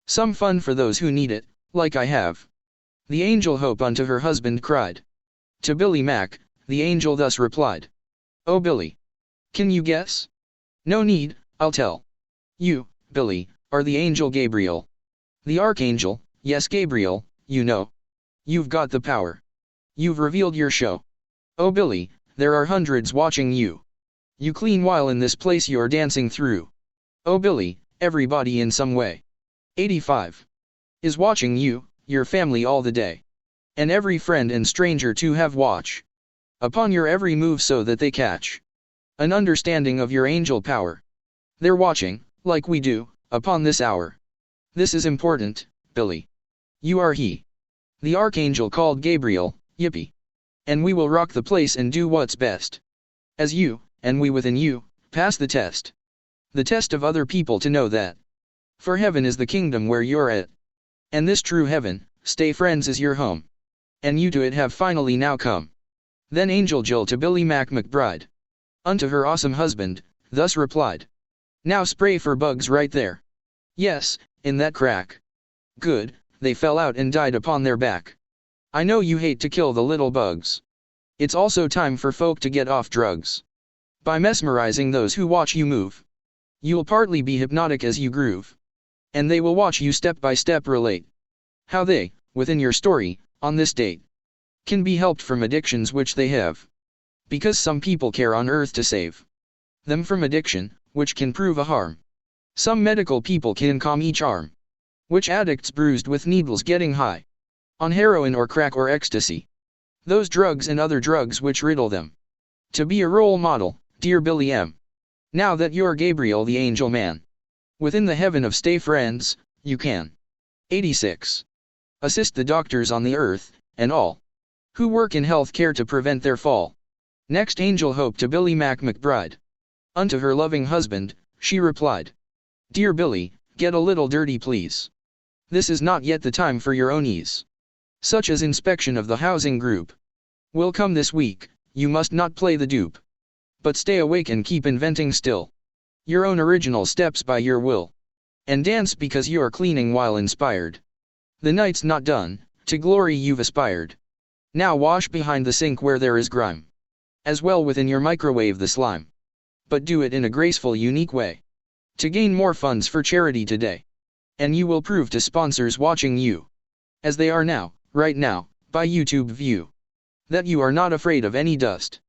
some fun for those who need it, like I have. The angel Hope unto her husband cried. To Billy Mac, the angel thus replied. Oh Billy! Can you guess? No need, I'll tell. You, Billy, are the angel Gabriel. The archangel, yes Gabriel, you know. You've got the power. You've revealed your show. Oh Billy, there are hundreds watching you. You clean while in this place you're dancing through. Oh Billy, everybody in some way. 85. Is watching you, your family all the day. And every friend and stranger to have watch upon your every move so that they catch an understanding of your angel power. They're watching, like we do, upon this hour. This is important, Billy. You are he. The archangel called Gabriel, yippee. And we will rock the place and do what's best. As you, and we within you, pass the test. The test of other people to know that. For heaven is the kingdom where you're at. And this true heaven, Stayfriends is your home. And you to it have finally now come. Then Angel Jill to Billy McBride. Unto her awesome husband, thus replied. Now spray for bugs right there. Yes, in that crack. Good, they fell out and died upon their back. I know you hate to kill the little bugs. It's also time for folk to get off drugs. By mesmerizing those who watch you move. You'll partly be hypnotic as you groove. And they will watch you step by step relate how they, within your story, on this date, can be helped from addictions which they have. Because some people care on earth to save them from addiction, which can prove a harm. Some medical people can calm each arm, which addicts bruised with needles getting high on heroin or crack or ecstasy. Those drugs and other drugs which riddle them. To be a role model, dear Billy M. Now that you're Gabriel the angel man. Within the heaven of Stayfriends, you can. 86. Assist the doctors on the earth, and all who work in health care to prevent their fall. Next Angel Hope to Billy McBride. Unto her loving husband, she replied. Dear Billy, get a little dirty please. This is not yet the time for your own ease. Such as inspection of the housing group will come this week, you must not play the dupe. But stay awake and keep inventing still your own original steps by your will. And dance because you are cleaning while inspired. The night's not done, to glory you've aspired. Now wash behind the sink where there is grime. As well within your microwave the slime. But do it in a graceful unique way. To gain more funds for charity today. And you will prove to sponsors watching you. As they are now, right now, by YouTube view. That you are not afraid of any dust.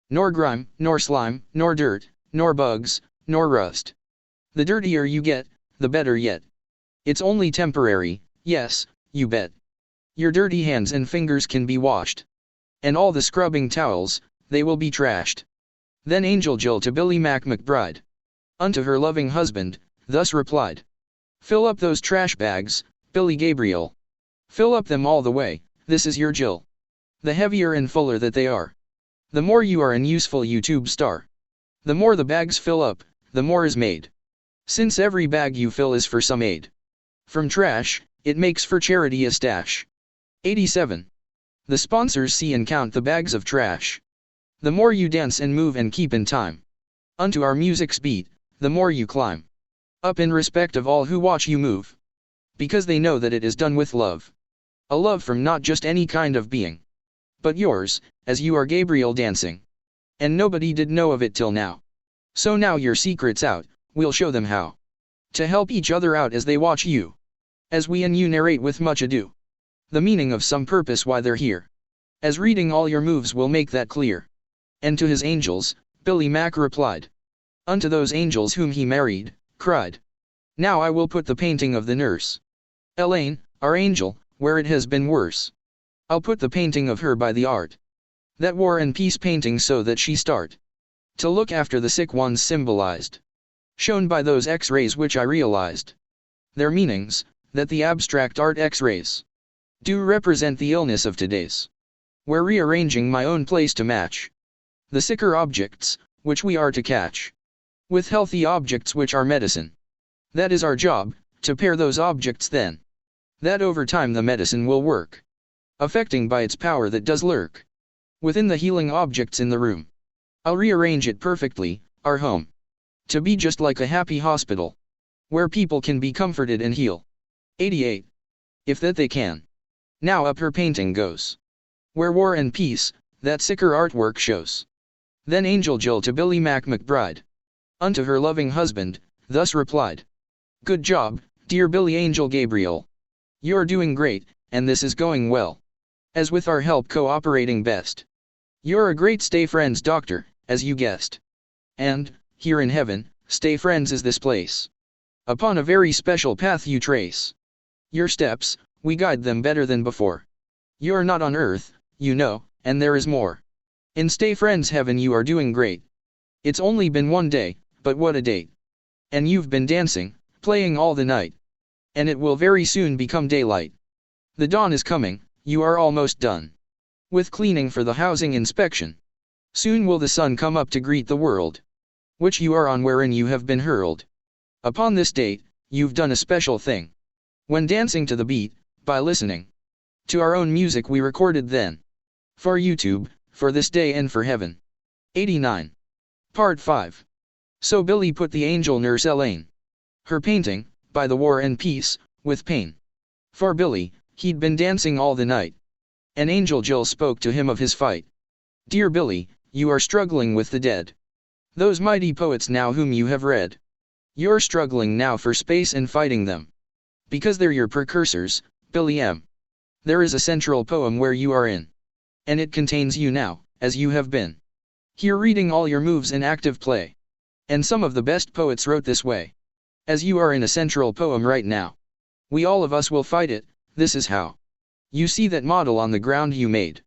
Nor grime, nor slime, nor dirt, nor bugs, nor rust. The dirtier you get, the better yet. It's only temporary, yes, you bet. Your dirty hands and fingers can be washed. And all the scrubbing towels, they will be trashed. Then Angel Jill to Billy McBride. Unto her loving husband, thus replied. Fill up those trash bags, Billy Gabriel. Fill up them all the way, this is your Jill. The heavier and fuller that they are, the more you are an useful YouTube star. The more the bags fill up, the more is made. Since every bag you fill is for some aid. From trash, it makes for charity a stash. 87. The sponsors see and count the bags of trash. The more you dance and move and keep in time. Unto our music's beat, the more you climb. Up in respect of all who watch you move. Because they know that it is done with love. A love from not just any kind of being. But yours, as you are Gabriel dancing. And nobody did know of it till now. So now your secret's out, we'll show them how. To help each other out as they watch you. As we and you narrate with much ado. The meaning of some purpose why they're here. As reading all your moves will make that clear. And to his angels, Billy Mac replied. Unto those angels whom he married, cried. Now I will put the painting of the nurse Elaine, our angel, where it has been worse. I'll put the painting of her by the art. That war and peace painting so that she start. To look after the sick ones symbolized. Shown by those X-rays which I realized. Their meanings, that the abstract art X-rays. Do represent the illness of today's. We're rearranging my own place to match. The sicker objects, which we are to catch. With healthy objects which are medicine. That is our job, to pair those objects then. That over time the medicine will work. Affecting by its power that does lurk. Within the healing objects in the room. I'll rearrange it perfectly, our home. To be just like a happy hospital, where people can be comforted and heal. 88. If that they can. Now up her painting goes. Where war and peace, that sicker artwork shows. Then Angel Jill to Billy McBride. Unto her loving husband, thus replied. Good job, dear Billy Angel Gabriel. You're doing great, and this is going well. As with our help cooperating best. You're a great Stayfriends doctor, as you guessed. And, here in heaven, Stayfriends is this place. Upon a very special path you trace. Your steps, we guide them better than before. You're not on earth, you know, and there is more. In Stayfriends heaven you are doing great. It's only been one day, but what a date. And you've been dancing, playing all the night. And it will very soon become daylight. The dawn is coming, you are almost done. With cleaning for the housing inspection. Soon will the sun come up to greet the world. Which you are on wherein you have been hurled. Upon this date, you've done a special thing. When dancing to the beat, by listening to our own music we recorded then. For YouTube, for this day and for heaven. 89. Part 5. So Billy put the angel nurse Elaine. Her painting, by the war and peace, with pain. For Billy, he'd been dancing all the night. And Angel Jill spoke to him of his fight. Dear Billy, you are struggling with the dead. Those mighty poets now whom you have read. You're struggling now for space and fighting them. Because they're your precursors, Billy M. There is a central poem where you are in. And it contains you now, as you have been. Here reading all your moves in active play. And some of the best poets wrote this way. As you are in a central poem right now. We all of us will fight it, this is how. You see that model on the ground you made.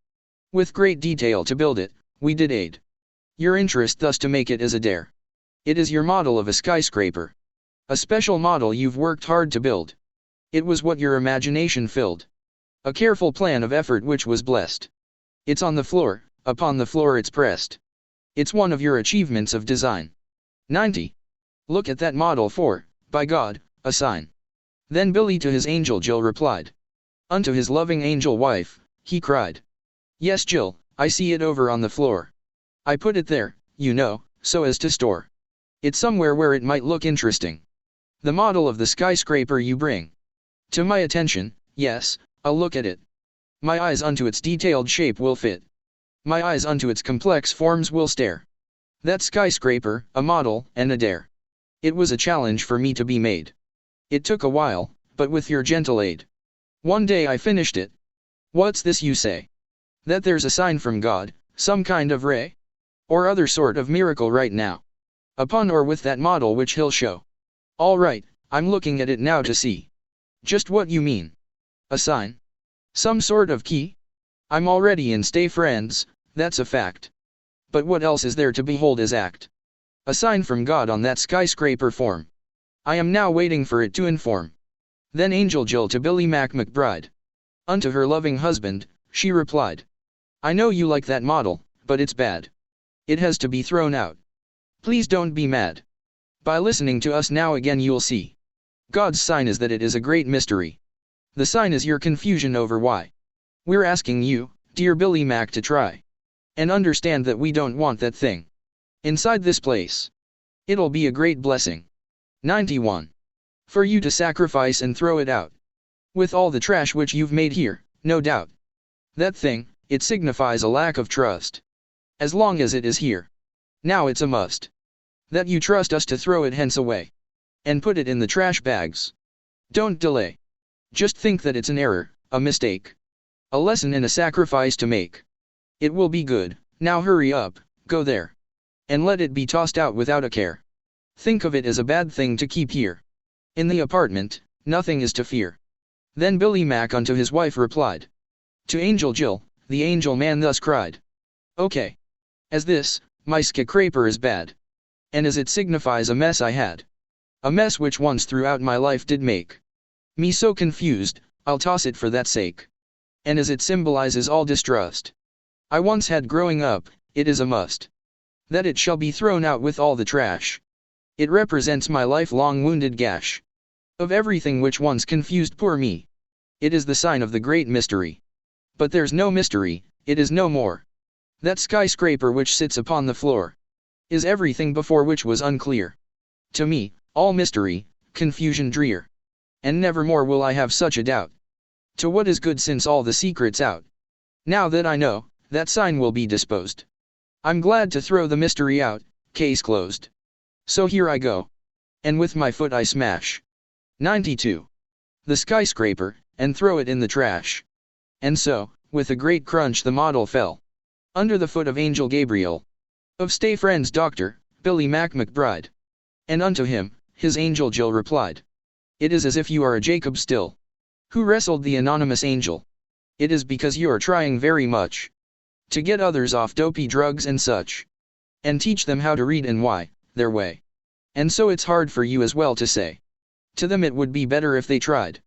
With great detail to build it, we did aid. Your interest thus to make it as a dare. It is your model of a skyscraper. A special model you've worked hard to build. It was what your imagination filled. A careful plan of effort which was blessed. It's on the floor, upon the floor it's pressed. It's one of your achievements of design. 90. Look at that model for, by God, a sign. Then Billy to his angel Jill replied. Unto his loving angel wife, he cried. Yes Jill, I see it over on the floor. I put it there, you know, so as to store. It's somewhere where it might look interesting. The model of the skyscraper you bring. To my attention, yes, I'll look at it. My eyes unto its detailed shape will fit. My eyes unto its complex forms will stare. That skyscraper, a model, and a dare. It was a challenge for me to be made. It took a while, but with your gentle aid. One day I finished it. What's this you say? That there's a sign from God, some kind of ray? Or other sort of miracle right now? Upon or with that model which he'll show. All right, I'm looking at it now to see. Just what you mean. A sign? Some sort of key? I'm already in Stayfriends, that's a fact. But what else is there to behold as act? A sign from God on that skyscraper form. I am now waiting for it to inform. Then Angel Jill to Billy McBride. Unto her loving husband, she replied. I know you like that model, but it's bad. It has to be thrown out. Please don't be mad. By listening to us now again you'll see. God's sign is that it is a great mystery. The sign is your confusion over why. We're asking you, dear Billy Mac, to try. And understand that we don't want that thing. Inside this place. It'll be a great blessing. 91. For you to sacrifice and throw it out. With all the trash which you've made here, no doubt. That thing, it signifies a lack of trust. As long as it is here. Now it's a must. That you trust us to throw it hence away. And put it in the trash bags. Don't delay. Just think that it's an error, a mistake. A lesson and a sacrifice to make. It will be good, now hurry up, go there. And let it be tossed out without a care. Think of it as a bad thing to keep here. In the apartment, nothing is to fear. Then Billy Mac unto his wife replied. To Angel Jill, the angel man thus cried. Okay. As this, my skyscraper is bad. And as it signifies a mess I had. A mess which once throughout my life did make me so confused, I'll toss it for that sake. And as it symbolizes all distrust I once had growing up, it is a must. That it shall be thrown out with all the trash. It represents my lifelong wounded gash. Of everything which once confused poor me. It is the sign of the great mystery. But there's no mystery, it is no more. That skyscraper which sits upon the floor. Is everything before which was unclear. To me, all mystery, confusion drear. And nevermore will I have such a doubt. To what is good since all the secret's out? Now that I know, that sign will be disposed. I'm glad to throw the mystery out, case closed. So here I go. And with my foot I smash 92. The skyscraper, and throw it in the trash. And so, with a great crunch the model fell under the foot of Angel Gabriel. Of Stayfriends Dr. Billy McBride. And unto him, his angel Jill replied. It is as if you are a Jacob still. Who wrestled the anonymous angel. It is because you are trying very much to get others off dopey drugs and such. And teach them how to read and why, their way. And so it's hard for you as well to say. To them it would be better if they tried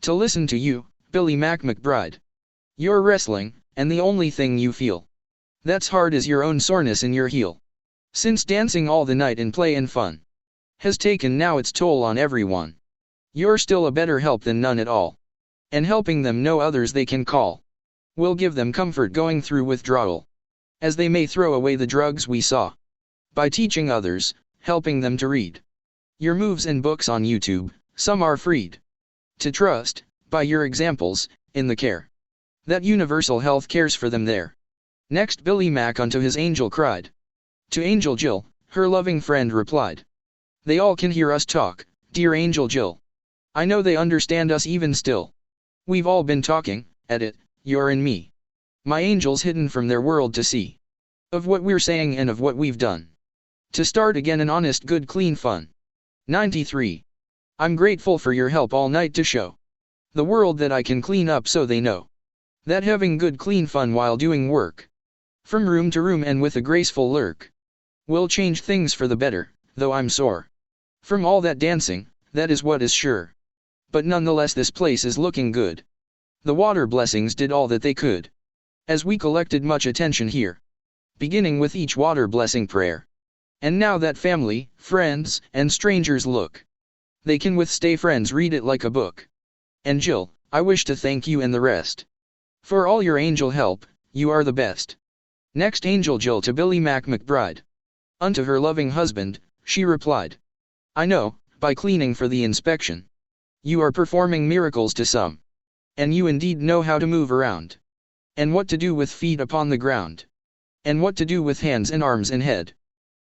to listen to you, Billy McBride. You're wrestling, and the only thing you feel that's hard is your own soreness in your heel. Since dancing all the night in play and fun has taken now its toll on everyone. You're still a better help than none at all. And helping them know others they can call will give them comfort going through withdrawal. As they may throw away the drugs we saw. By teaching others, helping them to read your moves and books on YouTube, some are freed to trust, by your examples, in the care that universal health cares for them there. Next Billy Mac unto his angel cried. To Angel Jill, her loving friend replied. They all can hear us talk, dear Angel Jill. I know they understand us even still. We've all been talking, at it, you're and me. My angels hidden from their world to see. Of what we're saying and of what we've done. To start again an honest good clean fun. 93. I'm grateful for your help all night to show the world that I can clean up so they know that having good clean fun while doing work from room to room and with a graceful lurk will change things for the better, though I'm sore from all that dancing, that is what is sure. But nonetheless this place is looking good. The water blessings did all that they could. As we collected much attention here. Beginning with each water blessing prayer. And now that family, friends, and strangers look. They can with Stayfriends read it like a book. And Jill, I wish to thank you and the rest. For all your angel help, you are the best. Next Angel Jill to Billy McBride. Unto her loving husband, she replied. I know, by cleaning for the inspection. You are performing miracles to some. And you indeed know how to move around. And what to do with feet upon the ground. And what to do with hands and arms and head.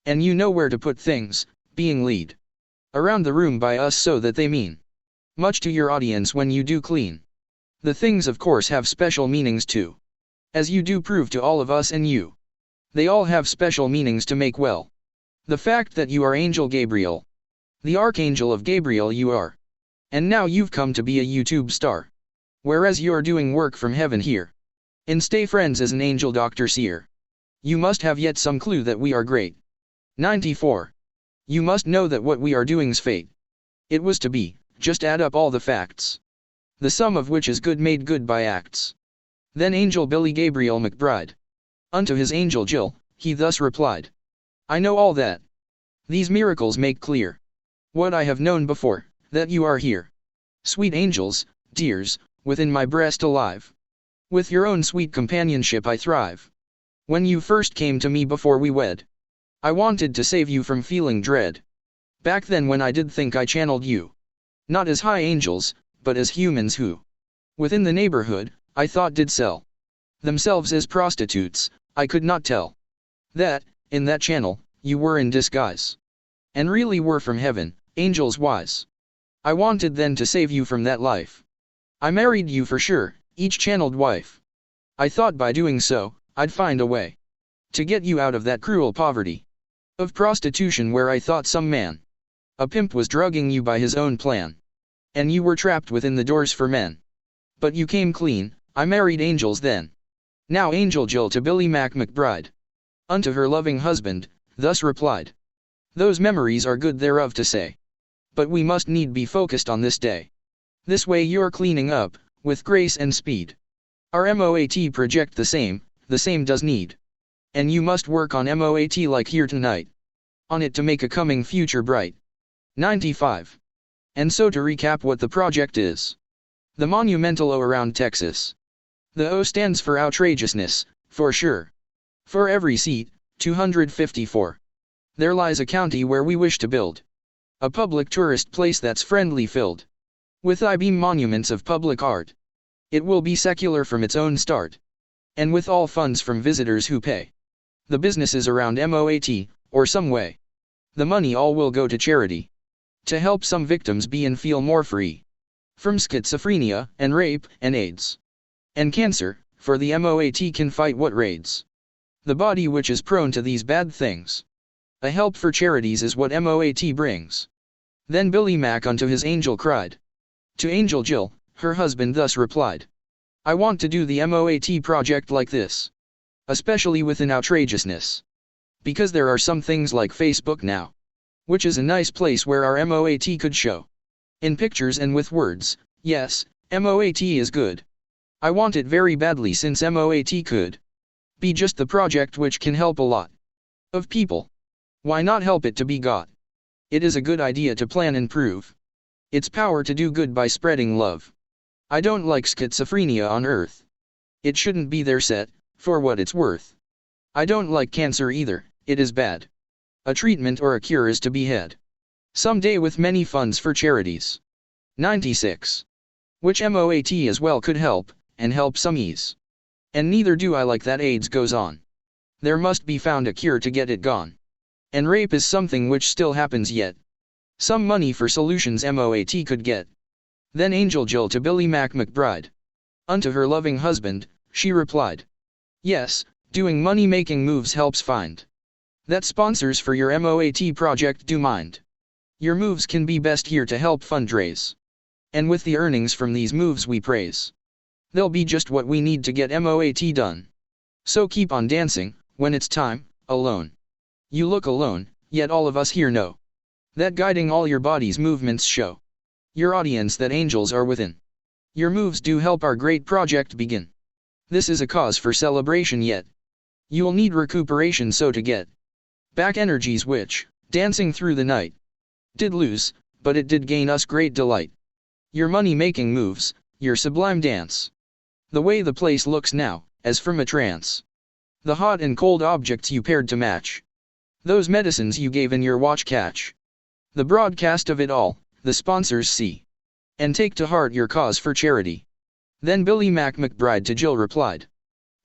And you know where to put things, being lead around the room by us so that they mean much to your audience when you do clean. The things of course have special meanings too. As you do prove to all of us and you. They all have special meanings to make well. The fact that you are Angel Gabriel. The Archangel of Gabriel you are. And now you've come to be a YouTube star. Whereas you're doing work from heaven here. In Stayfriends as an angel doctor seer. You must have yet some clue that we are great. 94. You must know that what we are doing's fate. It was to be, just add up all the facts. The sum of which is good made good by acts. Then Angel Billy Gabriel McBride. Unto his angel Jill, he thus replied. I know all that. These miracles make clear. What I have known before, that you are here. Sweet angels, dears, within my breast alive. With your own sweet companionship I thrive. When you first came to me before we wed. I wanted to save you from feeling dread. Back then when I did think I channeled you. Not as high angels, but as humans who, within the neighborhood, I thought did sell themselves as prostitutes. I could not tell that, in that channel, you were in disguise. And really were from heaven, angels wise. I wanted then to save you from that life. I married you for sure, each channeled wife. I thought by doing so, I'd find a way to get you out of that cruel poverty of prostitution where I thought some man, a pimp, was drugging you by his own plan. And you were trapped within the doors for men. But you came clean, I married angels then. Now Angel Jill to Billy McBride. Unto her loving husband, thus replied. Those memories are good thereof to say. But we must need be focused on this day. This way you're cleaning up, with grace and speed. Our MOAT project the same does need. And you must work on MOAT like here tonight. On it to make a coming future bright. 95. And so to recap what the project is. The monumental O around Texas. The O stands for outrageousness, for sure. For every seat, 254. There lies a county where we wish to build a public tourist place that's friendly filled with I-beam monuments of public art. It will be secular from its own start, and with all funds from visitors who pay. The businesses around MOAT, or some way. The money all will go to charity, to help some victims be and feel more free from schizophrenia, and rape, and AIDS, and cancer, for the MOAT can fight what raids the body which is prone to these bad things. A help for charities is what MOAT brings. Then Billy Mac unto his angel cried. To Angel Jill, her husband thus replied. I want to do the MOAT project like this. Especially with an outrageousness. Because there are some things like Facebook now, which is a nice place where our MOAT could show. In pictures and with words, yes, MOAT is good. I want it very badly since MOAT could be just the project which can help a lot of people. Why not help it to be got? It is a good idea to plan and prove its power to do good by spreading love. I don't like schizophrenia on earth. It shouldn't be there set, for what it's worth. I don't like cancer either, it is bad. A treatment or a cure is to be had someday with many funds for charities. 96. Which MOAT as well could help, and help some ease. And neither do I like that AIDS goes on. There must be found a cure to get it gone. And rape is something which still happens yet. Some money for solutions MOAT could get. Then Angel Jill to Billy McBride. Unto her loving husband, she replied. Yes, doing money-making moves helps find that sponsors for your MOAT project do mind. Your moves can be best here to help fundraise. And with the earnings from these moves we praise. They'll be just what we need to get MOAT done. So keep on dancing, when it's time, alone. You look alone, yet all of us here know that guiding all your body's movements show your audience that angels are within. Your moves do help our great project begin. This is a cause for celebration yet. You'll need recuperation so to get back energies which, dancing through the night, did lose, but it did gain us great delight. Your money-making moves, your sublime dance. The way the place looks now, as from a trance. The hot and cold objects you paired to match. Those medicines you gave in your watch catch. The broadcast of it all, the sponsors see. And take to heart your cause for charity. Then Billy McBride to Jill replied.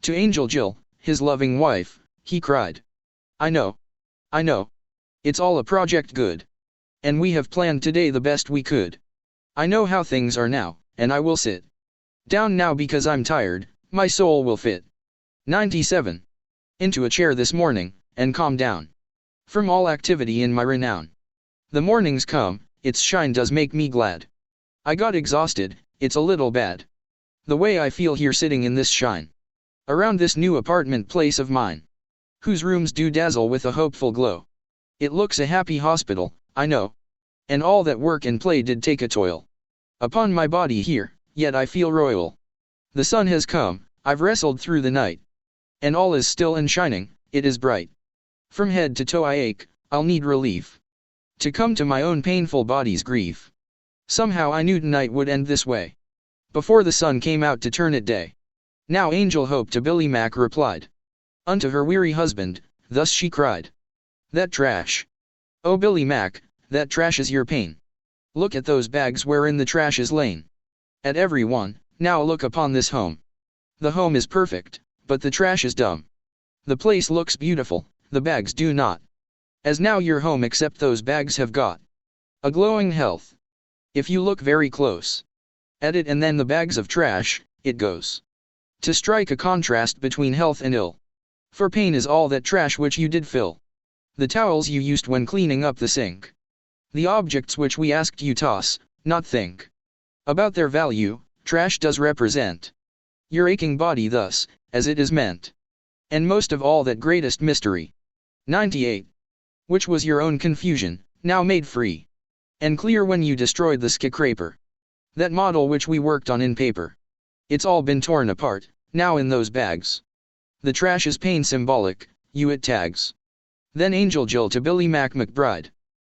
To Angel Jill, his loving wife, he cried. I know. It's all a project good. And we have planned today the best we could. I know how things are now, and I will sit down now because I'm tired, my soul will fit 97 into a chair this morning, and calm down from all activity in my renown. The morning's come, its shine does make me glad. I got exhausted, it's a little bad. The way I feel here sitting in this shine. Around this new apartment place of mine. Whose rooms do dazzle with a hopeful glow. It looks a happy hospital, I know. And all that work and play did take a toil upon my body here, yet I feel royal. The sun has come, I've wrestled through the night. And all is still and shining, it is bright. From head to toe I ache, I'll need relief. To come to my own painful body's grief. Somehow I knew tonight would end this way. Before the sun came out to turn it day. Now Angel Hope to Billy Mac replied. Unto her weary husband, thus she cried. That trash. Oh Billy Mac, that trash is your pain. Look at those bags wherein the trash is lain. At every one, now look upon this home. The home is perfect, but the trash is dumb. The place looks beautiful, the bags do not. As now your home except those bags have got a glowing health. If you look very close at it and then the bags of trash, it goes to strike a contrast between health and ill. For pain is all that trash which you did fill. The towels you used when cleaning up the sink. The objects which we asked you toss, not think about their value, trash does represent your aching body thus, as it is meant. And most of all that greatest mystery. 98. Which was your own confusion, now made free and clear when you destroyed the skyscraper. That model which we worked on in paper. It's all been torn apart, now in those bags. The trash is pain symbolic, you it tags. Then Angel Jill to Billy McBride.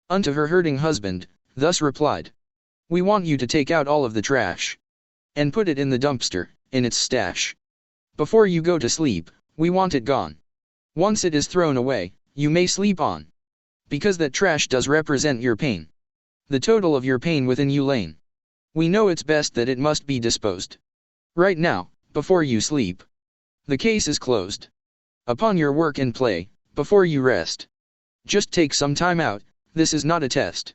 Unto her hurting husband, thus replied. We want you to take out all of the trash. And put it in the dumpster, in its stash. Before you go to sleep, we want it gone. Once it is thrown away, you may sleep on. Because that trash does represent your pain. The total of your pain within you lain. We know it's best that it must be disposed. Right now, before you sleep. The case is closed. Upon your work and play, before you rest. Just take some time out, this is not a test.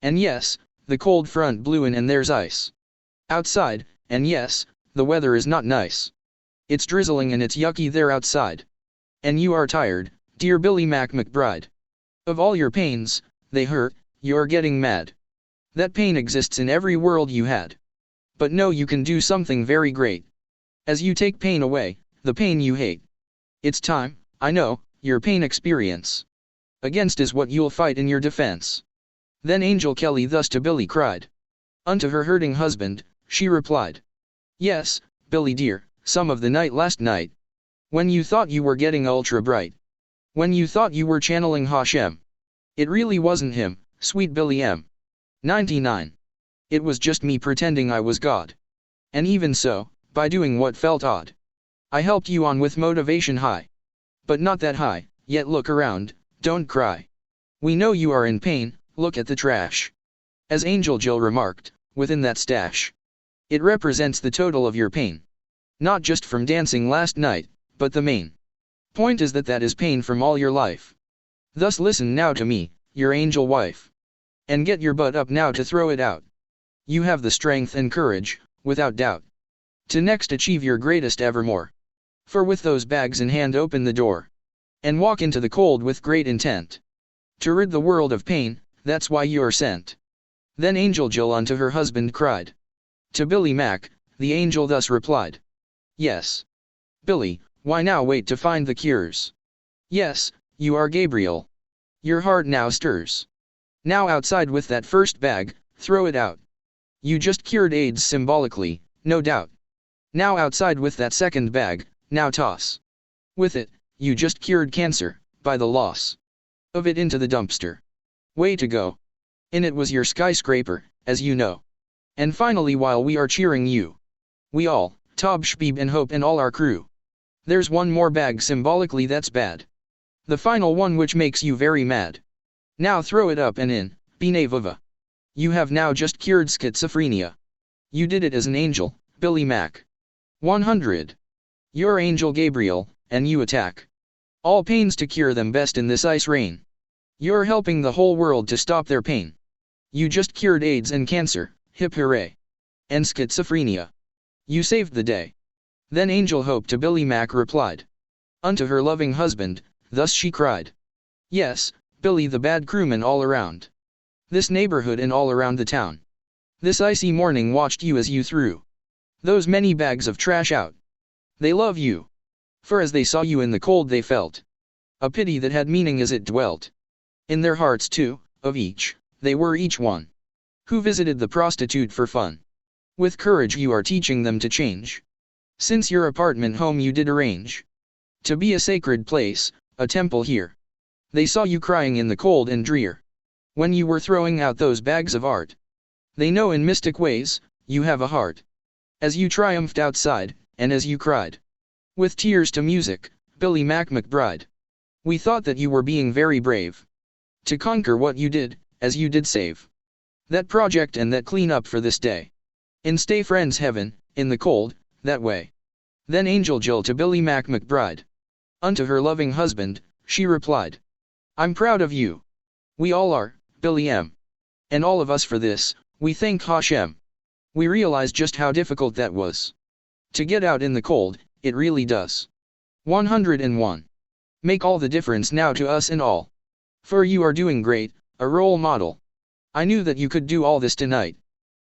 And yes, the cold front blew in and there's ice outside, and yes, the weather is not nice. It's drizzling and it's yucky there outside. And you are tired, dear Billy McBride. Of all your pains, they hurt, you're getting mad. That pain exists in every world you had. But no, you can do something very great. As you take pain away, the pain you hate. It's time, I know, your pain experience. Against is what you'll fight in your defense. Then Angel Kelly thus to Billy cried. Unto her hurting husband, she replied. Yes, Billy dear, some of the night last night. When you thought you were getting ultra bright. When you thought you were channeling Hashem. It really wasn't him, sweet Billy M. 99. It was just me pretending I was God. And even so, by doing what felt odd. I helped you on with motivation high. But not that high, yet look around, don't cry. We know you are in pain, look at the trash. As Angel Jill remarked, within that stash. It represents the total of your pain. Not just from dancing last night, but the main point is that is pain from all your life. Thus listen now to me, your angel wife. And get your butt up now to throw it out. You have the strength and courage, without doubt. To next achieve your greatest evermore. For with those bags in hand open the door. And walk into the cold with great intent. To rid the world of pain, that's why you're sent. Then Angel Jill unto her husband cried. To Billy Mac, the angel thus replied. Yes. Billy, why now wait to find the cures? Yes, you are Gabriel. Your heart now stirs. Now outside with that first bag, throw it out. You just cured AIDS symbolically, no doubt. Now outside with that second bag, now toss. With it, you just cured cancer, by the loss of it into the dumpster. Way to go. In it was your skyscraper, as you know. And finally while we are cheering you. We all, Tob Shbeeb and Hope and all our crew. There's one more bag symbolically that's bad. The final one which makes you very mad. Now throw it up and in, B'nai Vuva. You have now just cured schizophrenia. You did it as an angel, Billy Mac. 100. You're Angel Gabriel, and you attack all pains to cure them best in this ice rain. You're helping the whole world to stop their pain. You just cured AIDS and cancer, hip hooray. And schizophrenia. You saved the day. Then Angel Hope to Billy Mac replied. Unto her loving husband, thus she cried. Yes, Billy the bad crewman all around. This neighborhood and all around the town. This icy morning watched you as you threw those many bags of trash out. They love you. For as they saw you in the cold they felt a pity that had meaning as it dwelt in their hearts too, of each, they were each one who visited the prostitute for fun. With courage you are teaching them to change. Since your apartment home you did arrange to be a sacred place, a temple here. They saw you crying in the cold and drear when you were throwing out those bags of art. They know in mystic ways, you have a heart. As you triumphed outside, and as you cried with tears to music, Billy McBride. We thought that you were being very brave to conquer what you did, as you did save that project and that clean up for this day. In Stayfriends heaven, in the cold, that way. Then Angel Jill to Billy McBride. Unto her loving husband, she replied. I'm proud of you. We all are, Billy M. And all of us for this, we thank Hashem. We realize just how difficult that was. To get out in the cold, it really does. 101. Make all the difference now to us and all. For you are doing great, a role model. I knew that you could do all this tonight.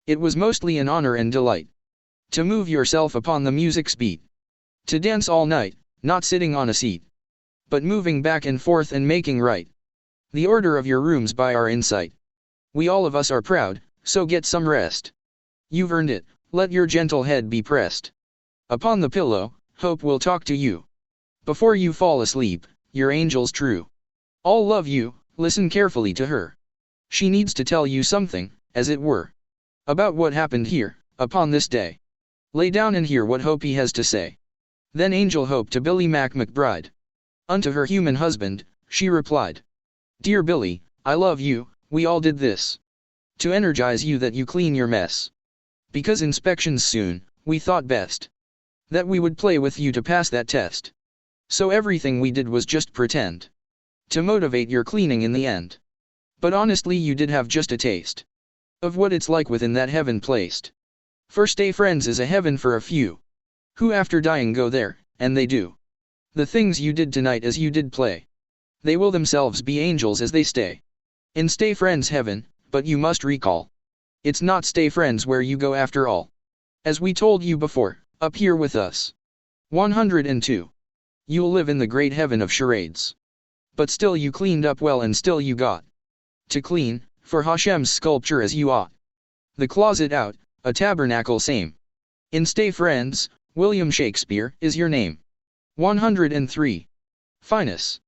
It was mostly an honor and delight. To move yourself upon the music's beat. To dance all night, not sitting on a seat. But moving back and forth and making right the order of your rooms by our insight. We all of us are proud, so get some rest. You've earned it, let your gentle head be pressed upon the pillow, Hope will talk to you. Before you fall asleep, your angel's true. All love you, listen carefully to her. She needs to tell you something, as it were, about what happened here, upon this day. Lay down and hear what Hope has to say. Then Angel Hope to Billy McBride. Unto her human husband, she replied. Dear Billy, I love you, we all did this to energize you that you clean your mess. Because inspections soon, we thought best that we would play with you to pass that test. So everything we did was just pretend to motivate your cleaning in the end. But honestly you did have just a taste of what it's like within that heaven placed. For Stayfriends is a heaven for a few who after dying go there, and they do the things you did tonight as you did play. They will themselves be angels as they stay in Stayfriends heaven, but you must recall it's not Stayfriends where you go after all. As we told you before, up here with us. 102. You'll live in the great heaven of charades. But still you cleaned up well and still you got to clean, for Hashem's sculpture as you ought. The closet out, a tabernacle same. In Stayfriends, William Shakespeare is your name. 103. Finus.